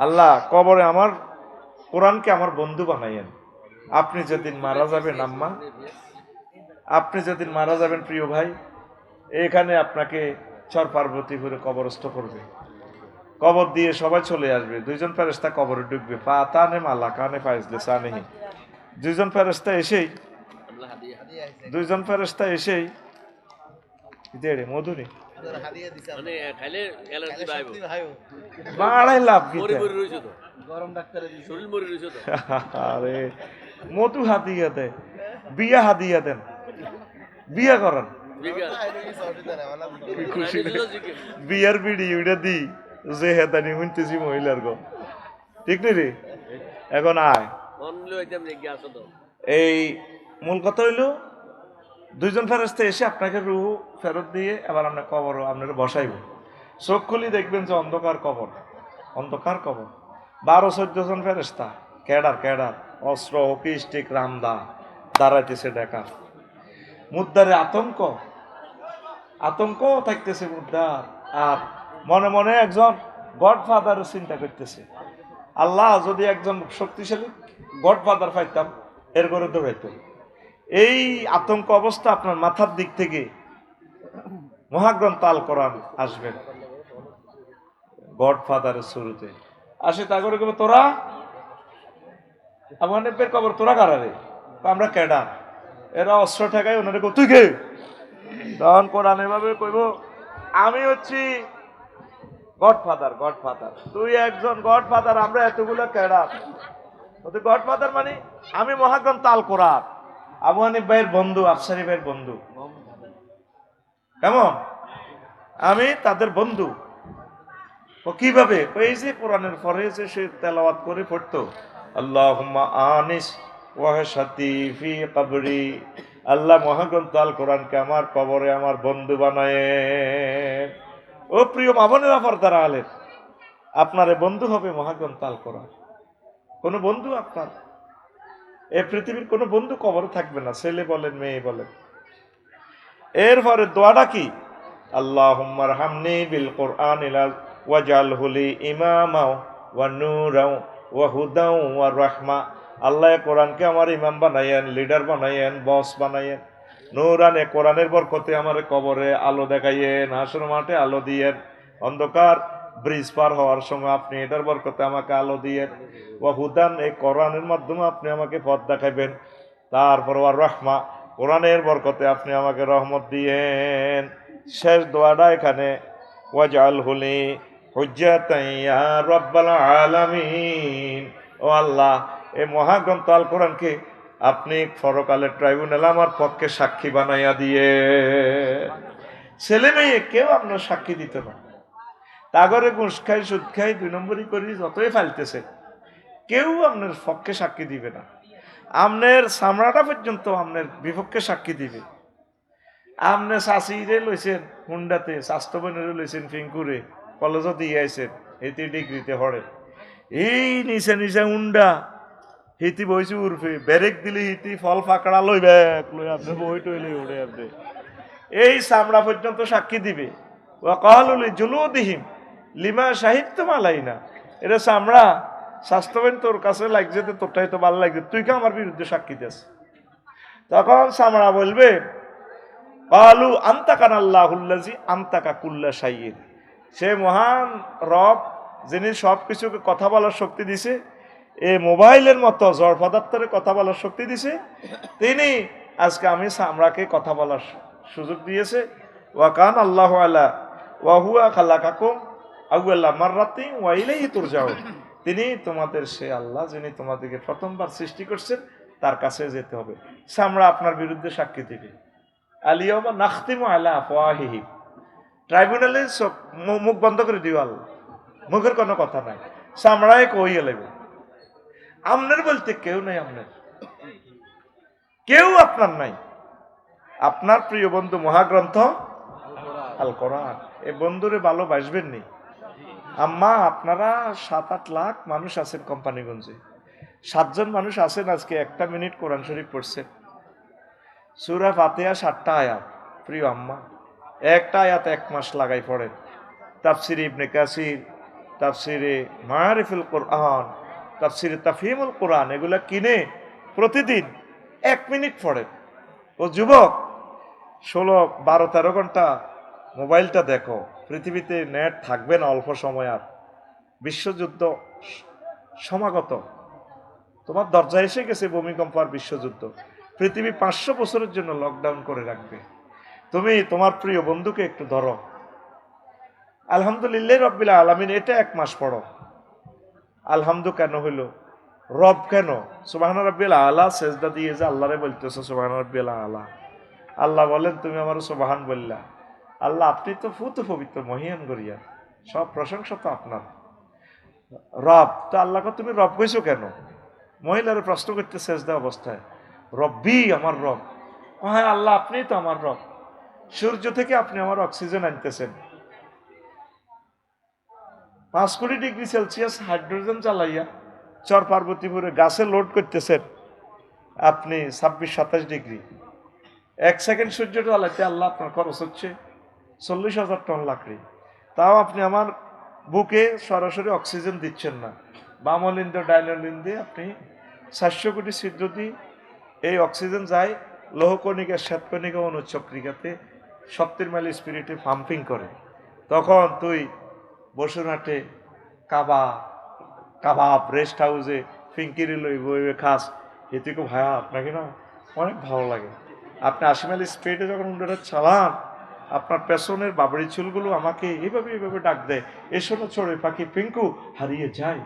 আল্লাহ, কবরে আমার কোরআনকে আমার বন্ধু বানাইয়েন। আপনি যেদিন মারা যাবেন আম্মা, আপনি যেদিন মারা যাবেন প্রিয় ভাই, এখানে আপনাকে চর পার্বতী করে কবরস্থ করবে। কবর দিয়ে সবাই চলে আসবে, 2জন ফেরেশতা কবরে ঢুকবে। ফাতানে মালাকানে ফাইজলে সানেহি। 2জন ফেরেশতা এসেই, 2জন ফেরেশতা এসেই দেড়ে মধুরি মানে খাইলে অ্যালার্জি পাইব। বাড়াই লাভ কি? মরি মরি রইছে তো। গরম ডাক্তারে শরীর মরি রইছে তো। আরে মধু হাতিয়া দেয়, বিয়া হাতিয়া দেন, বিয়া করান। কি খুশি রে। বিয়ার বিড়ি ওইটা দি যে হেতানি শুনতেছি মহিলার গো, ঠিক নি রে? এখন আয়, অনলি আইটেম রেগে আসো তো। এই মূল কথা হইল, 2জন ফেরেশতা এসে আপনাকে রূহ ফেরত দিয়ে এবার আপনার কবর আপনার বসাইব। চোখ খুলি দেখবেন যে অন্ধকার কবর, অন্ধকার কবর। 12-14 জন ফেরেশতা, ক্যাডার ক্যাডার, অস্ত্র, হকি স্টিক, রামদা দাঁড়াইতেছে দেখা। মুদ্দারে আতঙ্ক, আতঙ্ক থাকতেছে মুদ্দার। আর মনে মনে একজন গডফাদারের চিন্তা করতেছে, আল্লাহ যদি একজন শক্তিশালী গডফাদার পাইতাম, এর করে দৌড়াইতো। এই আতঙ্ক অবস্থা আপনার মাথার দিক থেকে মহাগ্রন্থ আল কোরআন আসবেন। গডফাদারের শুরুতে আসে তা করে কবে তোরা আবু হানিফের কবর তোরা কারারে আমরা কেডা এরা অস্ত্র ঠেকায় ওনারে তুই কে তখন কোরআন এভাবে কইব আমি হচ্ছি গডফাদার গডফাদার তুই একজন গডফাদার আমরা এতগুলো কেডা তুই গডফাদার মানে আমি মহাগ্রন্থ আল কোরআন আবু হানিফ ভাইয়ের বন্ধু আফসারি ভাইয়ের বন্ধু কেমন আমি তাদের বন্ধু ও কিভাবে এই যে কোরআনের পরে যে সে তেলাওয়াত করে পড়তো আল্লাহুম্মা আনিস ওয়াহশাতি ফি কবরি আল্লাহ মহাগ্রন্থ আল কোরআনকে আমার কবরে আমার বন্ধু বানায় ও প্রিয় মামুনের পর্দার আলের আপনারে বন্ধু হবে মহাগ্রন্থ আল কোরআন কোন বন্ধু আপনার এই পৃথিবীর কোন বন্ধু কবরে থাকবে না ছেলে বলেন মেয়ে বলেন এরপরে দোয়াটা কি আল্লাহুম্মা রহমনি বিল কোরআনিল ওয়াজআলহু লি ইমামা ওয়া নূরাও ওয়া হুদাও ওয়া রাহমা আল্লাহ কোরআনকে আমার ইমাম বানায়েন লিডার বানায়েন বস বানায়েন নূরানে কোরআনের বরকতে আমার কবরে আলো দেখাইয়েন হাসর মাঠে আলো দিয়েন অন্ধকার ব্রিজ পার হওয়ার সময় আপনি এটার বরকতে আমাকে আলো দিয়েন ওয়া হুদান এই কোরআনের মাধ্যমে আপনি আমাকে পথ দেখাইবেন তারপর ওয়া রাহমা কোরআনের বরকতে আপনি আমাকে রহমত দিয়েন শেষ দোয়াটা এখানে ওয়াজআলহু লি হুজ্জাতান ইয়া রাব্বাল আলামিন ও আল্লাহ এই মহাগ্রন্থ আল কোরআনকে আপনি পরকালের ট্রাইব্যুনালে আমার পক্ষে সাক্ষী বানাইয়া দিয়ে ছেলে মেয়ে কেউ আপনার সাক্ষী দিত না তাগরে ঘুষ খাই সুদ খাই 2 নম্বরই করি যতই ফালতেছে কেউ আপনার পক্ষে সাক্ষী দিবে না আপনার সামরাটা পর্যন্ত আপনার বিপক্ষে সাক্ষী দিবে আপনি শাশিরে লইছেন হুন্ডাতে স্বাস্থ্য বোনেরে লইছেন ফিঙ্কুরে কলেজও দিয়ে আইছেন এতে ডিগ্রিতে হরে এই নিচে নিচে হুন্ডা হিতি বইছে উর্ফে ব্যারেক দিলে হিতি ফল ফাঁকড়া লই ব্যাগ লই আপনি বই টইলে উড়ে আপনি এই চামড়া পর্যন্ত সাক্ষী দিবে ওয়াকালুল জুলুদিহিম লিমা সাহিত্যম আলাইনা এটা চামড়া স্বাস্থ্যবান তোর কাছে লাগছে তো তোরটাই তো ভালো লাগছে তুই কে আমার বিরুদ্ধে সাক্ষী দিস তখন চামড়া বলবে কালু আনতাকান আল্লাহুল্লাজি আনতাকা কুল্লা শাইইন সে মহান রব যিনি সব কিছুকে কথা বলার শক্তি দিছে এই মোবাইলের মতো জড় পদার্থের কথা বলার শক্তি দিছে তিনি আজকে আমি চামড়াকে কথা বলার সুযোগ দিয়েছে ওয়াকান আল্লাহু আলা ওয়া হুয়া খালাকাকুম আউয়ালা মাররাতি ওয়া ইলাইহি তুরজাউন তিনি তোমাদের সে আল্লাহ যিনি তোমাদেরকে প্রথমবার সৃষ্টি করছেন তার কাছে যেতে হবে চামড়া আপনার বিরুদ্ধে সাক্ষী দিবে আলিয়াউমা নাখতিমু আলা আফওয়াহিহিম ট্রাইব্যুনালে সব মুখ বন্ধ করে দিও আল্লাহ মুখের কোনো কথা নাই চামড়ায় কইয়া লাগবে আপনার বলতে কেউ নাই আপনার কেউ আপনার নাই আপনার প্রিয় বন্ধু মহাগ্রন্থ আল কোরআন এই বন্ধুরে ভালোবাসবেন নি আম্মা আপনারা 7-8 লাখ মানুষ আছেন কোম্পানিগঞ্জে 7 জন মানুষ আছেন আজকে 1 মিনিট কোরআন শরীফ পড়ছেন সূরা ফাতিহা 7টা আয়াত প্রিয় আম্মা একটা আয়াত 1 মাস লাগাই পড়েন তাফসিরে ইবনে কাসির তাফসিরে মারিফুল কোরআন তাফসিরে তাফহিমুল কোরআন এগুলা কিনে প্রতিদিন 1 মিনিট পড়েন ও যুবক 16-12-13 ঘন্টা মোবাইলটা দেখো পৃথিবীতে নেট থাকবে না অল্প সময় আর বিশ্বযুদ্ধ সমাগত তোমার দরজায় এসে গেছে ভূমিকম্প আর বিশ্বযুদ্ধ পৃথিবী 500 বছরের জন্য লকডাউন করে রাখবে তুমি তোমার প্রিয় বন্ধুকে একটু ধরো আলহামদুলিল্লাহ রাব্বিল আলামিন এটা 1 মাস পড়ো আলহামদু কেন হইল রব কেন সুবহান রাব্বিল আলা সেজদা দিয়ে যে আল্লাহরে বলতেছো সুবহান রাব্বিল আলা আল্লাহ বলেন তুমি আমার সুবহান বললা আল্লাহ আপনি তো ফুত পবিত্র মহিয়ান গরিয়া সব প্রশংসা তো আপনার রব তো আল্লাহকে তুমি রব কইছো কেন মহিলারে প্রশ্ন করতে সেজদা অবস্থায় রব্বি আমার রব হ্যাঁ আল্লাহ আপনি তো আমার রব সূর্য থেকে আপনি আমার অক্সিজেন আনতেছেন 5 কোটি ডিগ্রি সেলসিয়াস হাইড্রোজেন জ্বালাইয়া চর পার্বতীপুরে গাছে লোড করতেছেন আপনি 26-27 ডিগ্রি 1 সেকেন্ড সূর্য জ্বালাইতে আল্লাহ আপনার খরচ হচ্ছে 40,000 টন লাকড়ি তাও আপনি আমার বুকে সরাসরি অক্সিজেন দিচ্ছেন না বামলিন্দ ডাইনলিন্দে আপনি 700 কোটি ছিদ্র দিয়ে এই অক্সিজেন যায় লৌহকণিকা শ্বেতকণিকা অনুচক্রিকাতে 70 মাইল স্পিরিটে পাম্পিং করে তখন তুই বসুরহাটে কাবাব রেস্ট হাউসে ফিঙ্কিরি লইব খাস এতে খুব ভায়া আপনাকে না অনেক ভালো লাগে। আপনি 80 মাইল স্পিডে যখন উন্ডাটা চালান, আপনার পেছনের বাবরি চুলগুলো আমাকে এইভাবে ডাক দেয়, এসো না চড়ে পাখি পিঙ্কু হারিয়ে যায়,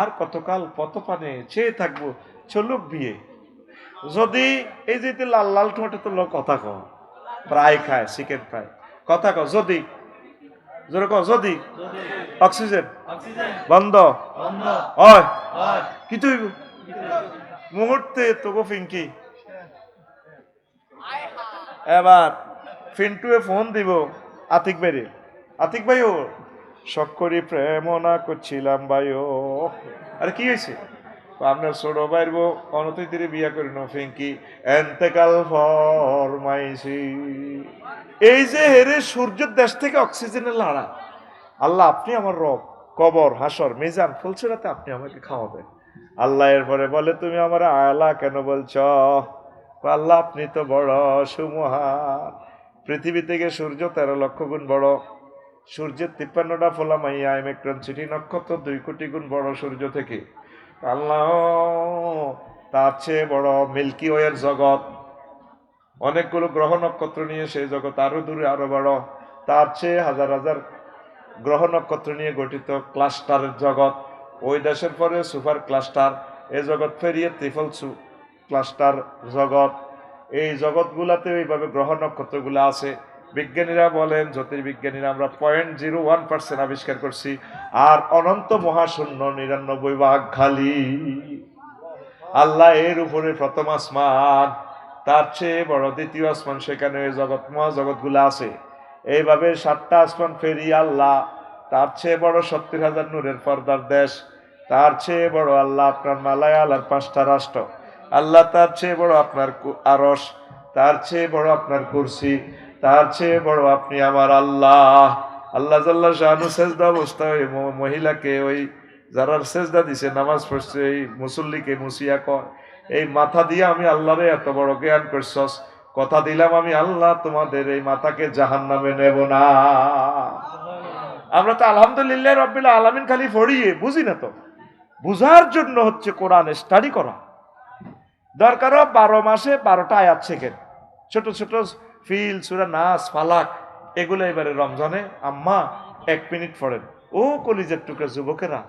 আর কতকাল পত পানে চেয়ে থাকবো, চলুক বিয়ে। যদি এই যে লাল লাল ঠোঁটে তো লোক কথা কয়, প্রায় খায় চিকেন ফ্রাই, কথা কয় যদি জোরে কয় যদি অক্সিজেন বন্ধ হয় কি তুই মুহূর্তে তবু ফিঙ্কি। এবার ফিন্টুয়ে ফোন দিব আতিক ভাইও শখ করি প্রেম না করছিলাম ভাইও। আরে কি হয়েছে? আপনার ছোট ভাইয়ের বউ অনতিরে বিয়া করিল ফিঙ্কি এন্তেকাল ফরমাইছি। এই যে হেরে সূর্যের দেশ থেকে অক্সিজেনের লাড়া, আল্লাহ আপনি আমার রব, কবর হাসর মিজান ফুলসুরাতে আপনি আমাকে খাওয়াবেন। আল্লাহ এরপরে বলে তুমি আমার আলা কেন বলছ? আল্লাহ আপনি তো বড় সুমহান, পৃথিবী থেকে সূর্য 13 লক্ষ গুণ বড়, সূর্যের 53টা ফোলা মাইয়া মেক্রন চিঠি নক্ষত্র 2 কোটি গুণ বড় সূর্য থেকে। আল্লাহ তার চেয়ে বড় মিল্কি ওয়ের জগৎ, অনেকগুলো গ্রহ নক্ষত্র নিয়ে সেই জগৎ আরো দূরে আরো বড়, তার চেয়ে হাজার হাজার গ্রহ নক্ষত্র নিয়ে গঠিত ক্লাস্টারের জগৎ, ওই দেশের পরে সুপার ক্লাস্টার, এই জগৎ ফেরিয়ে ত্রিফল ক্লাস্টার জগৎ। এই জগৎগুলাতে এইভাবে গ্রহ নক্ষত্রগুলো আছে। বিজ্ঞানীরা বলেন, জ্যোতির্বিজ্ঞানীরা, আমরা 0.01% আবিষ্কার করছি, আর অনন্ত মহাশূন্য 99 ভাগ খালি। আল্লাহ এর উপরে প্রথম আসমান, তার চেয়ে বড় দ্বিতীয় আসমান, সেখানে ওই জগৎ মহাজগৎগুলো আছে। এইভাবে 7টা আসমান ফেরি আল্লাহ, তার চেয়ে বড় 70,000 নূরের পর্দার দেশ, তার চেয়ে বড় আল্লাহ আপনার মালায়াল আর 5টা রাষ্ট্র, আল্লাহ তার চেয়ে বড় আপনার আরশ, তার চেয়ে বড় আপনার কুরসি, তার চেয়ে বড় আপনি আমার আল্লাহ। আল্লাহ জাল্লা শানু সেজদা অবস্থা ওই মহিলাকে, ওই যারা সেজদা দিছে নামাজ পড়ছে, এই মুসল্লিকে মুসিয়া কয়, এই মাথা দিয়ে আমি আল্লাহরে এত বড় জ্ঞান করছস, কথা দিলাম আমি আল্লাহ তোমাদের এই মাথাকে জাহান্নামে নেব না। আমরা তো আলহামদুলিল্লাহ রাব্বিল আলামিন খালি পড়িয়ে বুঝি না, তো বুঝার জন্য হচ্ছে কোরআন স্টাডি করা দরকার। 12 মাসে 12টা আয়াত শেখেন, ছোট ছোট ফিল সূরা নাস ফালাক, এগুলো এবারে রমজানে আম্মা 1 মিনিট পড়েন। ও কলিজার টুকরা যুবকেরা,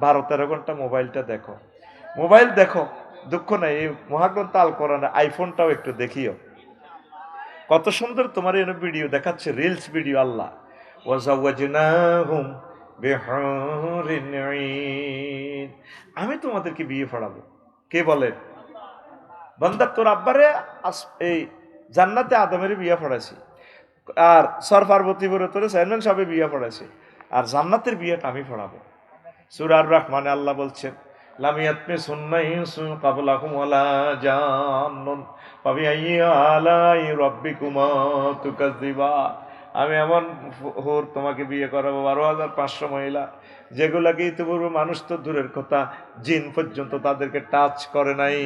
12-13 ঘন্টা মোবাইল দেখো, দুঃখ নাই, এই মহাগ্রন্থ আল কোরআনে আইফোনটাও একটু দেখিও, কত সুন্দর তোমার এর ভিডিও দেখাচ্ছে, রিলস ভিডিও। আল্লাহ ওয়াজাওয়াজনাহুম বিহুরিন ঈন, আমি তোমাদেরকে বিয়ে পড়াবো। কে বলে? বান্দা তোর আব্বারে এই জান্নাতে আদমের বিয়ে পড়াইছি, আর সর পার্বতীপুরে তোরে চেয়ারম্যান সাহেব বিয়ে পড়াইছি, আর জান্নাতের বিয়েটা আমি পড়াবো। সূরা আর রহমানে আল্লাহ বলছেন, লামিয়াতমি সুন্নাইসু ক্বাবলাকুম ওয়ালা জান্নুন ফাবিআইয়ি আলাই রাব্বিকুমা তুকাজ্জিবা। আমি এমন হুর তোমাকে বিয়ে করাবো, 12,500 মহিলা, যেগুলাকে ইতিপূর্বে মানুষ তো দূরের কথা, জিন পর্যন্ত তাদেরকে টাচ করে নাই।